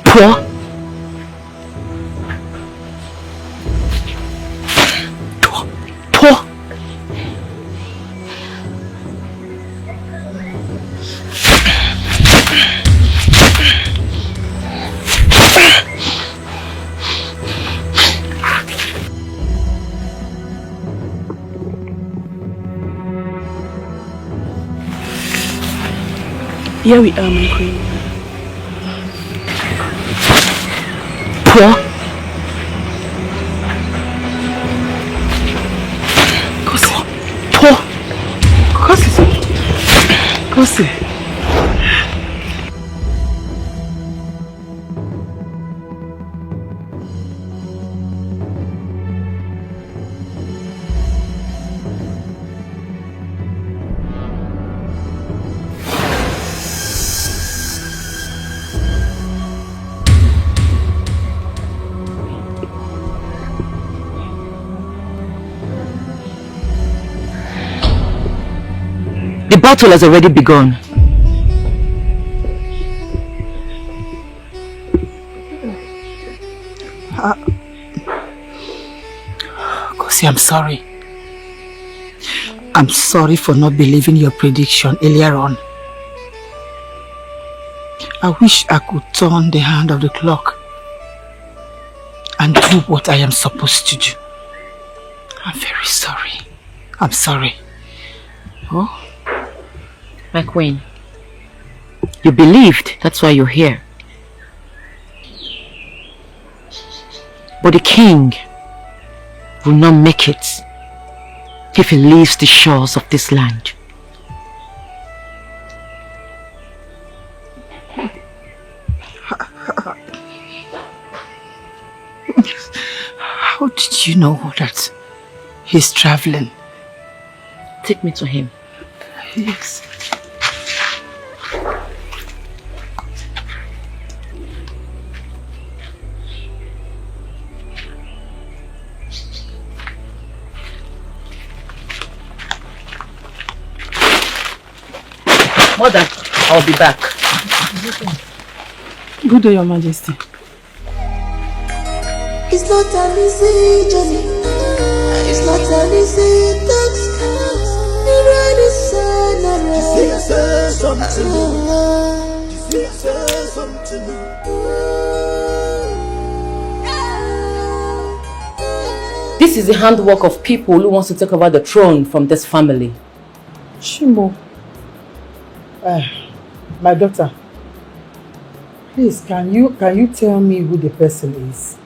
Poor. Here we are, my queen. Poor. Kosi. The battle has already begun. Kosi, I'm sorry. I'm sorry for not believing your prediction earlier on. I wish I could turn the hand of the clock and do what I am supposed to do. I'm very sorry. I'm sorry. Oh? My queen, you believed, that's why you're here. But the king will not make it if he leaves the shores of this land. How did you know that he's traveling? Take me to him. Yes. Mother, I'll be back. Good day, Your Majesty. It's not an easy journey. It's not an easy task. The road is so This is the handwork of people who wants to take over the throne from this family. Shimo. My daughter, please, can you tell me who the person is?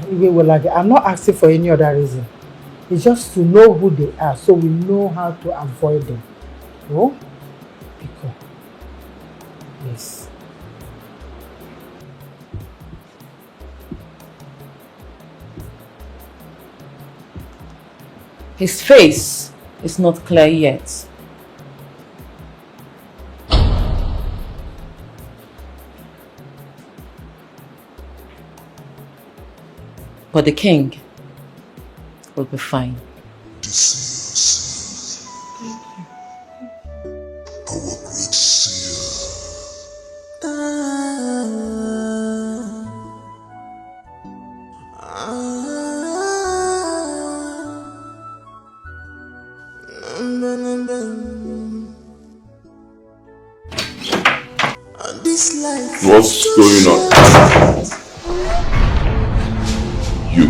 I'm not asking for any other reason. It's just to know who they are so we know how to avoid them. Oh? happens. His face is not clear yet. But the king will be fine. What's going on? You.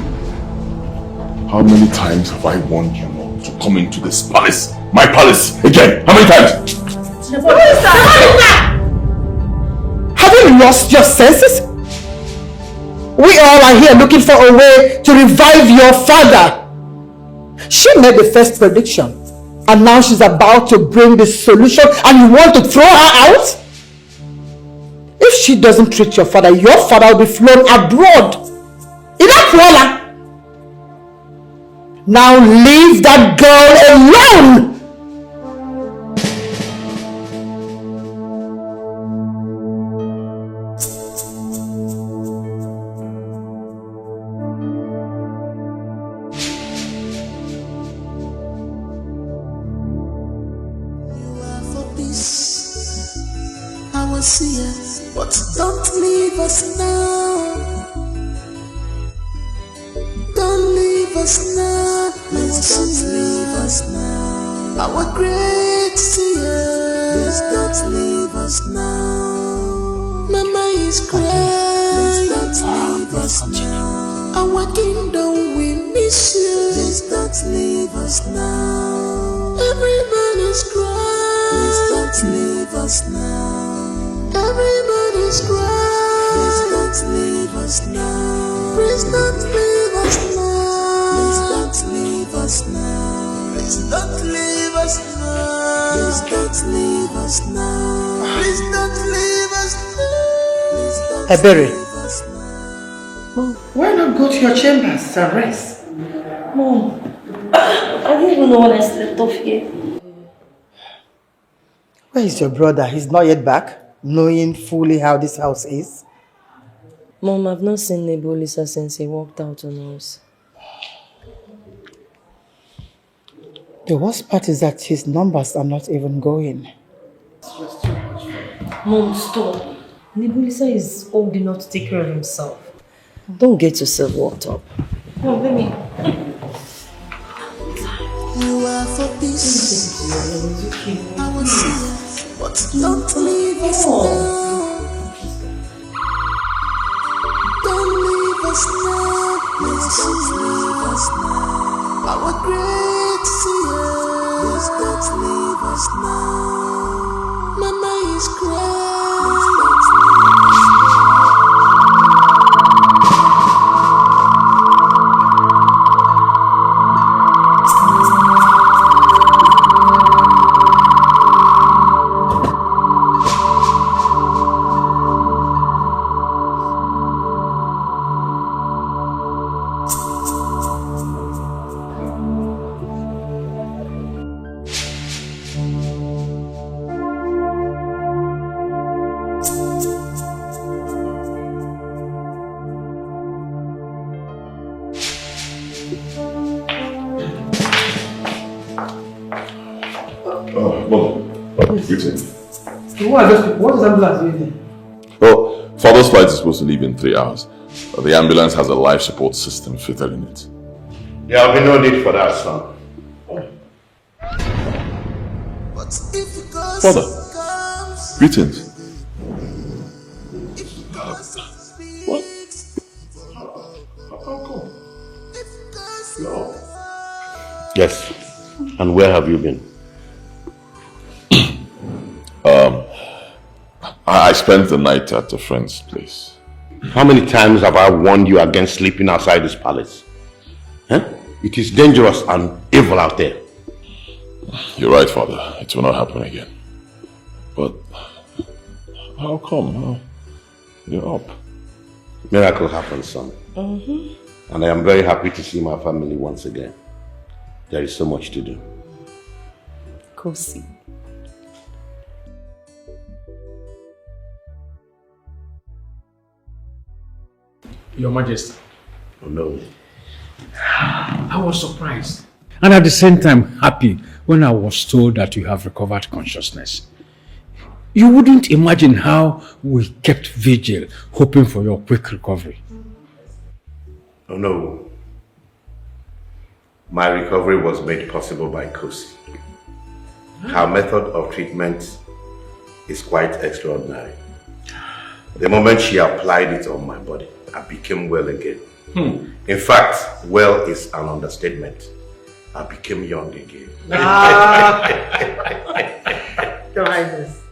How many times have I warned you not to come into this palace? My palace! Again! How many times? Have you lost your senses? We all are here looking for a way to revive your father. She made the first prediction, and now she's about to bring the solution, and you want to throw her out? If she doesn't treat your father will be flown abroad. Enough, now leave that girl alone! But don't leave us now. Don't leave us now. Please don't leave us now. Our great seer. Please don't leave us now. Mama is crying. Please don't leave us now. Our kingdom we miss you. Please don't leave us now. Everybody's crying. Please don't leave us now. Everybody's crying. Please don't leave us now. Please don't leave us now. Please don't leave us now. Please don't leave us now. Please don't leave us now. Please don't leave us now. Hey, Berry. Mom, why not go to your chambers and rest? Mom, I didn't even know when I slept off here. Where is your brother? He's not yet back, knowing fully how this house is. Mom, I've not seen Nebulisa since he walked out on us. The worst part is that his numbers are not even going. Mom, stop. Nebulisa is old enough to take care of himself. Don't get yourself worked up. Mom, let me. You are for peace. I will see you, but don't leave us now. Don't leave us now. Please don't leave us now. Our great seer. Please don't leave us now. Mama is crying. Please don't leave us now. What is ambulance doing here? Well, father's flight is supposed to leave in 3 hours. The ambulance has a life support system fitted in it. There will be no need for that, son. Father, greetings. What? Yes. And where have you been? I spent the night at a friend's place. How many times have I warned you against sleeping outside this palace? Huh? It is dangerous and evil out there. You're right, Father. It will not happen again. But How come? You're up. Miracle happens, son. And I am very happy to see my family once again. There is so much to do. Kosi. Your Majesty. Oh no. I was surprised. And at the same time happy when I was told that you have recovered consciousness. You wouldn't imagine how we kept vigil, hoping for your quick recovery. Oh no. My recovery was made possible by Kosi. Her method of treatment is quite extraordinary. The moment she applied it on my body, I became well again. In fact, well is an understatement. I became young again. Your Highness.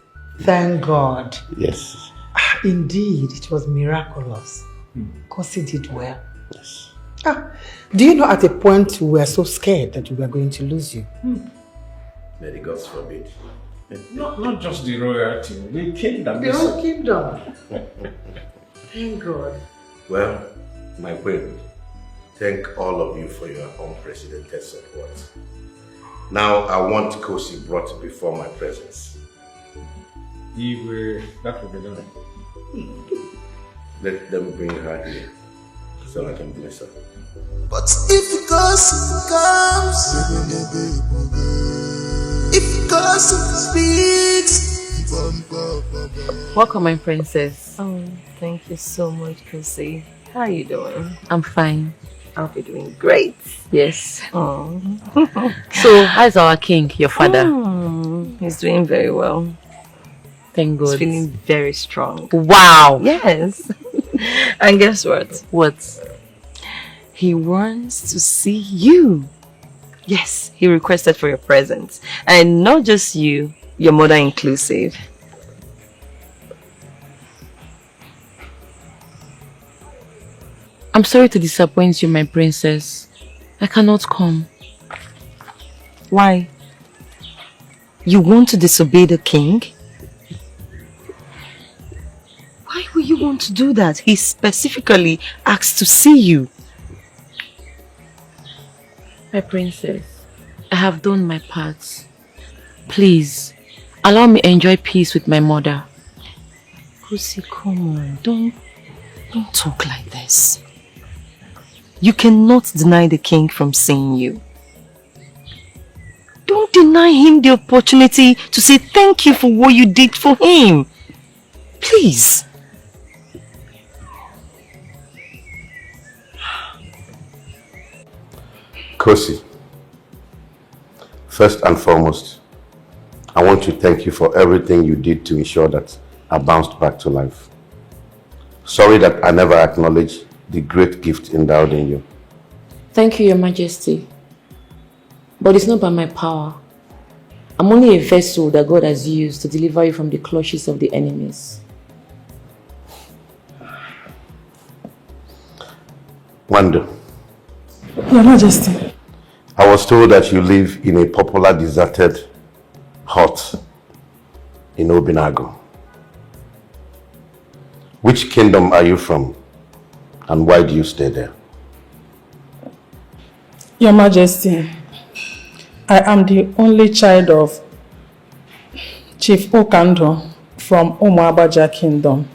Thank God. Yes. Indeed, it was miraculous. Kosi did well. Yes. Do you know at a point we were so scared that we were going to lose you? May the gods forbid. Not just the royalty, the kingdom. The whole kingdom. Thank God. Well, my queen, thank all of you for your unprecedented support. Now I want Kosi brought before my presence. That will be done. Let them bring her here so I can bless her. But if gossip comes, if gossip speaks. Welcome, my princess. Oh, thank you so much, Kosi. How are you doing? I'm fine. I'll be doing great. Yes. Oh. So, how's our king, your father? He's doing very well. Thank God. He's feeling very strong. Wow. Yes. And guess what? What? He wants to see you. Yes, he requested for your presence. And not just you, your mother inclusive. I'm sorry to disappoint you, my princess. I cannot come. Why? You want to disobey the king? Why would you want to do that? He specifically asked to see you. My princess, I have done my part. Please, allow me enjoy peace with my mother. Kosi, come on. Don't talk like this. You cannot deny the king from seeing you. Don't deny him the opportunity to say thank you for what you did for him. Please. Kosi, first and foremost, I want to thank you for everything you did to ensure that I bounced back to life. Sorry that I never acknowledged the great gift endowed in you. Thank you, Your Majesty. But it's not by my power. I'm only a vessel that God has used to deliver you from the clutches of the enemies. Wanda. Your Majesty. I was told that you live in a popular deserted hut in Obinago. Which kingdom are you from and why do you stay there? Your Majesty, I am the only child of Chief Okando from Umuabaja Kingdom.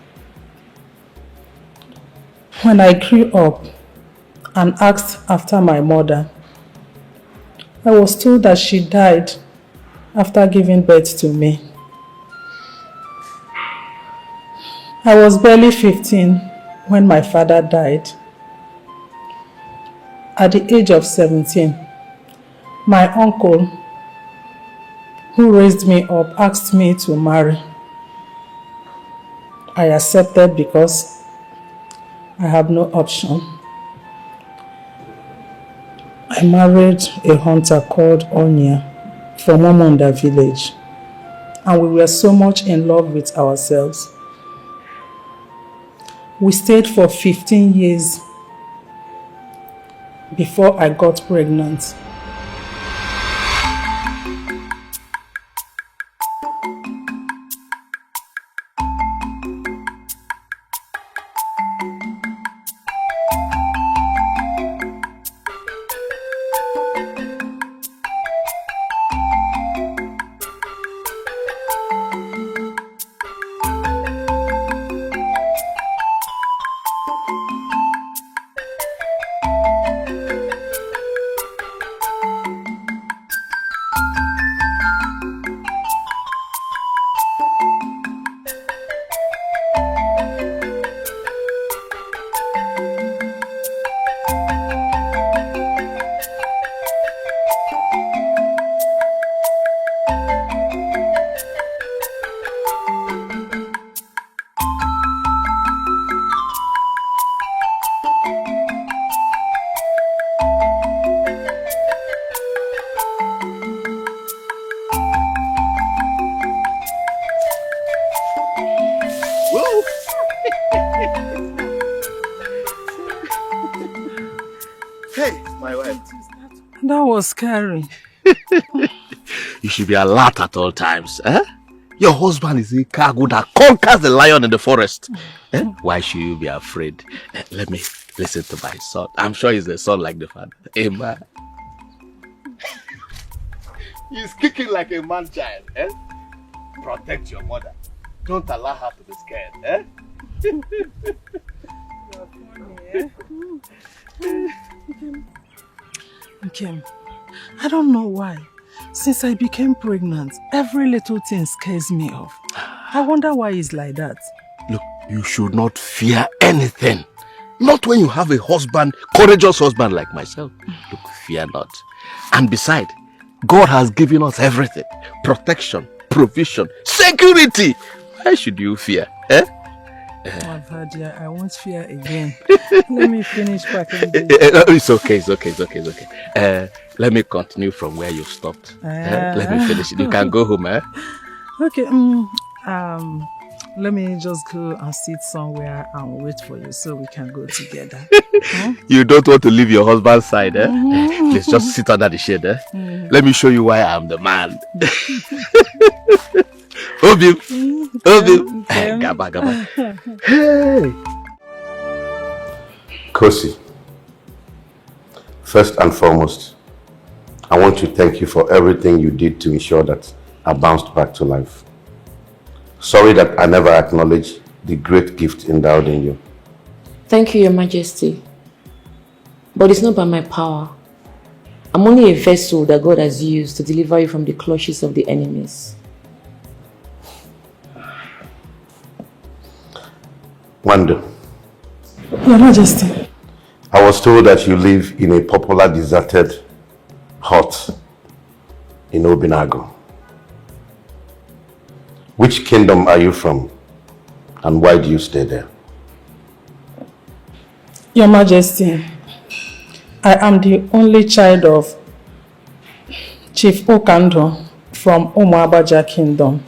When I grew up and asked after my mother, I was told that she died after giving birth to me. I was barely 15 when my father died. At the age of 17, my uncle, who raised me up, asked me to marry. I accepted because I have no option. I married a hunter called Onya from Omonda village, and we were so much in love with ourselves. We stayed for 15 years before I got pregnant. That was scary. You should be alert at all times. Eh? Your husband is a cargo that conquers the lion in the forest. Eh? Why should you be afraid? Let me listen to my son. I'm sure he's a son like the father. Amen. He's kicking like a man child. Eh? Protect your mother. Don't allow her to be scared. Eh? You're funny, eh? Kim, I don't know why. Since I became pregnant, every little thing scares me off. I wonder why it's like that. Look, you should not fear anything. Not when you have a husband, courageous husband like myself. Look, fear not. And besides, God has given us everything. Protection, provision, security. Why should you fear? Eh? I've had ya. I won't fear again. Let me finish packing this. It's okay. Let me continue from where you stopped. Let me finish it. You can go home, eh? Okay. Let me just go and sit somewhere and wait for you so we can go together. You don't want to leave your husband's side, eh? Please just sit under the shade, eh? Let me show you why I'm the man. Obim. Gaba. Hey. Kosi, first and foremost, I want to thank you for everything you did to ensure that I bounced back to life. Sorry that I never acknowledged the great gift endowed in you. Thank you, Your Majesty. But it's not by my power. I'm only a vessel that God has used to deliver you from the clutches of the enemies. Wanda. Your Majesty. I was told that you live in a popular deserted hut in Obinago. Which kingdom are you from and why do you stay there? Your Majesty, I am the only child of Chief Okando from Umuabaja Kingdom.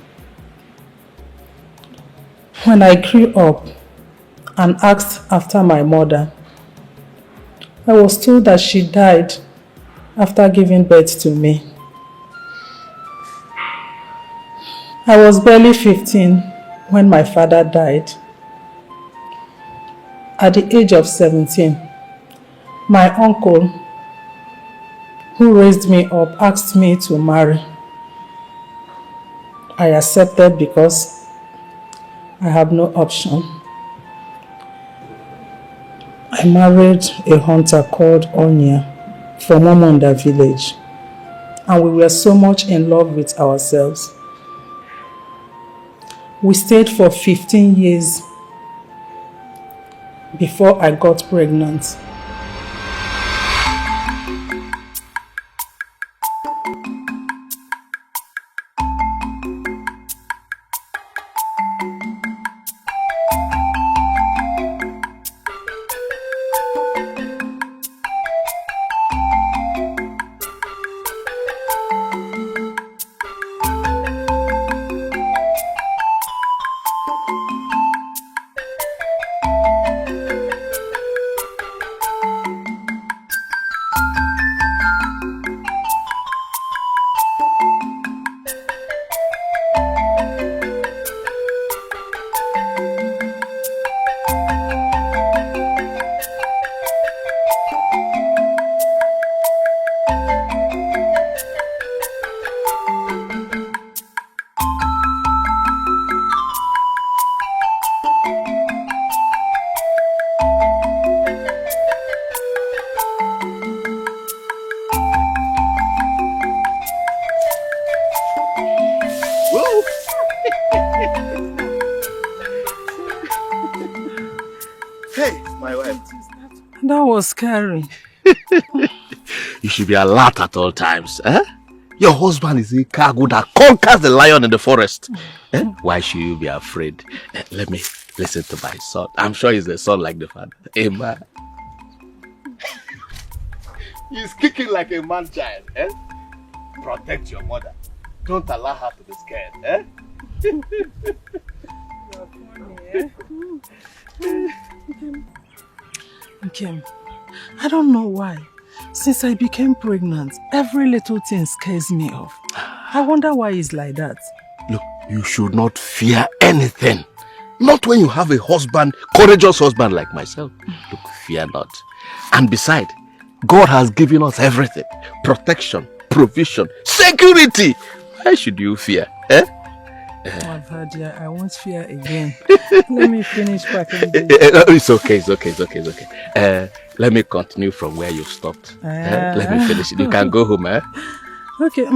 When I grew up and asked after my mother, I was told that she died after giving birth to me. I was barely 15 when my father died. At the age of 17, my uncle, who raised me up, asked me to marry. I accepted because I have no option. I married a hunter called Onya from Omonda village, and we were so much in love with ourselves. We stayed for 15 years before I got pregnant. That was scary. You should be alert at all times. Eh? Your husband is a cargo that conquers the lion in the forest. Eh? Why should you be afraid? Let me listen to my son. I'm sure he's a son like the father. Amen. He's kicking like a man child. Eh? Protect your mother. Don't allow her to be scared. Eh? You're funny, eh? Kim, I don't know why. Since I became pregnant, every little thing scares me off. I wonder why it's like that. Look, you should not fear anything. Not when you have a husband, courageous husband like myself. Look, fear not. And besides, God has given us everything. Protection, provision, security. Why should you fear? Eh? Oh, Vadia, I won't fear again. Let me finish packing this. It's okay. Let me continue from where you stopped. Let me finish it. You can go home, eh? Okay,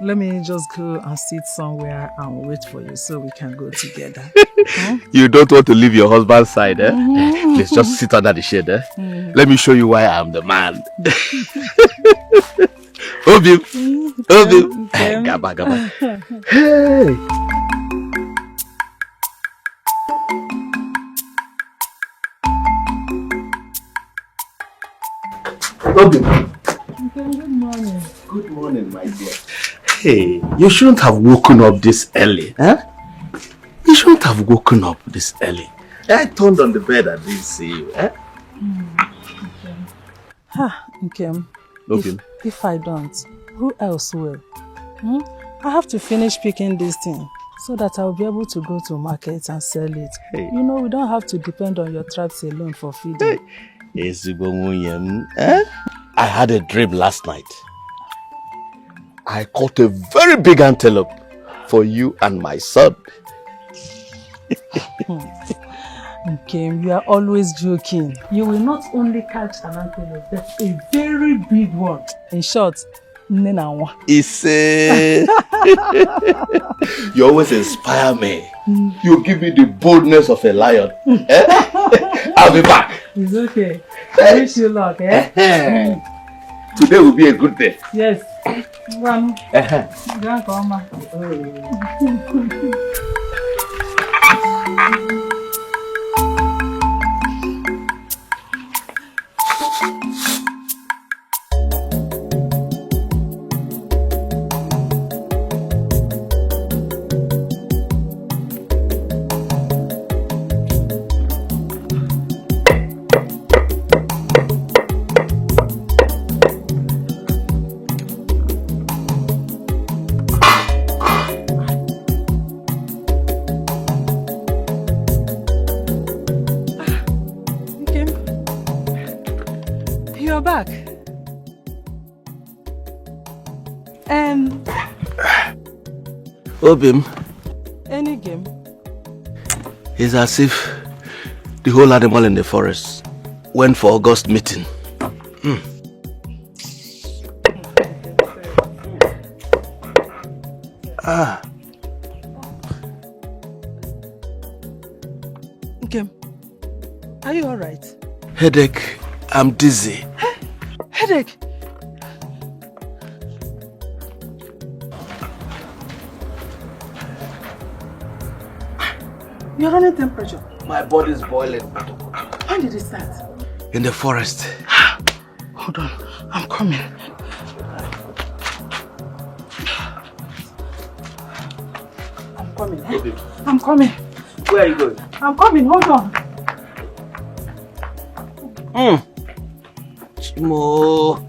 let me just go and sit somewhere and wait for you so we can go together. You don't want to leave your husband's side, eh? Please just sit under the shade, eh? Let me show you why I'm the man. Obim. Gaba. Hey. Obim. Good morning. Good morning, my dear. Hey, you shouldn't have woken up this early, huh? You shouldn't have woken up this early. I turned on the bed and didn't see you, eh? Okay. If I don't, who else will? I have to finish picking this thing so that I'll be able to go to market and sell it. Hey. You know, we don't have to depend on your traps alone for feeding. Eh? I had a dream last night. I caught a very big antelope for you and my son. Okay, you are always joking. You will not only catch an antelope, but a very big one. In short, Nenawa. You always inspire me. You give me the boldness of a lion. I'll be back. It's okay. I wish you luck, eh? Today will be a good day. Yes. Come. Back. Obim. Any game? It's as if the whole animal in the forest went for August meeting. Okay. Are you alright? Headache. I'm dizzy. Headache. You're running temperature. My body's boiling. When did it start? In the forest. Hold on. I'm coming. I'm coming. Eh? I'm coming. Where are you going? I'm coming. Hold on. Chimo.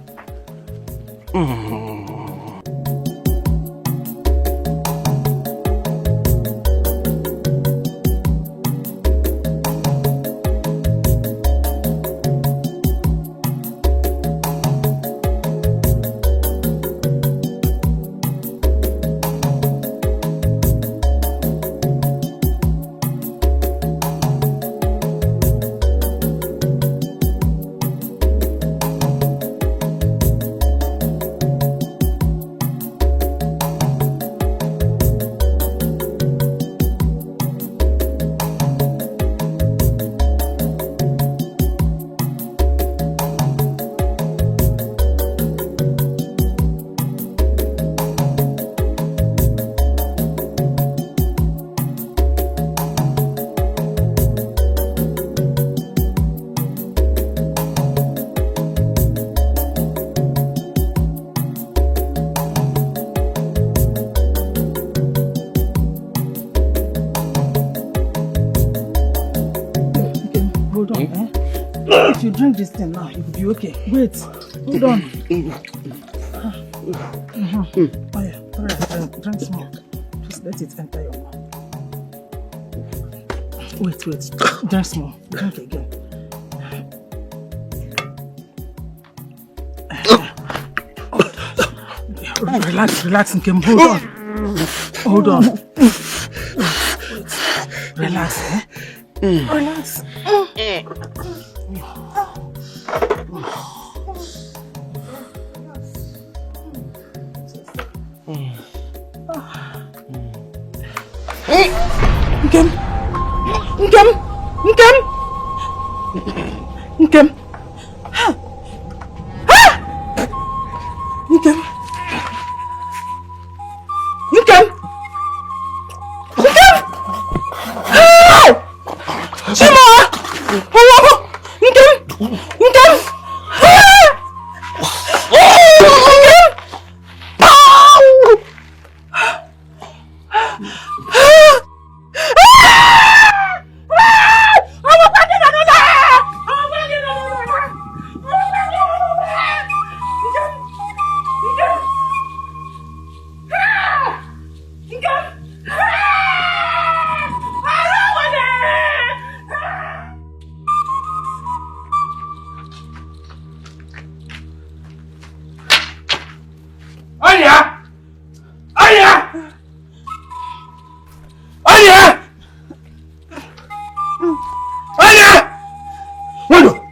you drink this thing now, it will be okay. Wait, hold on. Oh yeah, alright, drink small. Just let it enter your mouth. Wait, drink small. Drink again. Relax, Nkem. Hold on. Relax, eh? Relax.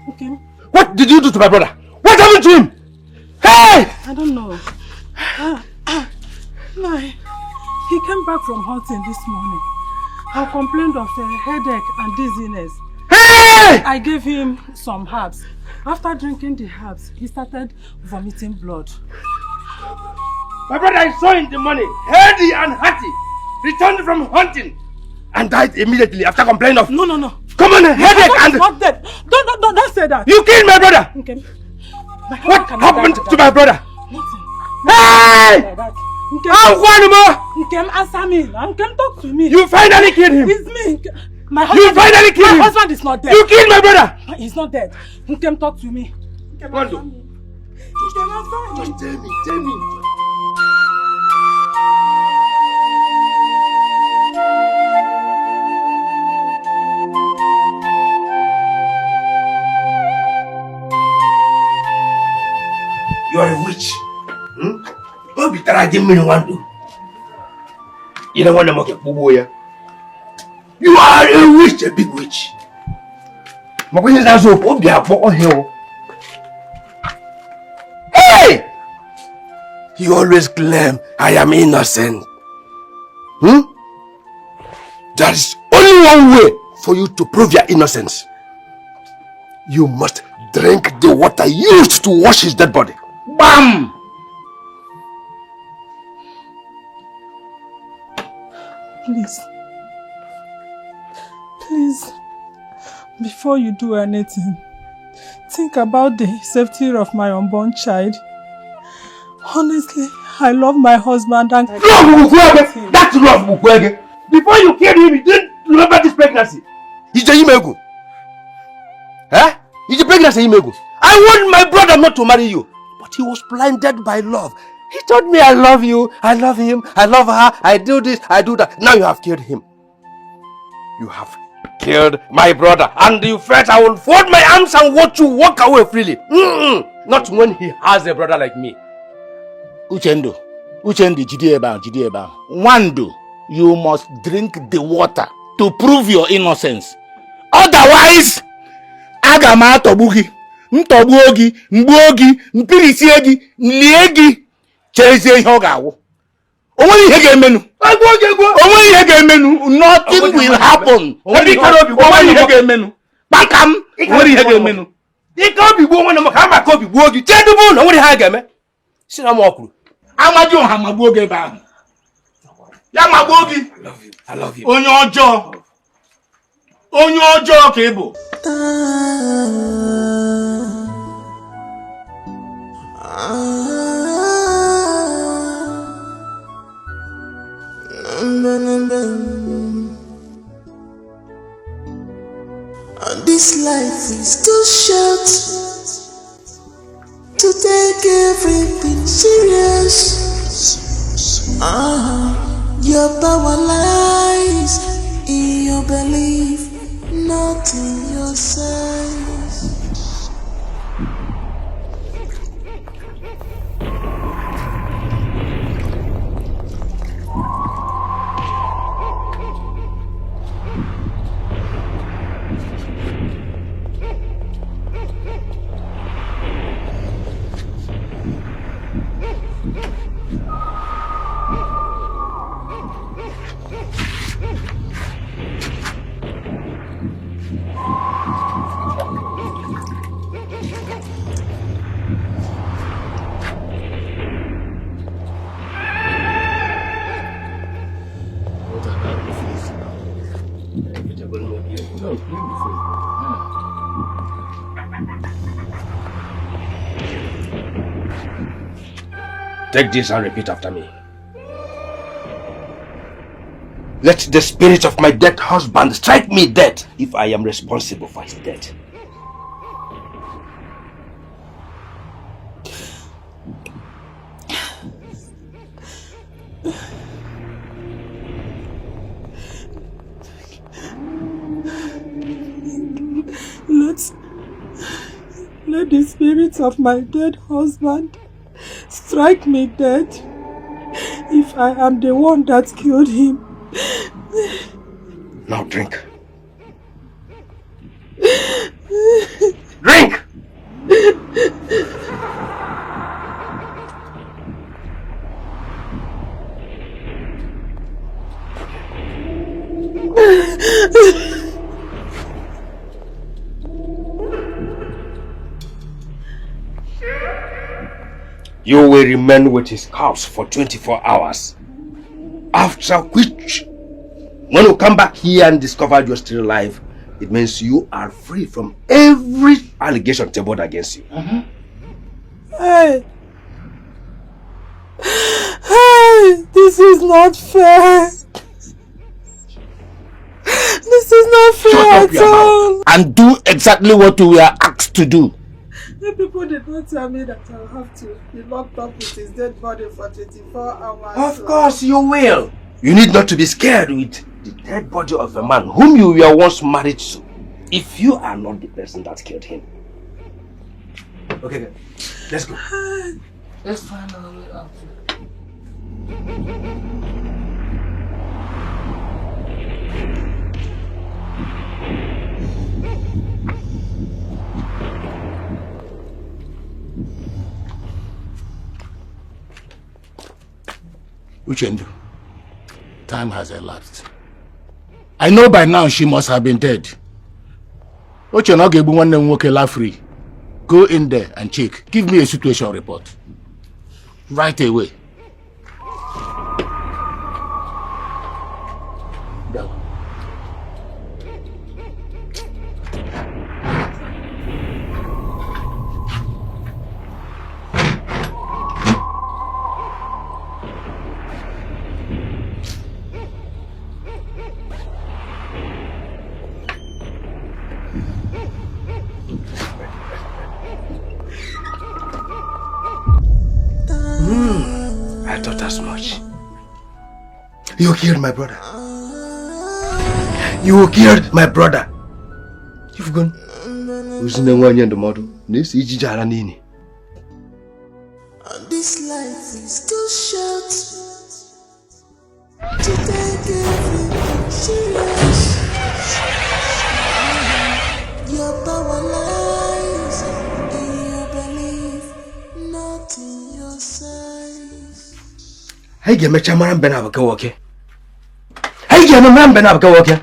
Nkem. What did you do to my brother? What happened to him? Hey! I don't know. No, he came back from hunting this morning. I complained of a headache and dizziness. Hey! I gave him some herbs. After drinking the herbs, he started vomiting blood. My brother I saw in the morning, healthy and hearty, returned from hunting and died immediately after complaining of... No. Come on, headache and... Not dead. Don't say that. You killed my brother! Okay. What happened to my brother? Nothing. Hey! Nkem, answer me. Nkem, talk to me. You finally killed him. It's me. My husband is not dead. You killed my brother. He's not dead. Nkem, talk to me. Wando. Just tell me. You are a witch. Obi tara jimmi Wando. You don't want to mock a boy. You are a witch, a big witch. My question is also Obi for hill. Hey! You always claim I am innocent. There is only one way for you to prove your innocence. You must drink the water used to wash his dead body. Bam! Please, before you do anything, think about the safety of my unborn child. Honestly, I love my husband and... That's love, Mukwege! Before you killed him, you didn't remember this pregnancy. It's a Imegu. Eh? It's a pregnancy, Imegu. I want my brother not to marry you. But he was blinded by love. He told me I love you, I love him, I love her, I do this, I do that. Now you have killed him. You have killed my brother. And you felt I will fold my arms and watch you walk away freely. Not when he has a brother like me. Uchendo, Jidieba. Wando, you must drink the water to prove your innocence. Otherwise, Agama Tobugi, Mtobuogi, Mbuogi, Mpirisiegi, Liegi, Chase Hogawo. Nothing will happen. I love you. Onyojo Kebo. And This life is too short to take everything serious. Your power lies in your belief, not in your size. Take this and repeat after me. Let the spirit of my dead husband strike me dead if I am responsible for his death. Let the spirit of my dead husband strike me dead if I am the one that killed him. Now drink. Drink! You will remain with his corpse for 24 hours. After which, when you come back here and discover you're still alive, it means you are free from every allegation tabled against you. Hey! Hey! This is not fair! This is not fair at all! And do exactly what you were asked to do. The people did not tell me that I'll have to be locked up with his dead body for 24 hours. Of course you will. You need not to be scared with the dead body of a man whom you were once married to, if you are not the person that killed him. Okay, let's go. Let's find our way out. Uchendu, time has elapsed. I know by now she must have been dead. Free. Go in there and check. Give me a situation report. Right away. I thought as much. You killed my brother. You killed my brother. You've gone. Who's in the one in the model? This is Jaranini. This life is too short to take everything serious. Your power lies in your belief, not in your size. Hey, get me chamaran benabaka woke. Hey, get me man benabaka woke.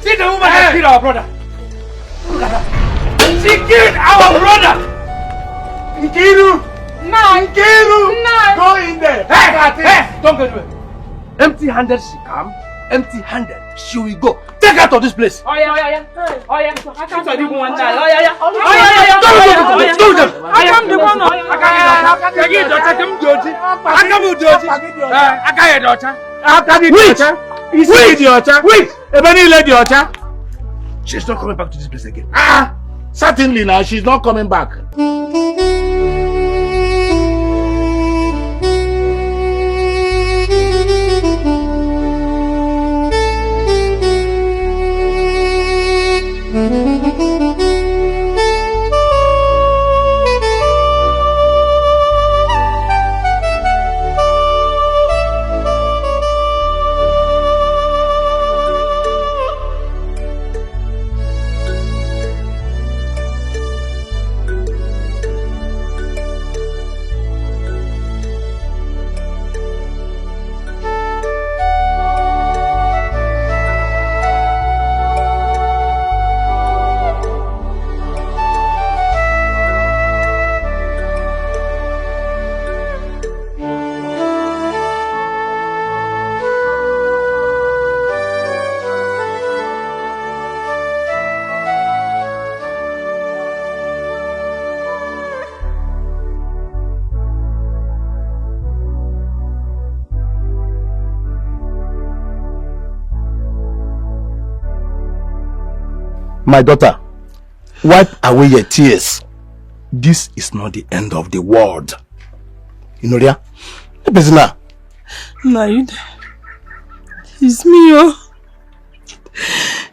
See the woman that killed our brother. Look at her. She killed our brother. Nkiru. No. Nkiru. No. Go in there. Hey, don't go anywhere. Empty-handed she come. Empty-handed she will go. Take her to this place. Oh yeah. Oh yeah. I can't do one time. Oh yeah. Wait! She's not coming back to this place again. Certainly now, she's not coming back. My daughter, wipe away your tears. This is not the end of the world. You know that? Naid, it's me, oh.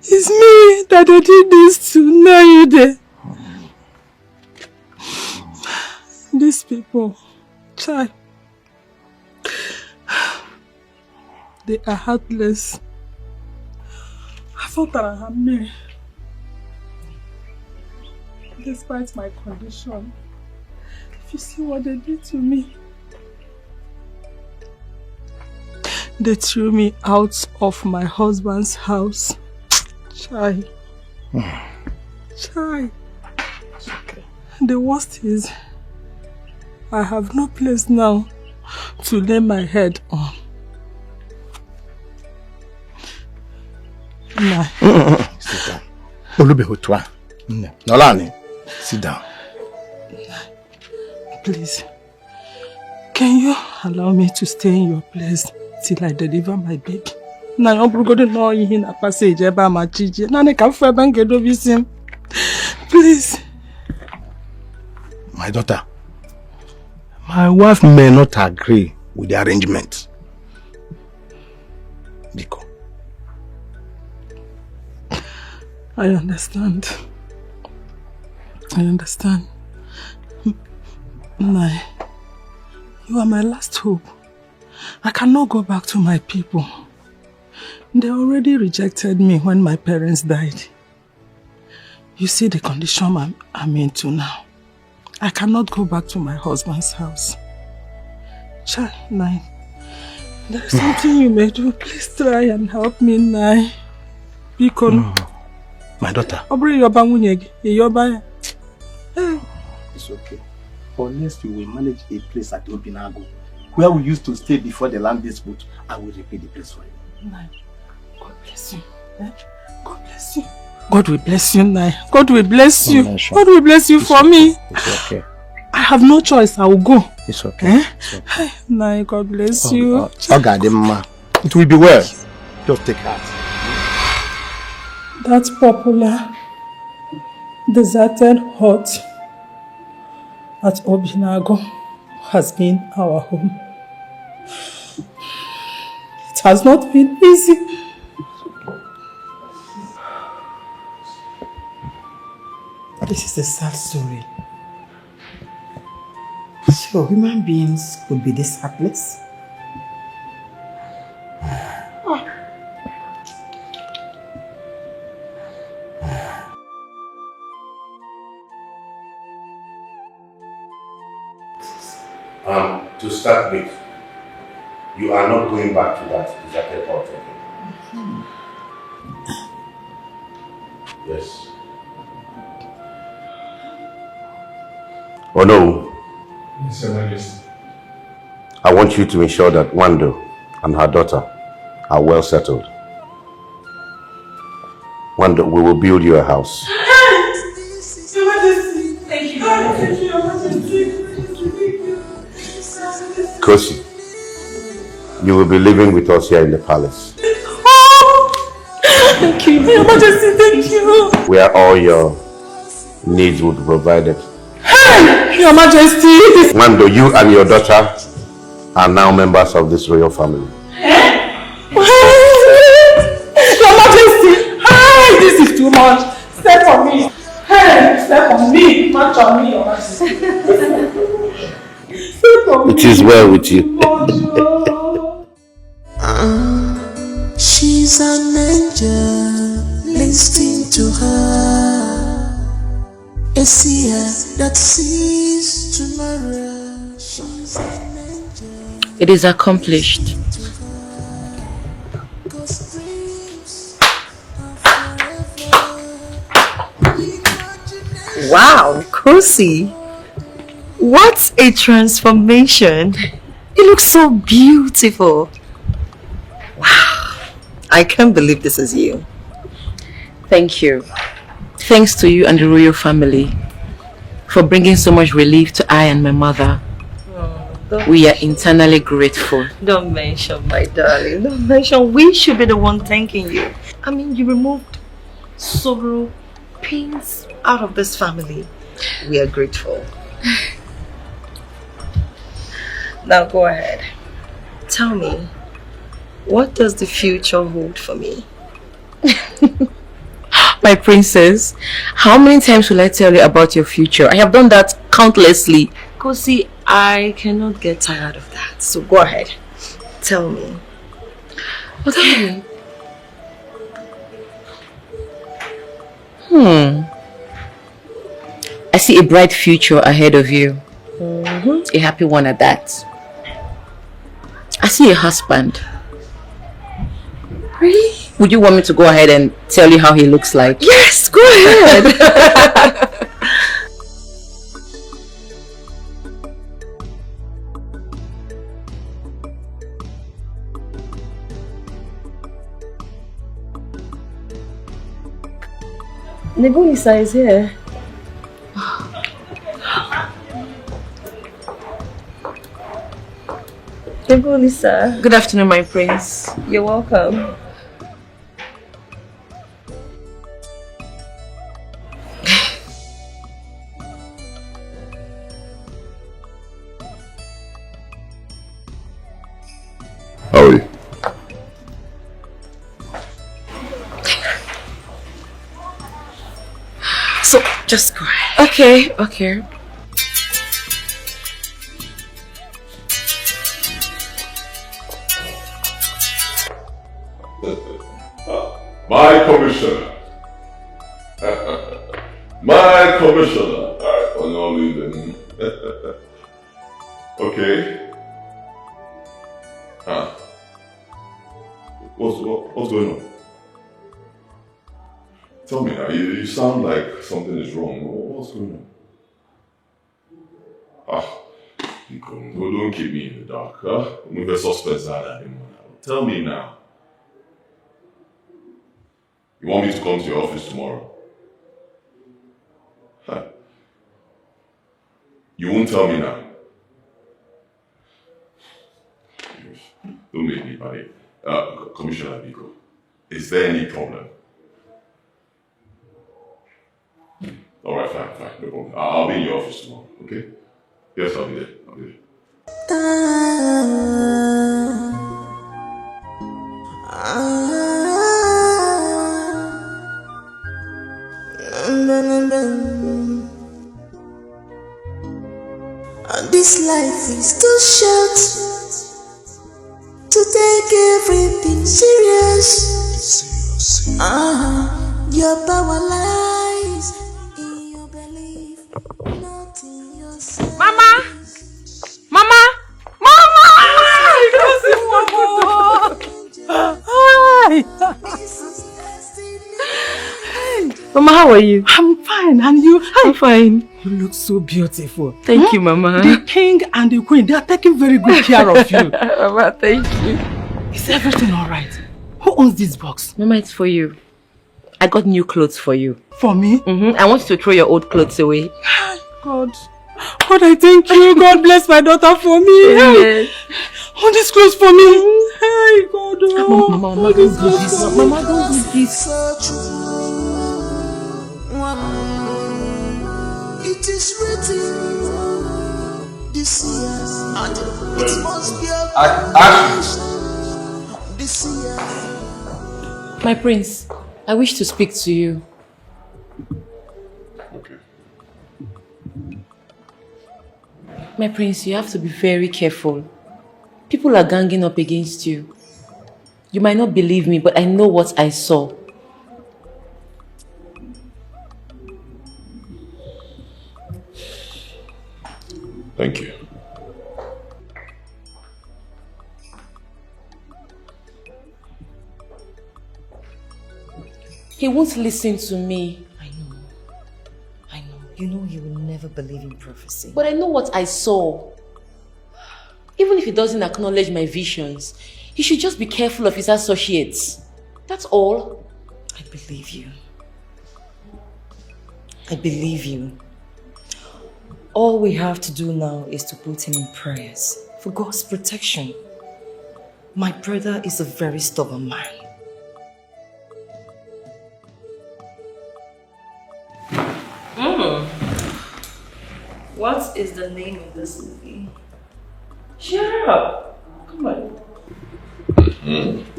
It's me that I did this to Naid. These people, child, they are heartless. I thought that I had me. Despite my condition, if you see what they did to me, they threw me out of my husband's house. Chai. Chai. Okay. The worst is, I have no place now to lay my head on. Sit down. Olubehotwa. Nolani. Sit down. Please, can you allow me to stay in your place till I deliver my baby? Please. My daughter, my wife may not agree with the arrangement. Biko. I understand. Nai, you are my last hope. I cannot go back to my people. They already rejected me when my parents died. You see the condition I'm into now. I cannot go back to my husband's house. Child, Nai, there is something you may do. Please try and help me, Nai. My daughter. It's okay. Unless you will manage a place at Obinago, where we used to stay before the land dispute, I will repay the place for you. Nai, God bless you. God bless you. God will bless you, Nai. God will bless you. God will bless you for me. It's okay. I have no choice. I will go. It's okay. It's okay. Nai, God bless you. It will be well. Just take heart. That popular, deserted hut at Obinago has been our home. It has not been easy. This is a sad story. So human beings could be this heartless? To start with, you are not going back to that deserted hut again. Yes. Oh no. Yes, Your Majesty. I want you to ensure that Wando and her daughter are well settled. Wando, we will build you a house. Your Majesty. Thank you, Your Majesty. Kosi, you will be living with us here in the palace. Thank you, Your Majesty. Thank you. Where all your needs will be provided. Hey, Your Majesty. Wando, you and your daughter are now members of this royal family. Your Majesty. Hi, this is too much. Step on me. Hey, step on me. Match on me, Your Majesty. It is well with you. She's an angel, listen to her. A seer that sees tomorrow. She's an angel. It is accomplished. Wow, Kosi. What a transformation. You look so beautiful. Wow. I can't believe this is you. Thank you. Thanks to you and the royal family for bringing so much relief to I and my mother. We are internally grateful. Don't mention, my darling. Don't mention. We should be the one thanking you. I mean, you removed sorrow, pains out of this family. We are grateful. Now go ahead. Tell me, what does the future hold for me? My princess, how many times will I tell you about your future? I have done that countlessly. Kosi, I cannot get tired of that. So go ahead. Tell me. Okay. I see a bright future ahead of you. A happy one at that. I see a husband. Really? Would you want me to go ahead and tell you how he looks like? Yes, go ahead. Nebulisa is here. Nebulisa. Good afternoon, my prince. You're welcome. How are you? So, just go ahead. Okay, okay. My commissioner. My commissioner. Alright, on your leaving. Okay. Huh. What's going on? Tell me now, you sound like something is wrong. What's going on? Don't keep me in the dark, huh? Move the suspense out anymore now. Tell me now. You want me to come to your office tomorrow? Huh. You won't tell me now. Don't make me panic. Commissioner Biko, is there any problem? Alright, fine, no problem. I'll be in your office tomorrow, okay? Yes, I'll be there. This life is too short to take everything serious. Your power lies in your belief, not in yourself. Mama! How are you? I'm fine, and you? I'm fine. You look so beautiful. Thank you, Mama. The king and the queen, they are taking very good care of you. Mama, thank you. Is everything alright? Who owns this box? Mama, it's for you. I got new clothes for you. For me? I want you to throw your old clothes away. God. God, I thank you. God bless my daughter for me. Yes. All these clothes for me. Hey, God. Oh. Mama, don't do this. Mama, don't do this. It is written this year, and it must be this year. My prince, I wish to speak to you. Okay. My prince, you have to be very careful. People are ganging up against you. You might not believe me, but I know what I saw. Thank you. He won't listen to me. I know. You know he will never believe in prophecy. But I know what I saw. Even if he doesn't acknowledge my visions, he should just be careful of his associates. That's all. I believe you. I believe you. All we have to do now is to put him in prayers for God's protection. My brother is a very stubborn man. What is the name of this movie? Shut up. Come on.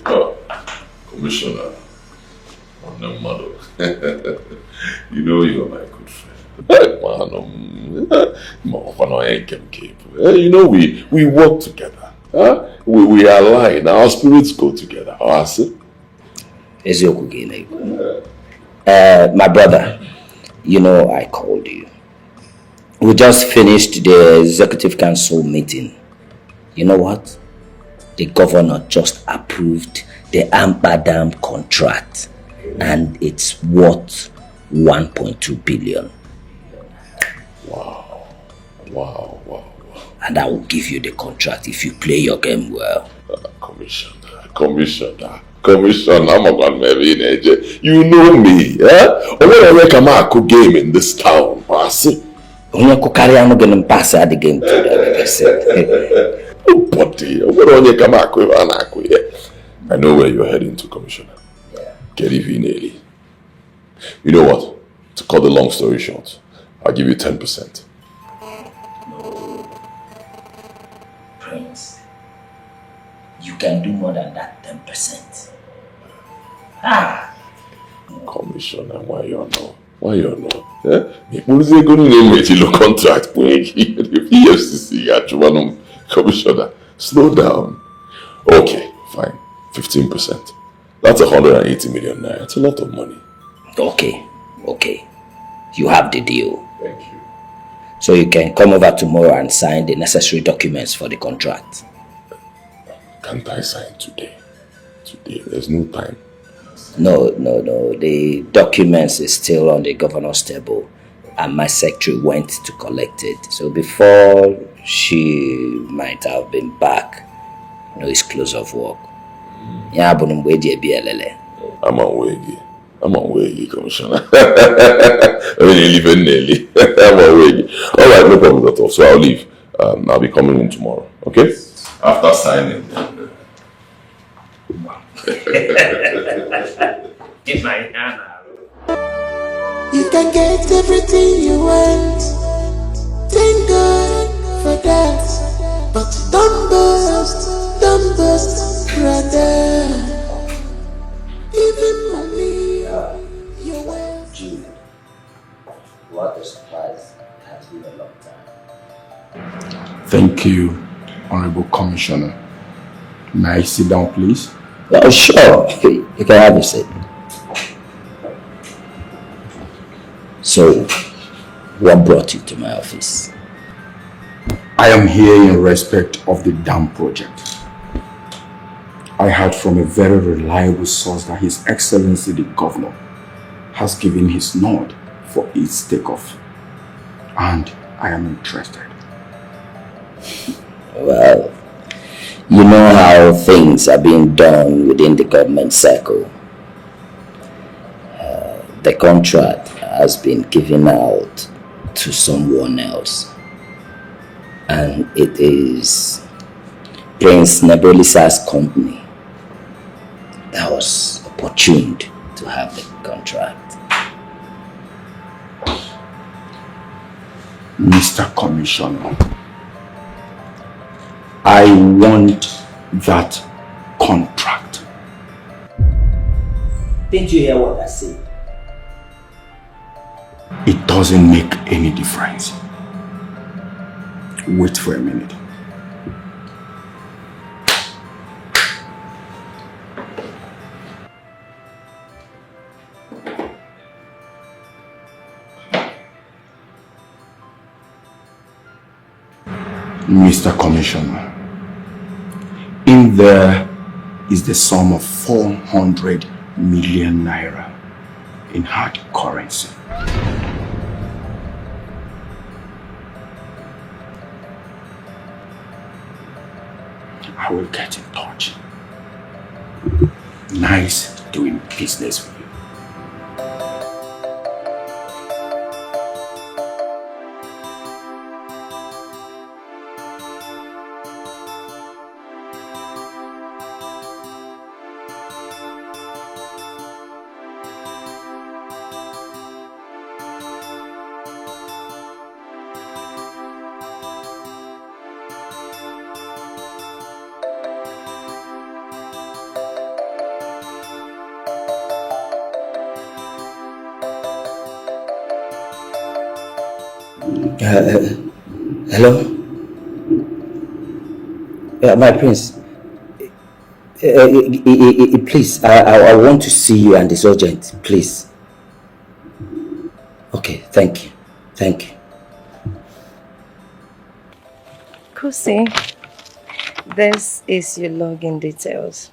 Oh, Commissioner. No mother. You know you're my good friend. You know we work together. Huh? We align. Our spirits go together. My brother, you know I called you. We just finished the executive council meeting. You know what? The governor just approved the Amber Dam contract, and it's worth 1.2 billion. Wow. And I will give you the contract if you play your game well. Commissioner, I'm a man, you know me, eh? I want to make a mark game in this town, Passy. Nobody, I know where you're heading to, Commissioner. Get even early. You know what? To cut the long story short, I'll give you 10%. Prince, you can do more than that 10%. Commissioner, why you know? Eh? Who's going to name it? Contract. Commissioner, slow down. Okay, fine. 15%. That's 180 million naira. It's a lot of money. Okay. You have the deal. Thank you. So you can come over tomorrow and sign the necessary documents for the contract. Can't I sign today? There's no time. No. The documents is still on the governor's table, and my secretary went to collect it. So before she might have been back, it's close of work. I'm on way, Commissioner. Leaving. I'm on way. All right, no problem at all. So I'll leave. I'll be coming in tomorrow. Okay? After signing. In my hand. You can get everything you want. Thank God for that. But don't boast, brother. Even money, your wealth. Jude, what a surprise. It has been a long time. Thank you, Honorable Commissioner. May I sit down, please? Oh, sure. You can have a seat. So, what brought you to my office? I am here in respect of the dam project. I heard from a very reliable source that His Excellency the Governor has given his nod for its takeoff. And I am interested. Well, you know how things are being done within the government circle. The contract has been given out to someone else. And it is Prince Nebolisa's company that was opportuned to have the contract. Mr. Commissioner, I want that contract. Didn't you hear what I said? It doesn't make any difference. Wait for a minute. Mr. Commissioner, in there is the sum of 400 million naira in hard currency. I will get in touch. Nice doing business with you. Hello? My prince. Please, I want to see you and it's urgent, please. Okay, thank you. Thank you. Kusi, this is your login details.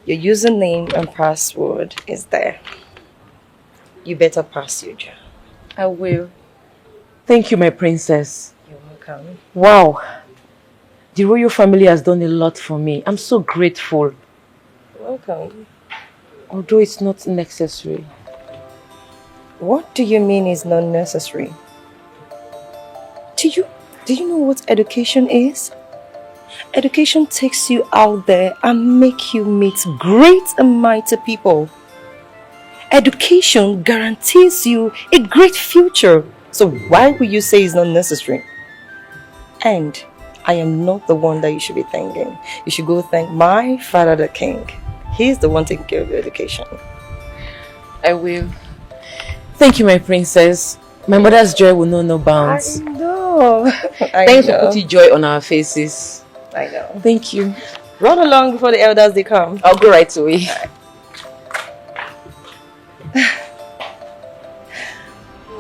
Your username and password is there. You better pass your job. I will. Thank you, my princess. You're welcome. Wow. The royal family has done a lot for me. I'm so grateful. Welcome. Although it's not necessary. What do you mean is not necessary? Do you know what education is? Education takes you out there and make you meet great and mighty people. Education guarantees you a great future. So why would you say it's not necessary? And I am not the one that you should be thanking. You should go thank my father, the king. He's the one taking care of your education. I will. Thank you, my princess. My mother's joy will know no bounds. I know. Thanks for putting joy on our faces. I know. Thank you. Run along before the elders they come. I'll go right away.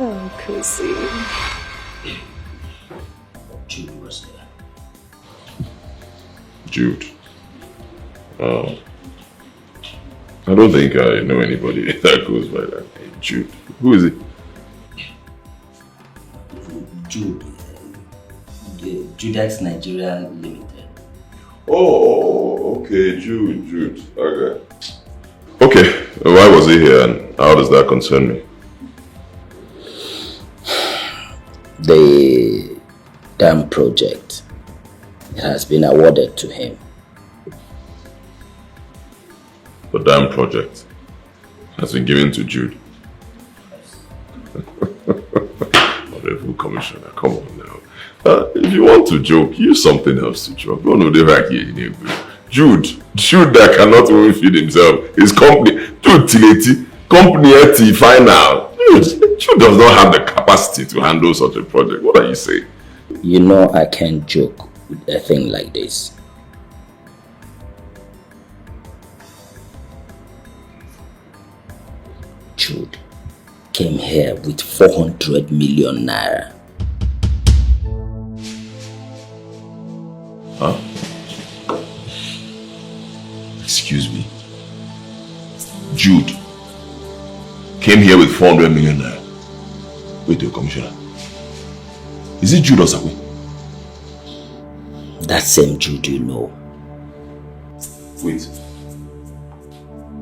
Oh, Kusi. Jude was there. Jude. I don't think I know anybody that goes by that name. Jude. Who is it? Jude. The Judex Nigeria Limited. Oh, okay, Jude. Okay. Okay, why was he here and how does that concern me? The dam project has been awarded to him. The dam project has been given to Jude. Wonderful commissioner, come on now. If you want to joke, use something else to joke. No, Jude that cannot even feed himself. His company, Jude Tileti, company eti final. Jude does not have the capacity to handle such a project. What are you saying? You know I can't joke with a thing like this. Jude came here with 400 million naira. Huh? Excuse me. Jude came here with 400 million naira. Wait, your commissioner. Is it Jude or Sakwe? That same Jude you know. Wait.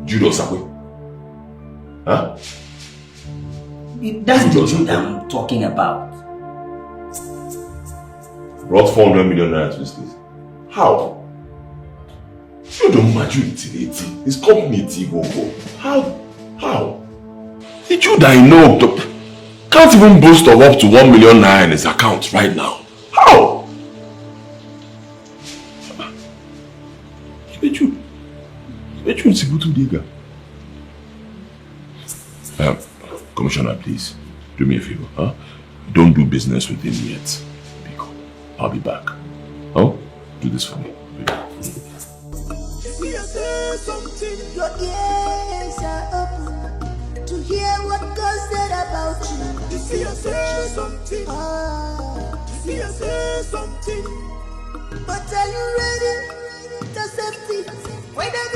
Jude or Sakwe? Huh? That's the Jude I'm talking about. Brought 400 million naira to this place. How? You don't imagine it. His company Tigogo. How? The Jude I know can't even boast of up to 1 million naira in his account right now. How? Commissioner, please, do me a favor, huh? Don't do business with him yet. I'll be back. Oh, do this for me. Something, your ears are open to hear what God said about you. You see, I say something. You see, I say something. But are you ready to safety?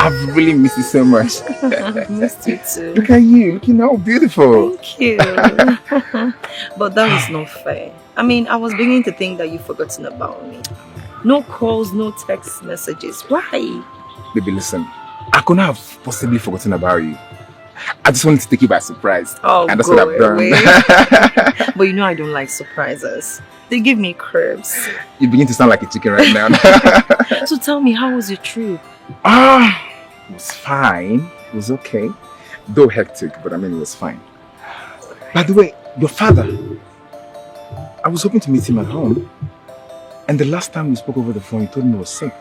I've really missed you so much. I missed you too. Look at you, looking how beautiful. Thank you. But that was not fair. I mean, I was beginning to think that you've forgotten about me. No calls, no text messages. Why? Baby, listen. I couldn't have possibly forgotten about you. I just wanted to take you by surprise. Oh, and that's what I've done. But you know I don't like surprises. They give me curves. You begin to sound like a chicken right now. So tell me, how was your trip? It was fine. It was okay. Though hectic, but I mean, it was fine. By the way, your father, I was hoping to meet him at home. And the last time we spoke over the phone, he told me he was sick.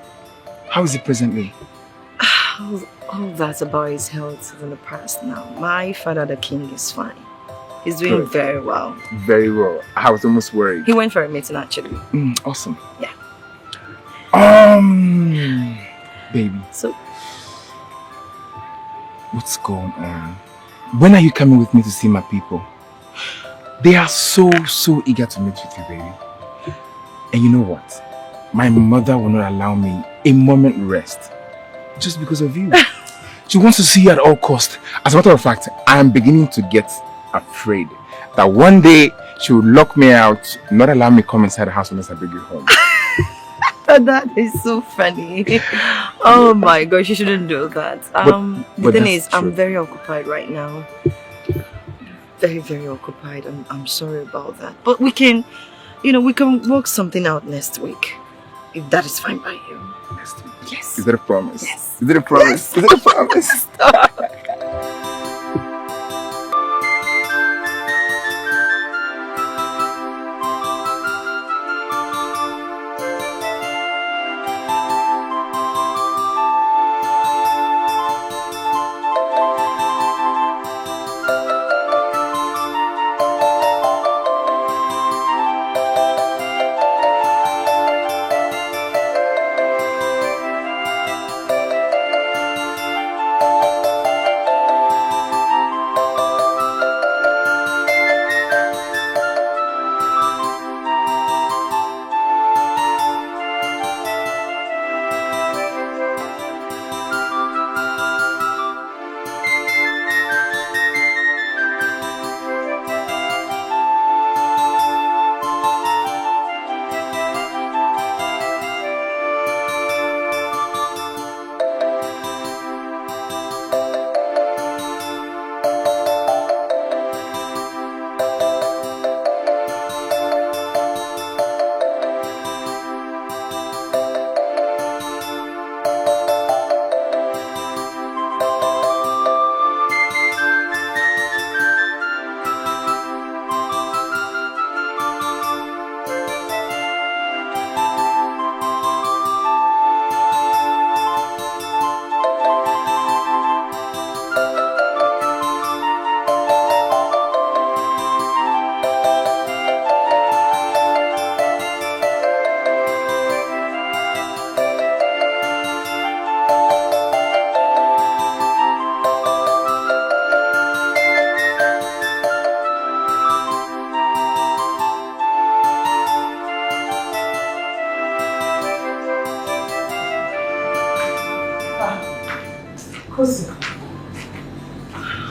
How is he presently? All that about his health is in the past now. My father, the king, is fine. He's doing very well. Very well. I was almost worried. He went for a meeting actually. Awesome. Yeah. Baby. So, what's going on? When are you coming with me to see my people? They are so eager to meet with you, baby. And you know what? My mother will not allow me a moment rest just because of you. She wants to see you at all costs. As a matter of fact, I am beginning to get afraid that one day she will lock me out, not allow me to come inside the house unless I bring you home. that is so funny. Oh my gosh, you shouldn't do that. The thing is, I'm very occupied right now. Very, very occupied. I'm sorry about that. But we can, we can work something out next week. If that is fine by you. Next week? Yes. Is that a promise? Yes. Is it a promise? Yes. Is it a promise? Stop.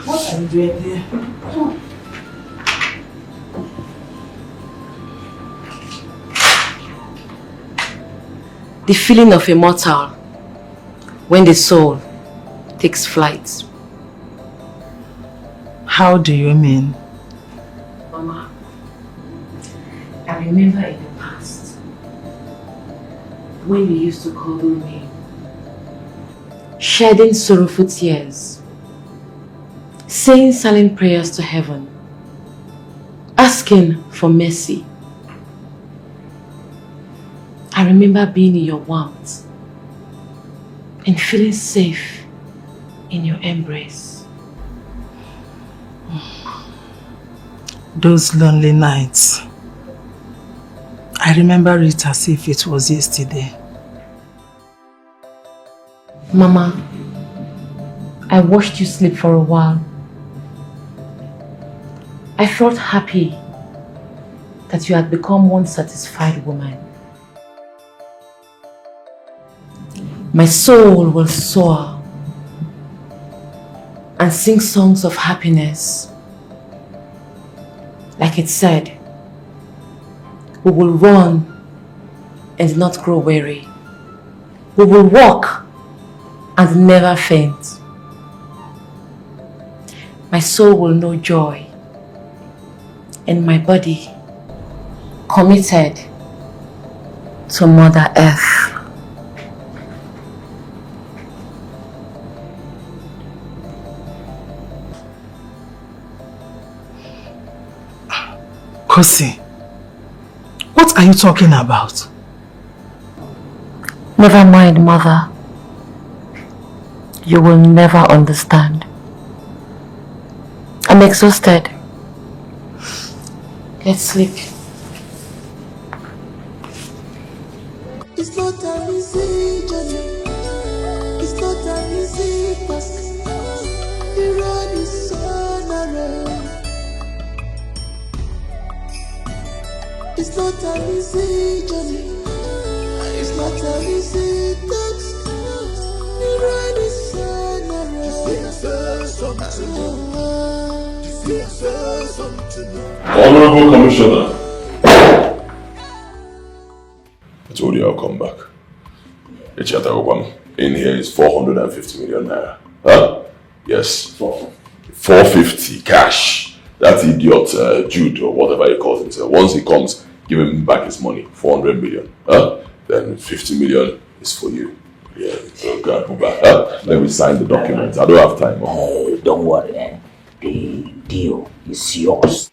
What are you doing there? The feeling of a mortal when the soul takes flight. How do you mean? Mama, I remember in the past when you used to cuddle me, shedding sorrowful tears, saying silent prayers to heaven, asking for mercy. I remember being in your warmth and feeling safe in your embrace. Those lonely nights. I remember it as if it was yesterday. Mama, I watched you sleep for a while. I felt happy that you had become one satisfied woman. My soul will soar and sing songs of happiness. Like it said, we will run and not grow weary. We will walk and never faint. My soul will know joy and my body committed to Mother Earth. Kosi, what are you talking about? Never mind, Mother. You will never understand. I'm exhausted. Let's sleep. It's not an easy journey. It's not an easy task. The road is so narrow. It's not an easy journey. It's not an easy task. The road is so narrow. Honorable Commissioner. I told you I'll come back. In here is 450 million naira. Huh? Yes. 450 cash. That idiot Jude or whatever he calls himself. Once he comes, give him back his money. 400 million. Huh? Then 50 million is for you. Yeah. So go and back. Huh? Then we sign the documents. I don't have time. Hey, don't worry. The deal is yours.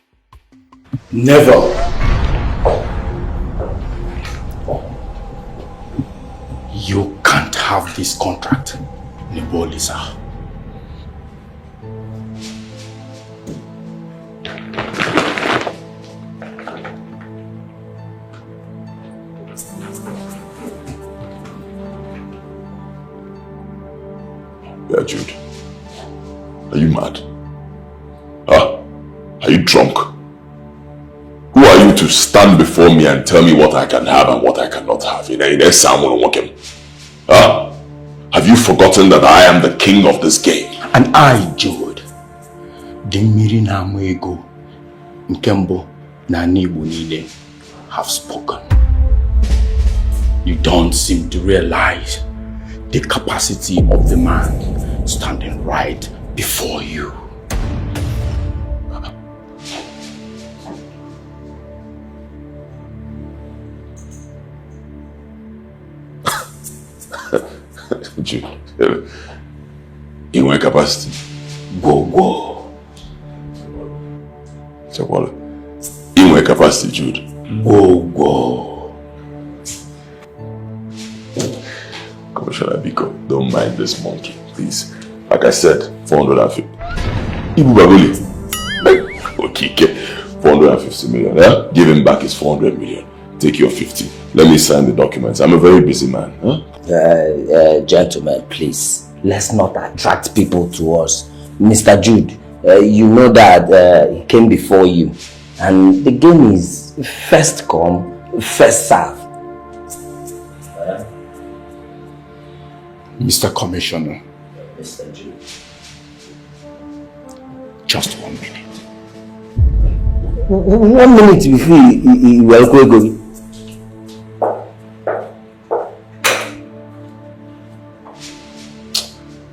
Never. You can't have this contract, Nibolisa. Yeah, Jude. Are you mad? Huh? Are you drunk? Who are you to stand before me and tell me what I can have and what I cannot have? Huh? Have you forgotten that I am the king of this game? And I, Jude, the Mirina Mwego, Nkembo, Nanibu Nile, have spoken. You don't seem to realize the capacity of the man standing right before you. Jude, in my capacity. Go. Chakwala, in my capacity, Jude. Go. Commissioner Biko, don't mind this monkey, please. Like I said, 450. Ibu Babuli. Okay, 450 million. Yeah? Give him back his 400 million. Take your 50. Let me sign the documents. I'm a very busy man. Huh? Gentlemen, please, let's not attract people to us. Mr. Jude, you know that he came before you, and the game is first come, first serve. Mr. Commissioner, Mr. Jude, Just 1 minute. 1 minute before he will go.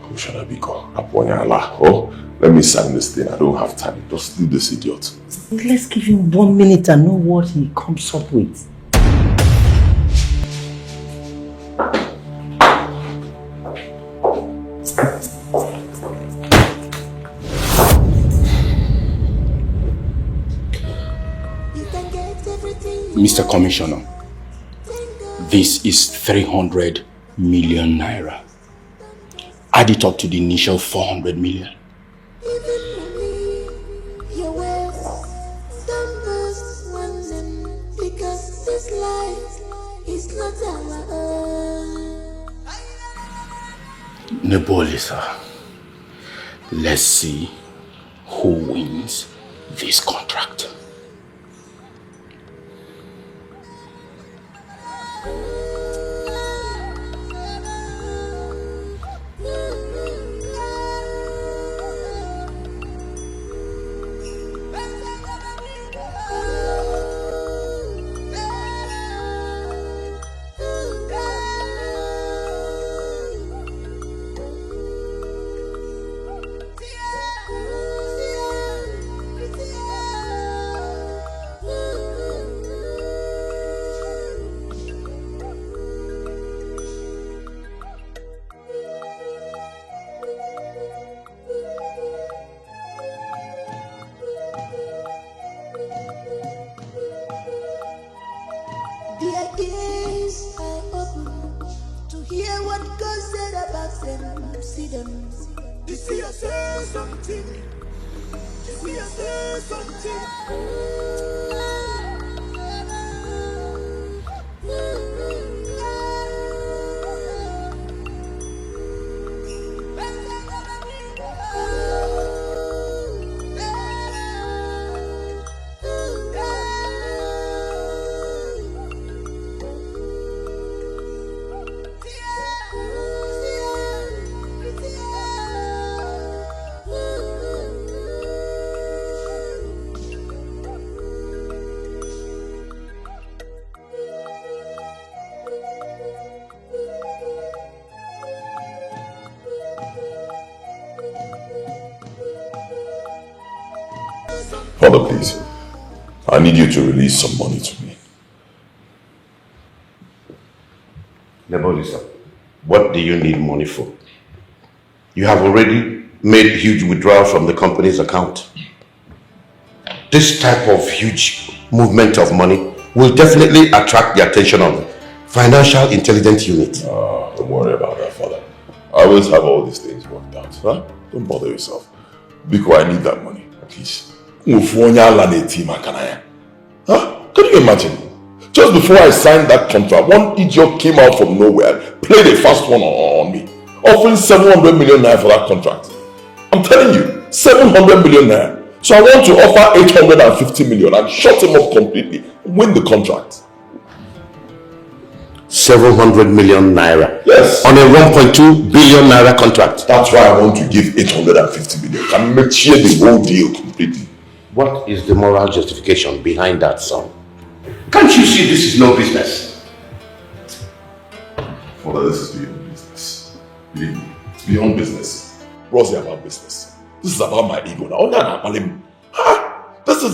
Who should I be called? Aponyala. Oh, let me sign this thing. I don't have time. Just leave this idiot. Let's give him 1 minute and know what he comes up with. Mr. Commissioner, this is 300 million naira. Add it up to the initial 400 million. Because this life is not our own. Nebolisa, let's see who wins this contract. Father, please. I need you to release some money to me. Nebolisa, what do you need money for? You have already made huge withdrawal from the company's account. This type of huge movement of money will definitely attract the attention of the Financial Intelligence Unit. Don't worry about that, Father. I always have all these things worked out. Huh? Don't bother yourself. Because I need that money, please. Huh? Can you imagine? Just before I signed that contract, one idiot came out from nowhere, played a fast one on me, offering 700 million naira for that contract. I'm telling you, 700 million naira. So I want to offer 850 million and shut him up completely, win the contract. 700 million naira? Yes. On a 1.2 billion naira contract? That's why I want to give 850 million. Can make sure the whole deal completely. What is the moral justification behind that sum? Can't you see this is no business? Father, this is beyond business. Believe me, it's beyond business. What's it about business? This is about my ego now. This is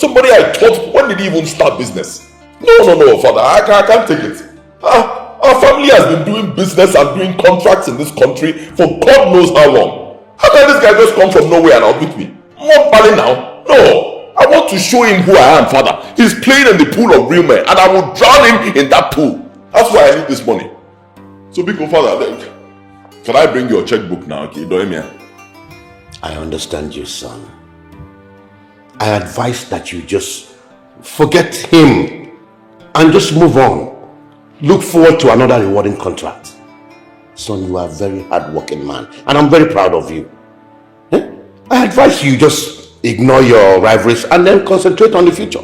somebody I taught. When did he even start business? No, Father, I can't take it. Our family has been doing business and doing contracts in this country for God knows how long. How can this guy just come from nowhere and outwit me? Not balling now. No, I want to show him who I am, Father. He's playing in the pool of real men, and I will drown him in that pool. That's why I need this money. So, Biko, Father, can I bring your checkbook now? Okay, Doemia. I understand you, son. I advise that you just forget him and just move on. Look forward to another rewarding contract. Son, you are a very hard-working man, and I'm very proud of you. I advise you just ignore your rivalries and then concentrate on the future.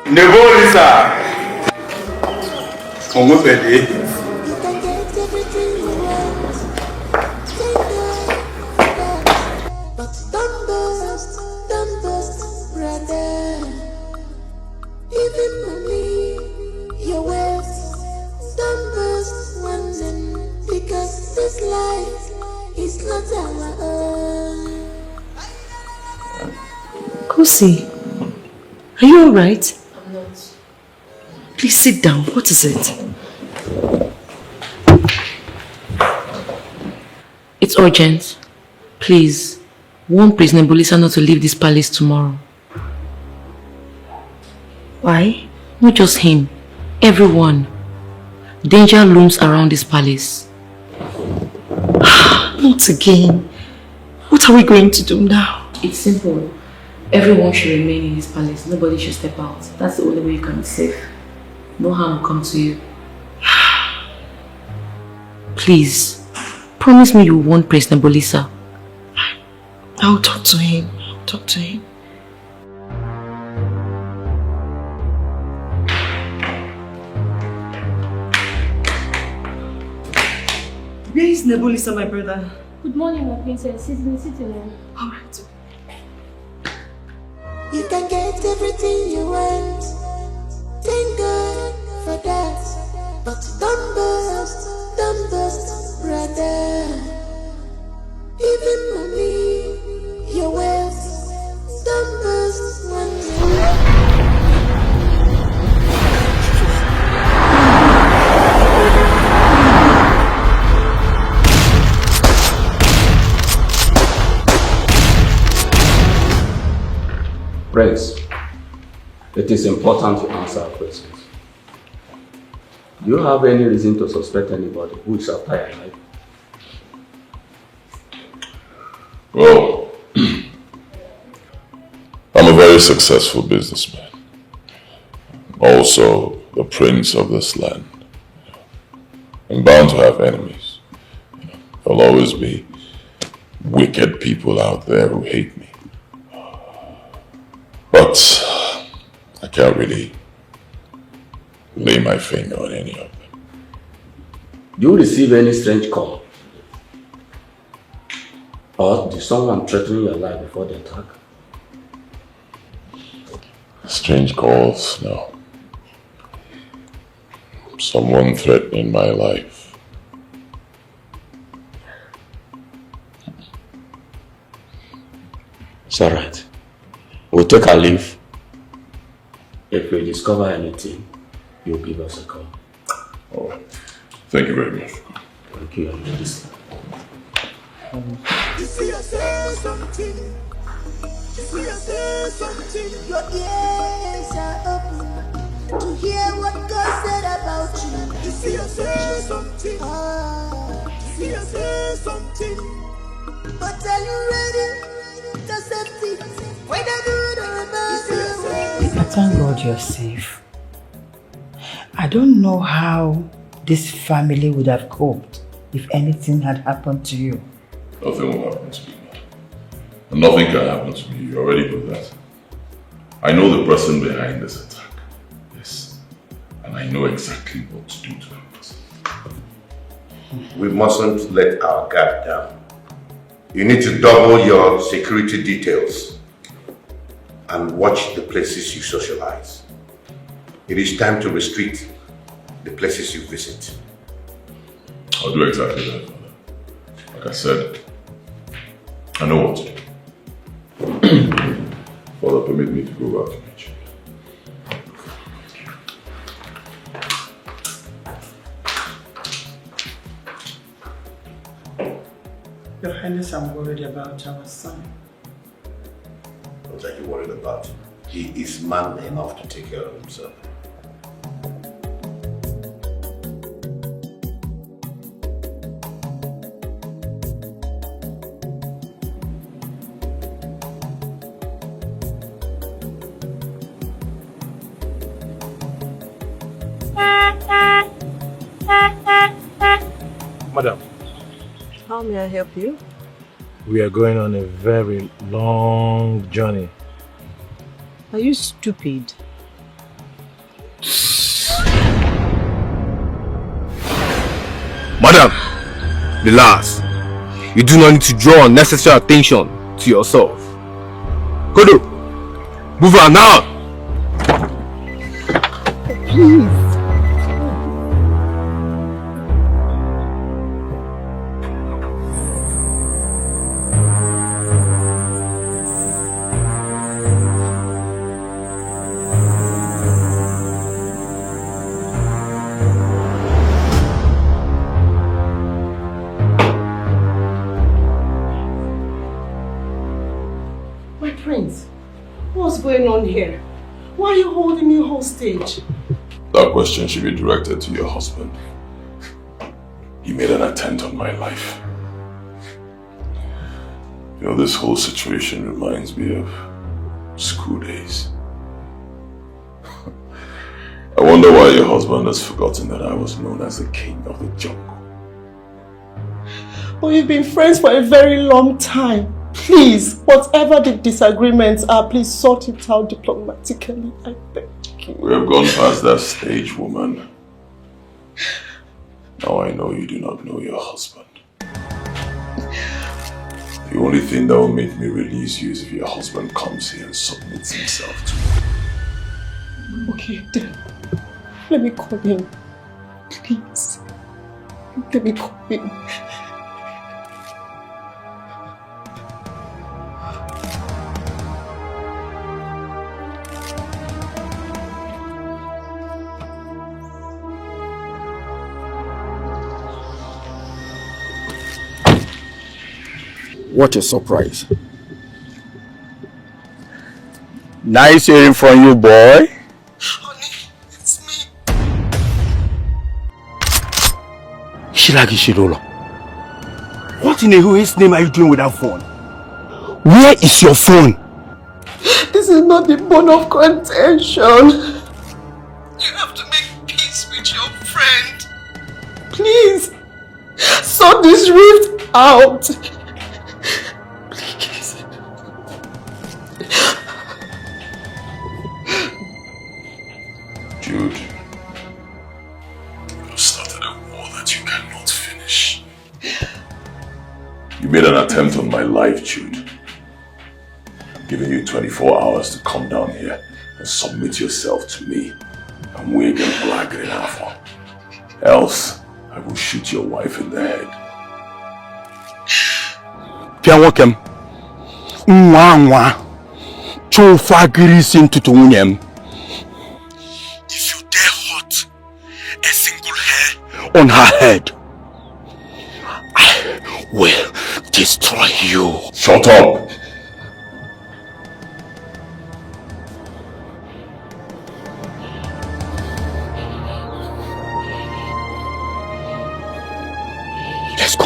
Nebolisa. Omupede. This life is not our own. Kosi, are you alright? I'm not. Please sit down. What is it? It's urgent. Please, warn Prisoner Bolisa not to leave this palace tomorrow. Why? Not just him. Everyone. Danger looms around this palace. Not again. What are we going to do now? It's simple. Everyone should remain in this palace. Nobody should step out. That's the only way you can be safe. No harm will come to you. Please, promise me you won't Prisoner Bolisa. I'll talk to him. I'll talk to him. Where is Nebulisa, my brother? Good morning, my princess. Sit in the sitting room. All right. You can get everything you want. Thank God for that. But don't boast, brother. Even money, your wealth, don't boast one day. Prince, it is important to answer our questions. Do you have any reason to suspect anybody who is after your life? Well, I'm a very successful businessman. Also, the prince of this land. I'm bound to have enemies. There'll always be wicked people out there who hate me. But I can't really lay my finger on any of them. Do you receive any strange call? Or did someone threaten your life before the attack? Strange calls, no. Someone threatening my life. It's alright. We'll take our leave. If we discover anything, you'll give us a call. All right. Thank you very much. Thank you. You see, I say something. You see, I say something. Your ears are open to hear what God said about you. You see, I say something. You see, I say something. But are you ready to safety? Whether good or bad, thank God you're safe. I don't know how this family would have coped if anything had happened to you. Nothing will happen to me. Nothing can happen to me. You already know that. I know the person behind this attack. Yes. And I know exactly what to do to that person. We mustn't let our guard down. You need to double your security details and watch the places you socialize. It is time to restrict the places you visit. I'll do exactly that, Father. Like I said, I know what to do. Father, permit me to go back to Nigeria. Your Highness, I'm worried about our son. What are you worried about? He is man enough to take care of himself. Madam, How may I help you? we are going on a very long journey. Are you stupid? Relax. You do not need to draw unnecessary attention to yourself. Kodo, move on now. Please. What's going on here? Why are you holding me hostage? That question should be directed to your husband. He made an attempt on my life. You know, this whole situation reminds me of school days. I wonder why your husband has forgotten that I was known as the king of the jungle. But we've been friends for a very long time. Please, whatever the disagreements are, please sort it out diplomatically. I beg you. We have gone past that stage, woman. Now I know you do not know your husband. The only thing that will make me release you is if your husband comes here and submits himself to me. Okay, then. Let me call him. Please. Let me call him. What a surprise. Nice hearing from you, boy. Honey, it's me. Shiragi Shirolo. What in the hell's name are you doing with that phone? Where is your phone? This is not the bone of contention. You have to make peace with your friend. Please, sort this rift out. Jude, you started a war that you cannot finish. You made an attempt on my life, Jude. I'm giving you 24 hours to come down here and submit yourself to me. And we can black it enough. Else, I will shoot your wife in the head. Piawokem. Nwa. Chofagiri sin tutunyem. If you dare hurt a single hair on her head, I will destroy you. Shut up! Let's go.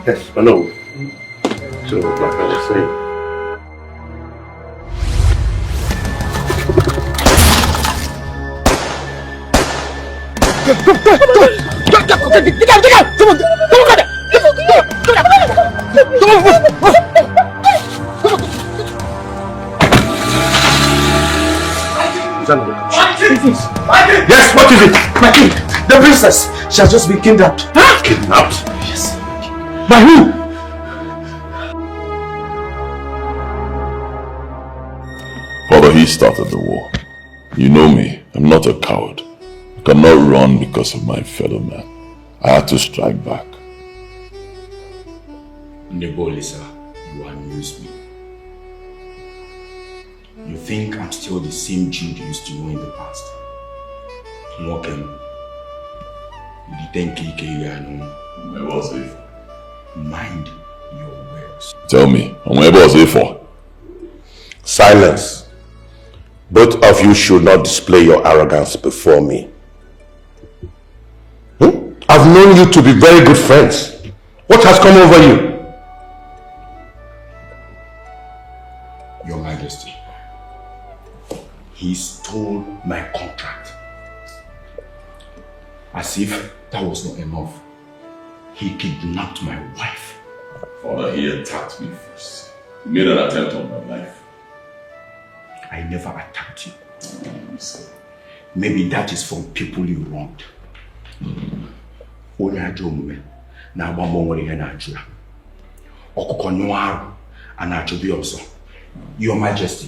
Yes, I know. So, like I was saying. Yes, what is it? My king, the princess, she has just been kidnapped. Huh? Kidnapped? Yes. By who? Father, he started the war. You know me, I'm not a coward. I cannot run because of my fellow man. I had to strike back. Nebolisa, you amuse me. You think I'm still the same Jude you used to know in the past? Welcome. Mind your words. Tell me, where was it for? Silence. Both of you should not display your arrogance before me. I've known you to be very good friends. What has come over you? Your Majesty, As if that was not enough, he kidnapped my wife. Father, he attacked me first. He made an attempt on my life. I never attacked you. Maybe that is from people you wronged. Onye ajọ omume na-agba mbọ nwere ihe na-achụ ya. Ọkụkọ nyụọ arụ a na-achụbi ọzọ. Your Majesty,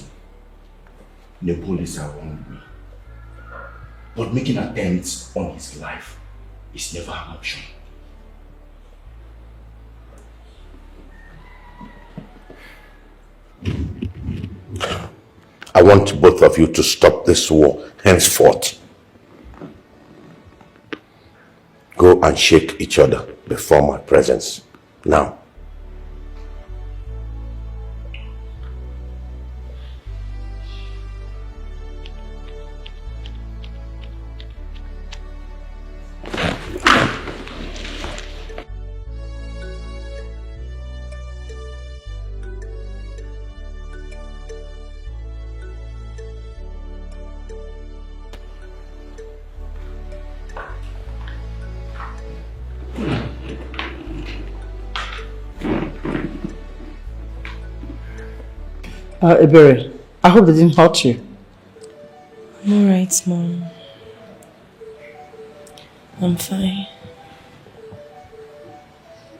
the police have wronged me. But making attempts on his life is never an option. I want both of you to stop this war henceforth. Go and shake each other before my presence. Now. Ebere, I hope they didn't hurt you. I'm alright, Mom. I'm fine.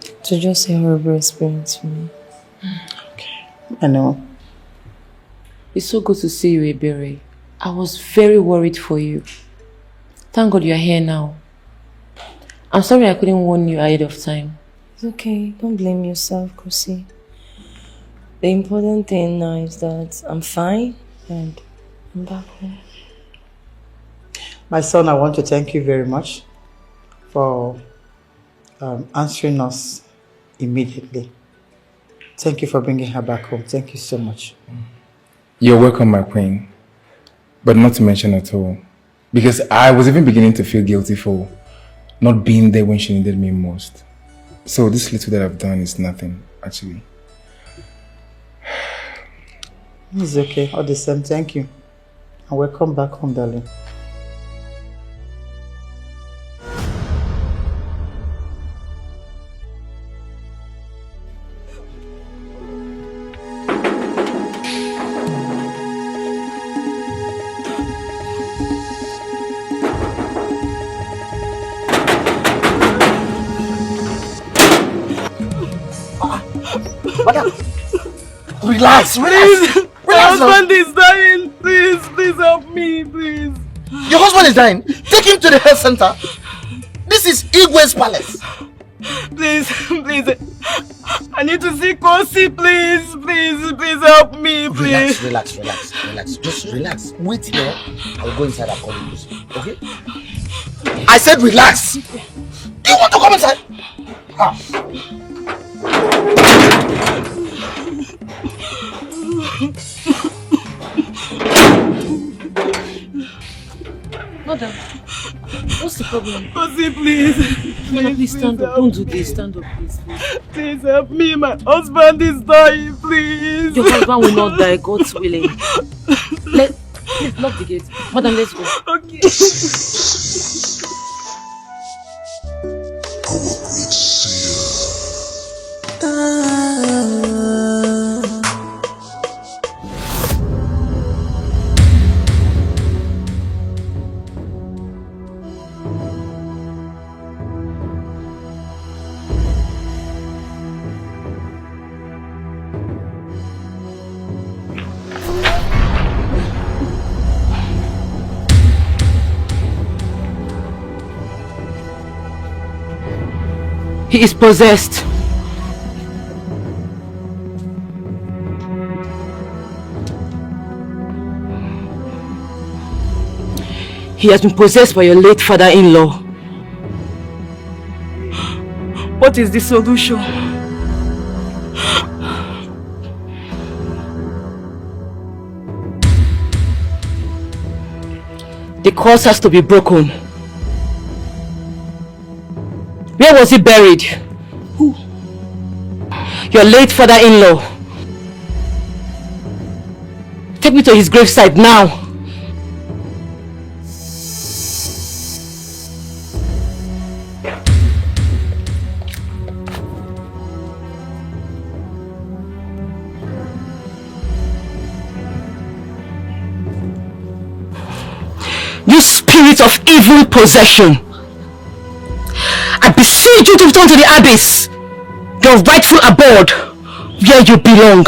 It was just a horrible experience for me. Okay. I know. It's so good to see you, Ebere. I was very worried for you. Thank God you're here now. I'm sorry I couldn't warn you ahead of time. It's okay. Don't blame yourself, Kosi. The important thing now is that I'm fine and I'm back home. My son, I want to thank you very much for answering us immediately. Thank you for bringing her back home. Thank you so much. You're welcome, my queen. But not to mention at all. Because I was even beginning to feel guilty for not being there when she needed me most. So this little that I've done is nothing, actually. It's okay. All the same, thank you. And welcome back home, darling. Relax, relax. My husband is dying. Please help me, please. Your husband is dying. Take him to the health center. This is Igwe's palace. Please. I need to see Kosi, please help me, please. Relax. Just relax. Wait here. I'll go inside and call you. Okay? I said relax. Do you want to come inside? Mother, what's the problem? Kosi, please. Mother, please stand up. Don't do this. Stand up, please. Please help me. My husband is dying, please. Your husband will not die, God's willing. Please lock the gate. Madam, let's go. Okay. He is possessed. He has been possessed by your late father-in-law. What is the solution? The curse has to be broken. Where was he buried? Who? Your late father-in-law. Take me to his gravesite now. spirit of evil possession. I beseech you to return to the abyss, your rightful abode, where you belong.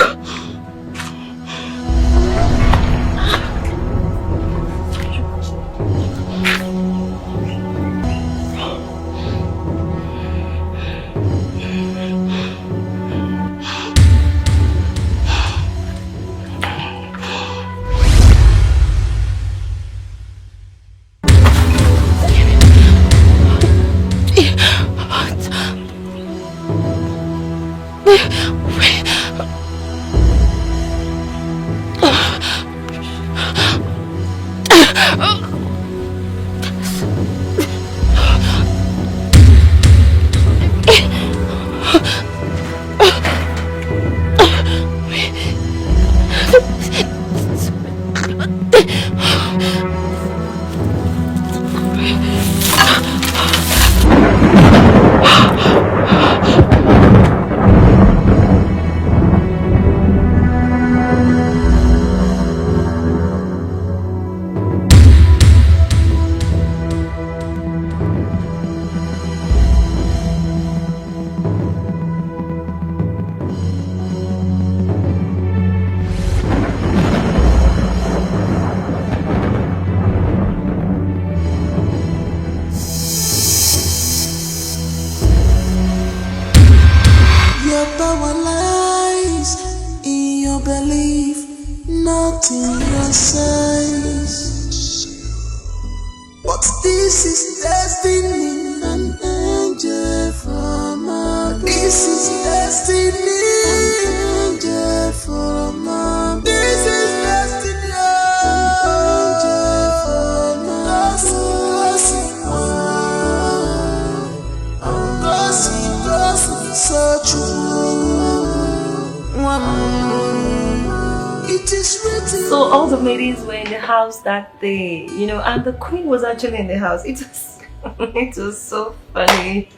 So all the ladies were in the house that day, you know, and the queen was actually in the house. It was, it was so funny.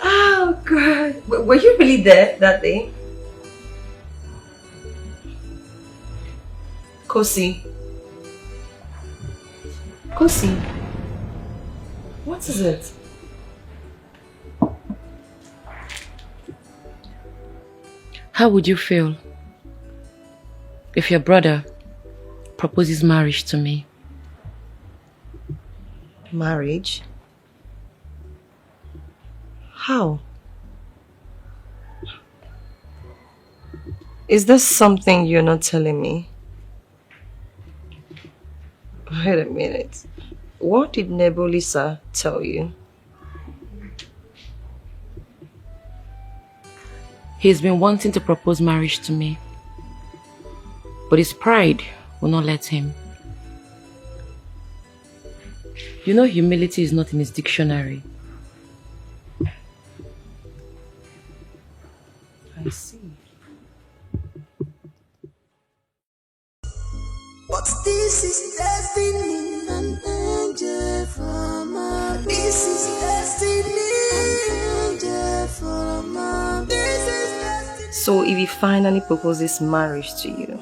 Oh God, were you really there that day? Kosi, what is it? How would you feel if your brother proposes marriage to me? Marriage? How? Is there something you're not telling me? Wait a minute. What did Nebulisa tell you? He's been wanting to propose marriage to me, but his pride will not let him. You know, humility is not in his dictionary. I see. But this is destiny, an angel from above. This is destiny, an angel from above. This is destiny. So if he finally proposes marriage to you,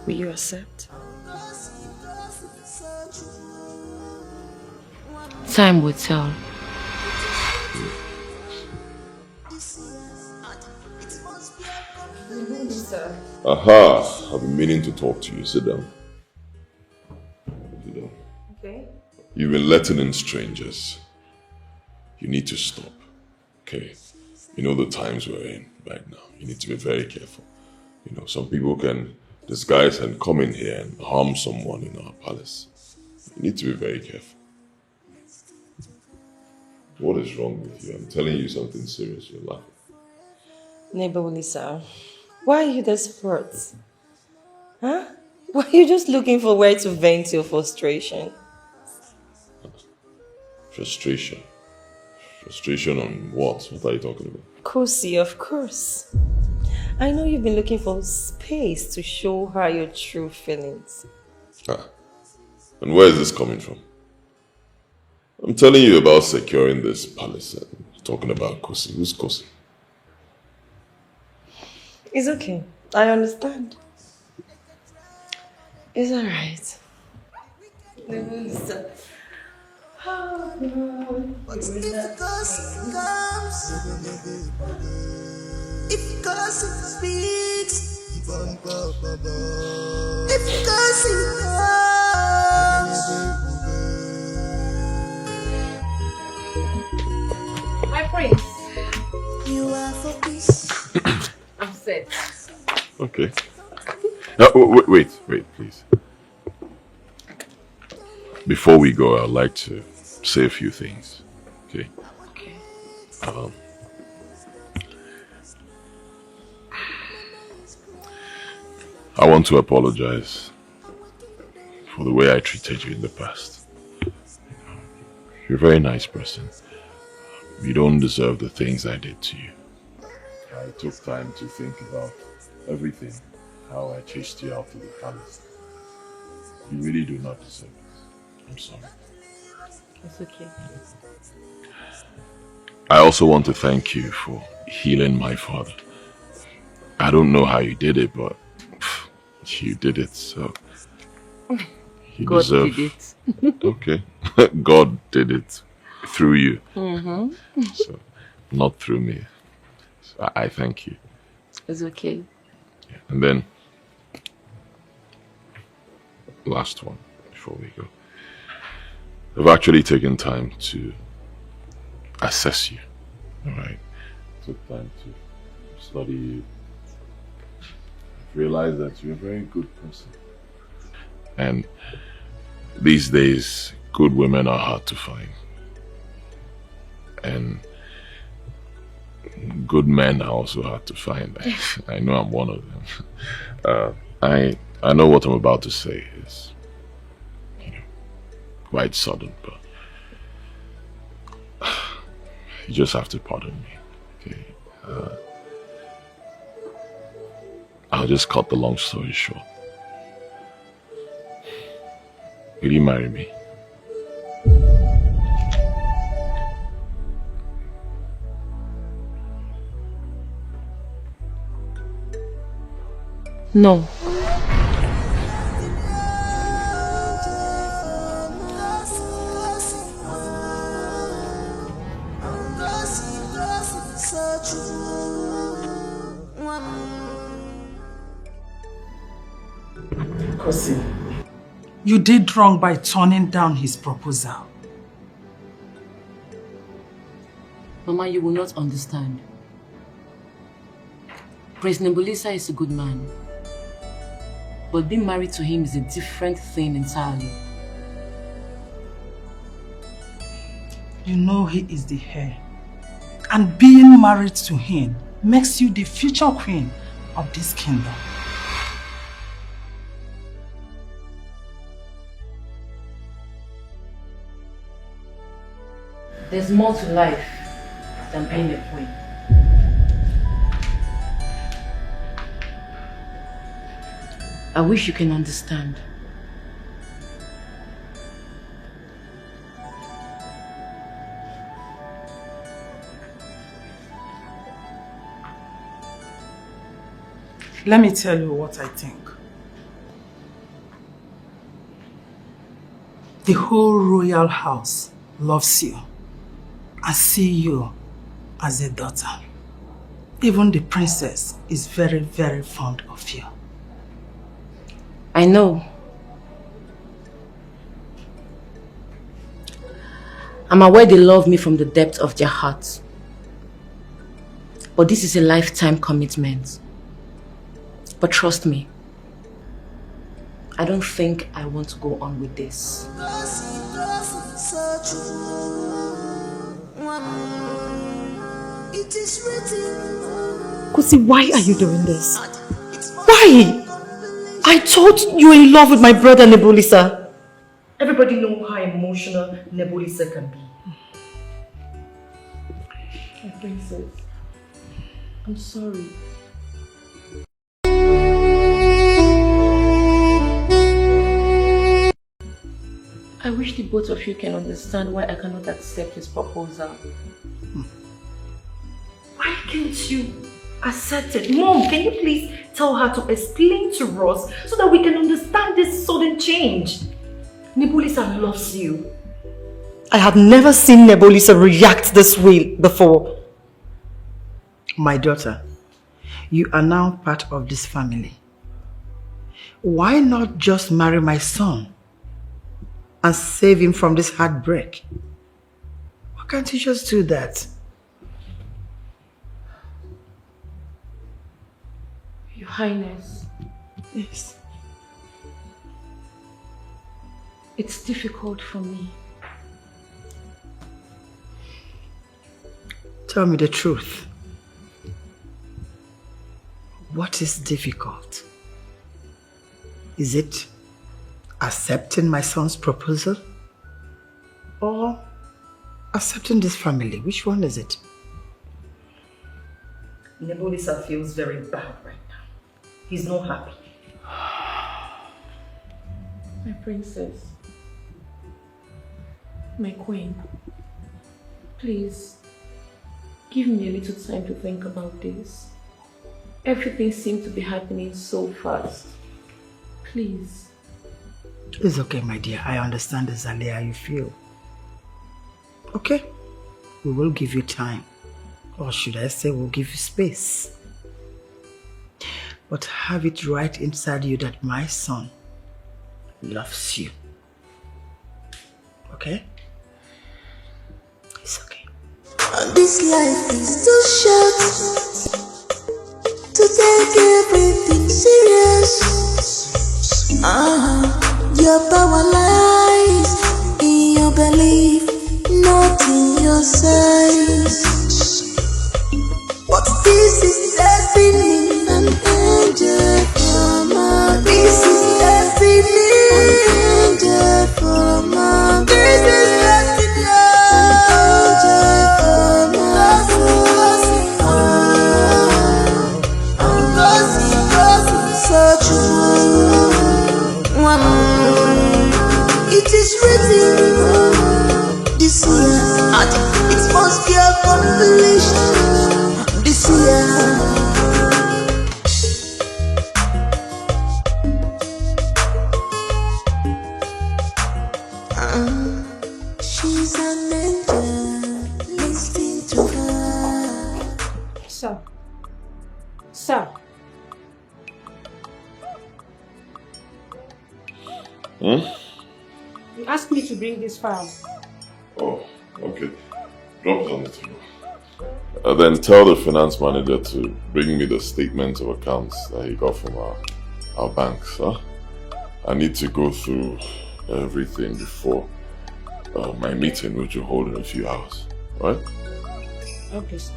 will you accept? Time will tell. Aha, I've been meaning to talk to you. Sit down. Sit down. Okay. You've been letting in strangers. You need to stop. Okay? You know the times we're in right now. You need to be very careful. You know, some people can disguise and come in here and harm someone in our palace. You need to be very careful. What is wrong with you? I'm telling you something serious. You're laughing. Nebulisa, why are you desperate? Huh? Why are you just looking for where to vent your frustration? Frustration? Frustration on what? What are you talking about? Kosi, of course. I know you've been looking for space to show her your true feelings. Ah. And where is this coming from? I'm telling you about securing this palace and talking about Kosi. Who's Kosi? It's okay. I understand. It's alright. Nebulisa. But if gossip comes, if gossip speaks, if gossip comes. My prince. You are for peace. I'm set. Okay. Wait, please. Before we go, I'd like to say a few things. Okay. Okay. I want to apologize for the way I treated you in the past. You're a very nice person. You don't deserve the things I did to you. I took time to think about everything, how I chased you out of the palace. You really do not deserve it. I'm sorry. It's okay. I also want to thank you for healing my father. I don't know how you did it, but you did it, so you God deserve did it. Okay. God did it through you. Mm-hmm. So, not through me. So I thank you. It's okay. Yeah. And then, last one before we go. I've actually taken time to assess you. Alright? Took time to study you. I've realized that you're a very good person. And these days, good women are hard to find. And good men are also hard to find. I know I'm one of them. I know what I'm about to say is, quite sudden, but you just have to pardon me. Okay. I'll just cut the long story short. Will you marry me? No. Kosi, you did wrong by turning down his proposal. Mama, you will not understand. Prince Nebulisa is a good man. But being married to him is a different thing entirely. You know he is the heir. And being married to him makes you the future queen of this kingdom. There's more to life than being a queen. I wish you can understand. Let me tell you what I think. The whole royal house loves you and see you as a daughter. Even the princess is very, very fond of you. I know. I'm aware they love me from the depth of their hearts. But this is a lifetime commitment. But trust me, I don't think I want to go on with this. Kosi, why are you doing this? Why? I thought you were in love with my brother Nebulisa. Everybody knows how emotional Nebulisa can be. My princess, I'm sorry. I wish the both of you can understand why I cannot accept his proposal. Why can't you? accepted. Mom, can you please tell her to explain to us so that we can understand this sudden change? Nebulisa loves you. I have never seen Nebulisa react this way before. My daughter, you are now part of this family. Why not just marry my son and save him from this heartbreak? Why can't you just do that? Your Highness. Yes. It's difficult for me. Tell me the truth. What is difficult? Is it accepting my son's proposal? Or accepting this family? Which one is it? Nebulisa feels very bad right now. He's not happy. My princess. My queen. Please, give me a little time to think about this. Everything seems to be happening so fast. Please. It's okay, my dear. I understand exactly how you feel. Okay? We will give you time. Or should I say we'll give you space. But have it right inside you that my son loves you. Okay? It's okay. This life is too short to take everything serious. Your power lies in your belief, not in your size. But this is destiny, an angel from above. This is destiny, an angel from above. This is destiny, an angel from above. It is written, this year, it must be accomplished, this year. She's an angel, listen to her. Sir. Sir. You asked me to bring this file. Oh, okay. Drop it on the table. Then tell the finance manager to bring me the statement of accounts that he got from our banks. Huh? I need to go through everything before my meeting, which will hold in a few hours. All right? Okay, sir.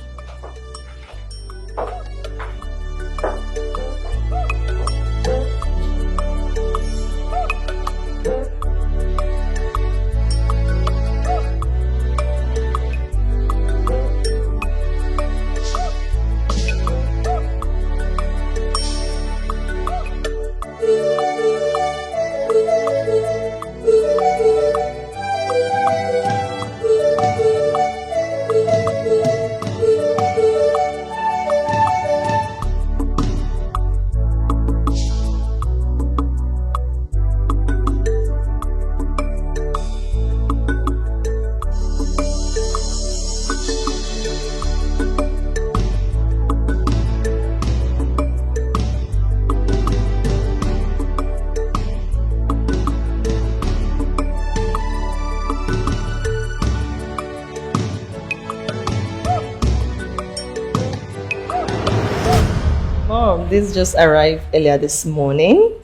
This just arrived earlier this morning.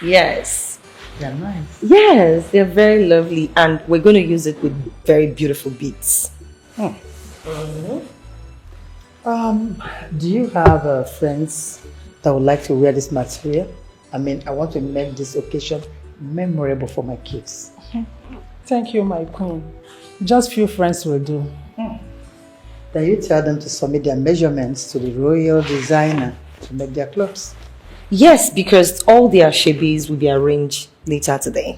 Yes. They're nice. Yes, they're very lovely and we're going to use it with very beautiful beads. Do you have friends that would like to wear this material? I mean, I want to make this occasion memorable for my kids. Thank you, my queen. Just few friends will do. Then you tell them to submit their measurements to the royal designer to make their clothes. Yes, because all their shebis will be arranged later today.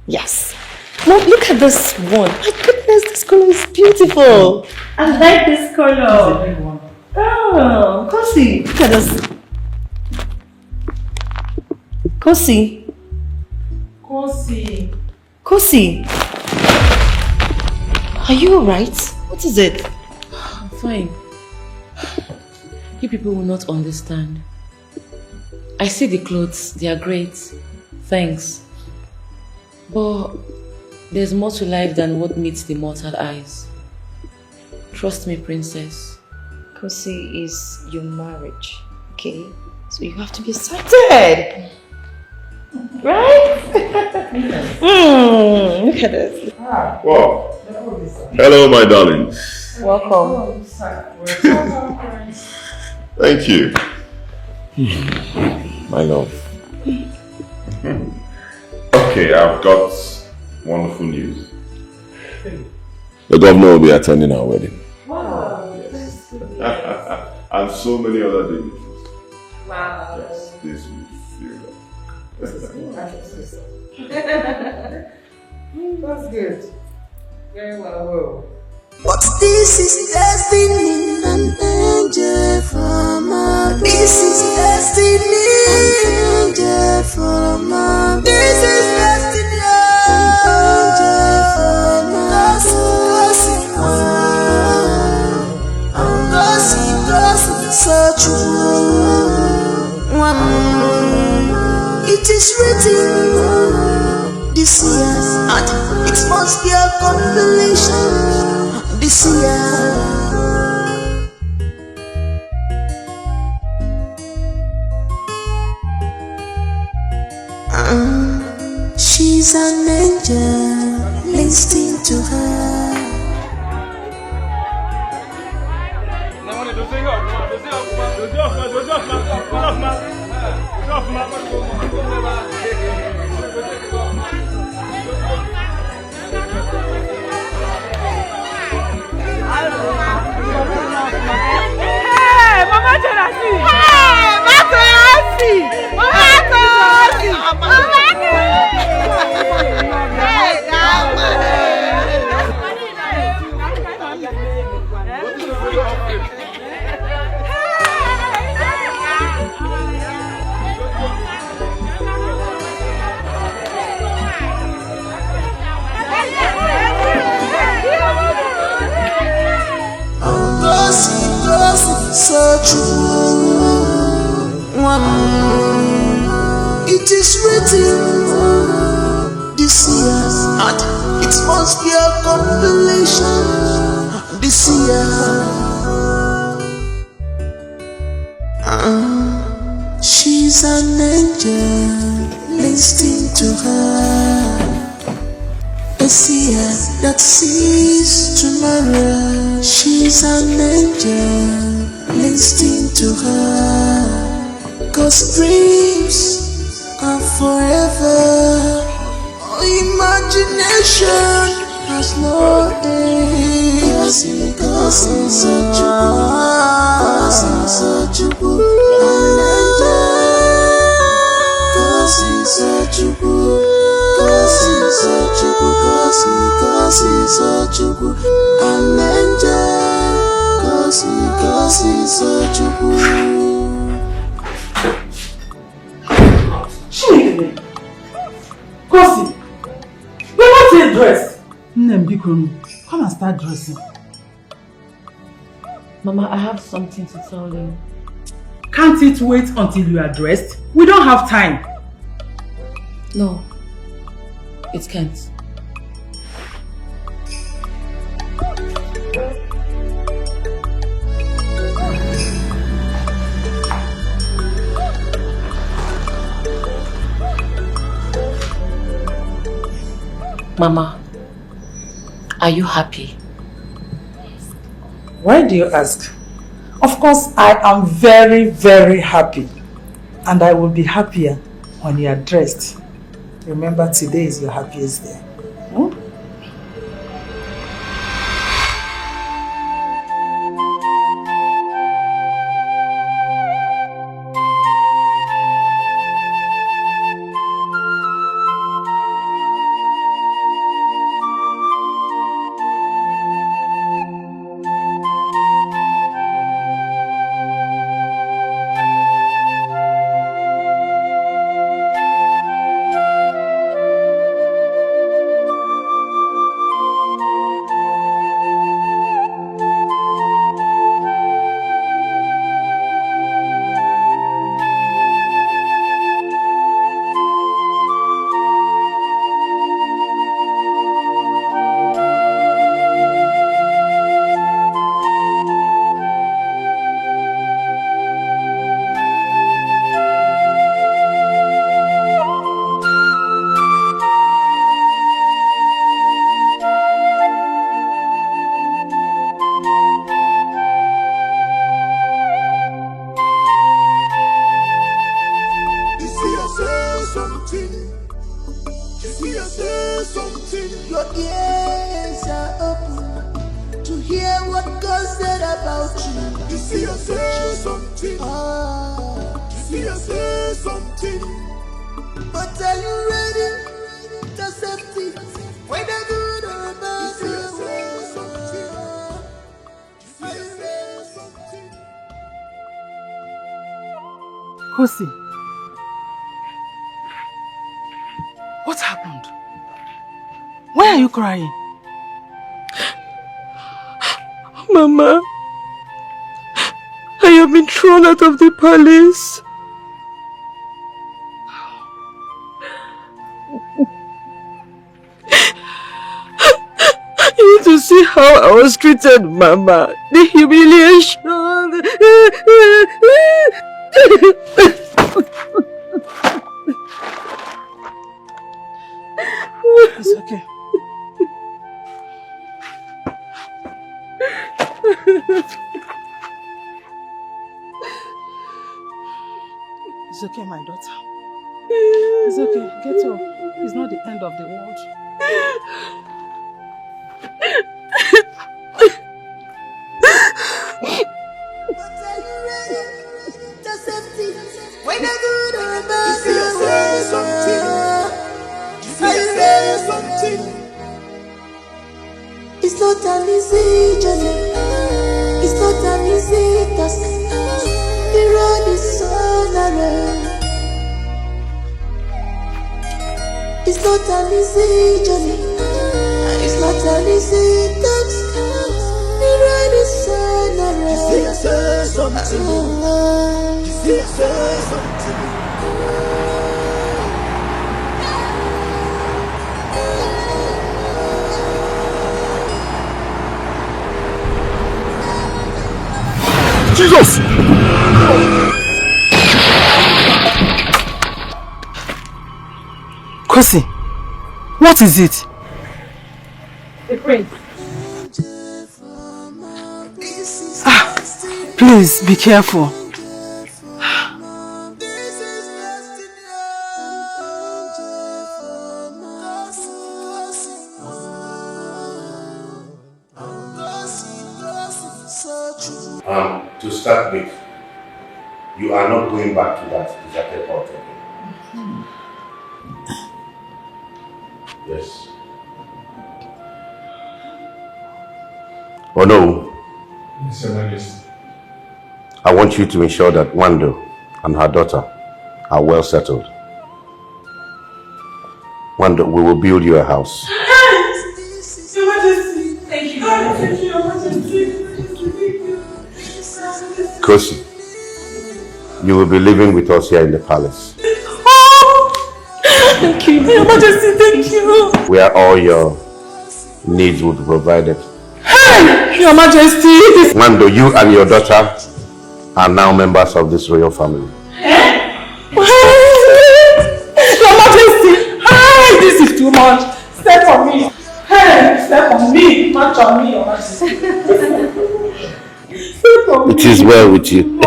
Yes. Now look at this one. My goodness, this color is beautiful. I like this color. It's a big one. Oh. Oh, Kosi, look at this. Kosi. Kosi. Kosi. Are you alright? What is it? I'm fine. You people will not understand. I see the clothes, they are great. Thanks. But there's more to life than what meets the mortal eyes. Trust me, princess. Kosi is your marriage, okay? So you have to be excited. Right? Look at this. Wow. Hello, my darlings. Welcome. Thank you. My love. Okay, I've got wonderful news. The governor will be attending our wedding. Wow. Yes. And so many other dignitaries. Wow. Yes, this will feel That's good. Very well. But this is destiny, an angel from above. This is destiny, an angel from above. This is destiny, an angel from above. Gossip, so true. It is written this year, and it must be a compilation this year. She's an angel, listening to her. Hey, Mama Janasi! Hey, Mama Janasi! So true. It is written this year, and it must be a compilation this year. She's an angel, listening to her. A seer that sees tomorrow. She's an angel, listening to her. 'Cause dreams are forever. Imagination has no end. 'Cause it's such a good angel. 'Cause it's such a good. 'Cause it's such a good. 'Cause it's such a good an angel. 'Cause it's such a good. Kosi, you're not yet dressed. Nembikonu, come and start dressing. Mama, I have something to tell you. Can't it wait until you are dressed? We don't have time. No, it can't. Mama, are you happy? Why do you ask? Of course, I am very, very happy. And I will be happier when you are dressed. Remember, today is your happiest day. Hmm? See, I say something. See, I say something. But are you ready to accept it? When I good or bad, see, I say something. See, I say something. Kosi, what happened? Why are you crying? Mama, I have been thrown out of the palace. You need to see how I was treated, Mama. The humiliation. It's okay. It's okay, my daughter. It's okay. Get up. It's not the end of the world. When I good or bad, see, I say something. See, I say something. It's not an easy journey. It's not an easy task. The road is so narrow. It's not an easy journey. It's not an easy task. The road is so narrow. See, I say something. See, I say something. Jesus! Kosi, what is it? The prince. Please be careful. To start with, you are not going back to that deserted port again. Yes. Oh no. Yes, Your Majesty. I want you to ensure that Wando and her daughter are well settled. Wando, we will build you a house. Your Majesty. Thank you. Thank you, Your Majesty. Kosi, you will be living with us here in the palace. Oh, thank you, Your Majesty. Thank you. Where all your needs will be provided. Hey, Your Majesty. Wando, you and your daughter are now members of this royal family. Your Majesty. Hey, this is too much. Step on me. Hey, step on me. Match on me, Your Majesty. It is well with you.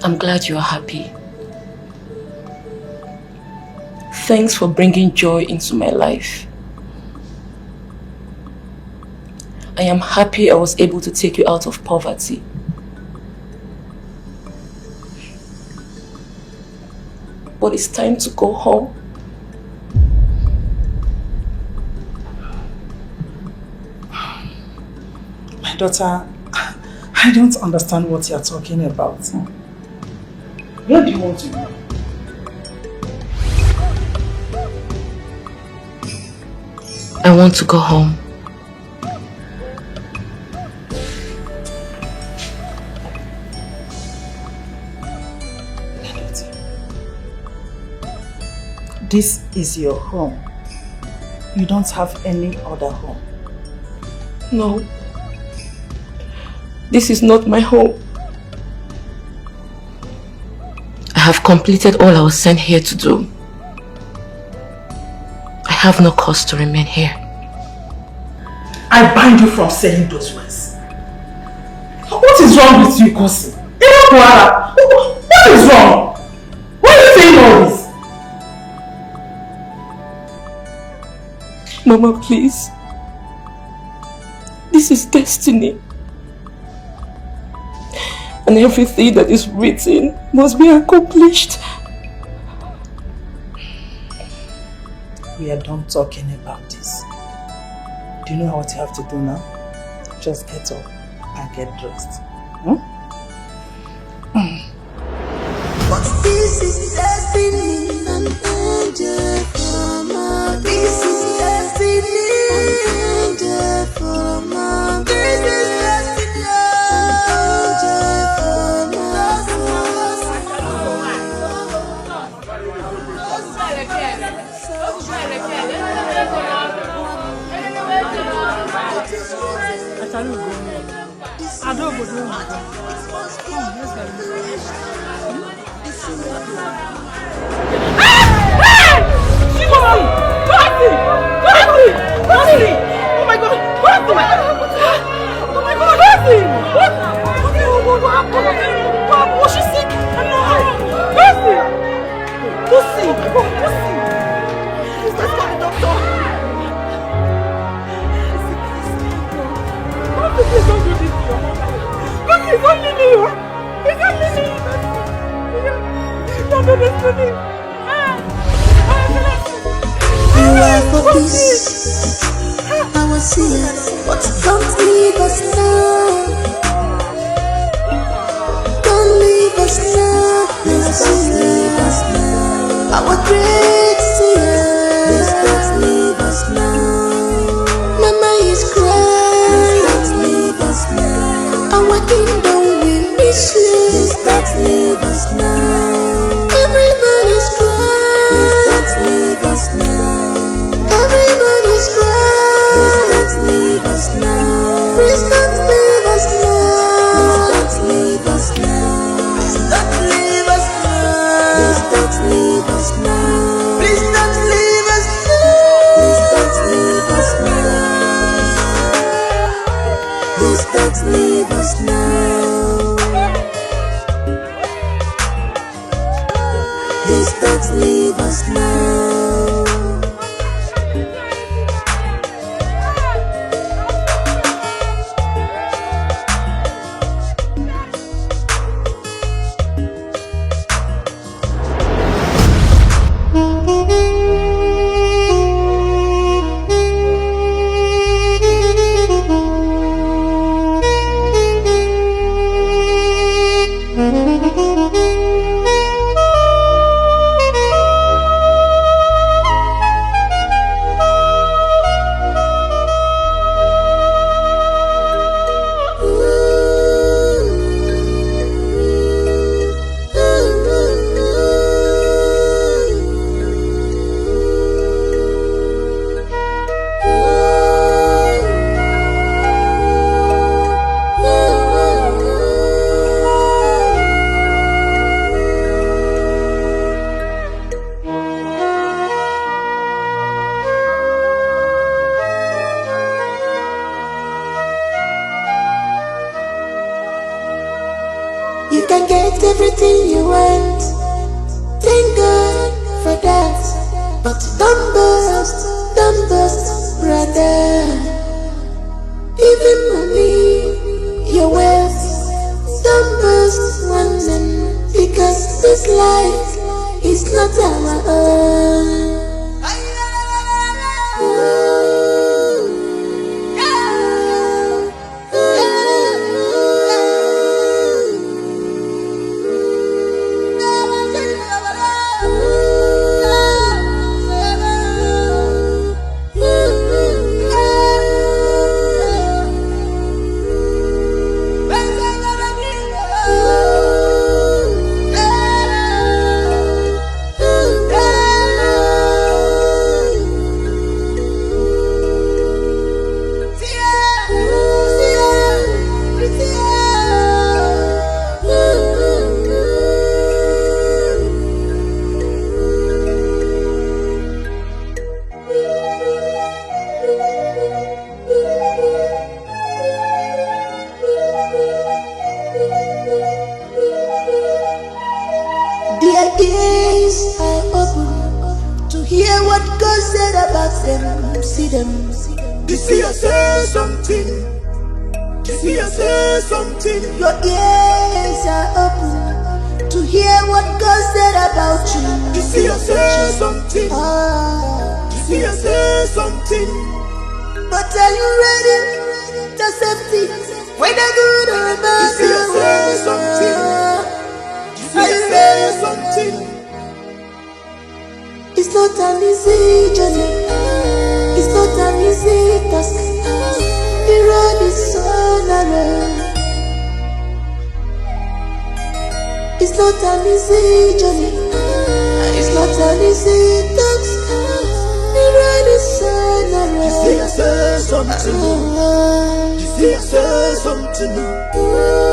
I'm glad you are happy. Thanks for bringing joy into my life. I am happy I was able to take you out of poverty. But it's time to go home. My daughter, I don't understand what you're talking about. Where do you want to go? I want to go home. This is your home. You don't have any other home. No. This is not my home. I have completed all I was sent here to do. I have no cause to remain here. I bind you from saying those words. What is wrong with you, Kosi? What is wrong? Why are you saying all this? Mama, please. This is destiny. And everything that is written must be accomplished. We are done talking about this. Do you know what you have to do now? Just get up and get dressed. But this is destiny, an angel from above. This is destiny, an angel from above. This is destiny, an angel Was she sick? Lucy! Let's call the doctor. Please don't do this to your mother. Please don't leave me. Please don't leave me. Don't do this to me. You are for peace, our seer, but don't leave us now. Don't leave us now. Please don't leave us now. Our great seer, please don't leave us now. Mama is crying, please don't leave us now. Our kingdom will miss you, please don't leave us now. Everybody's crying, please don't leave us now. Everybody's crying, please don't leave us now. Please don't leave us now. Please don't leave us now. Please don't leave us now. Please don't leave us now. Please don't leave us now. Please don't leave us now. Please don't leave us now. Please don't leave us now. You can get everything you want. Thank God for that. But don't boast, brother. Even money, your wealth, don't boast one them, because this life is not our own. Their ears are open to hear what God said about them. See them. You see, I say something You see, I say something. Your ears are open to hear what God said about you. You see, I say something. You see, I say something. But are you ready to safety? Whether good or bad, you see, I say something. You see, I say something. It's not an easy journey. It's not an easy task. The road is so narrow. It's not an easy journey. It's not an easy task. The road is so narrow. You see, I say something. You see, I say something.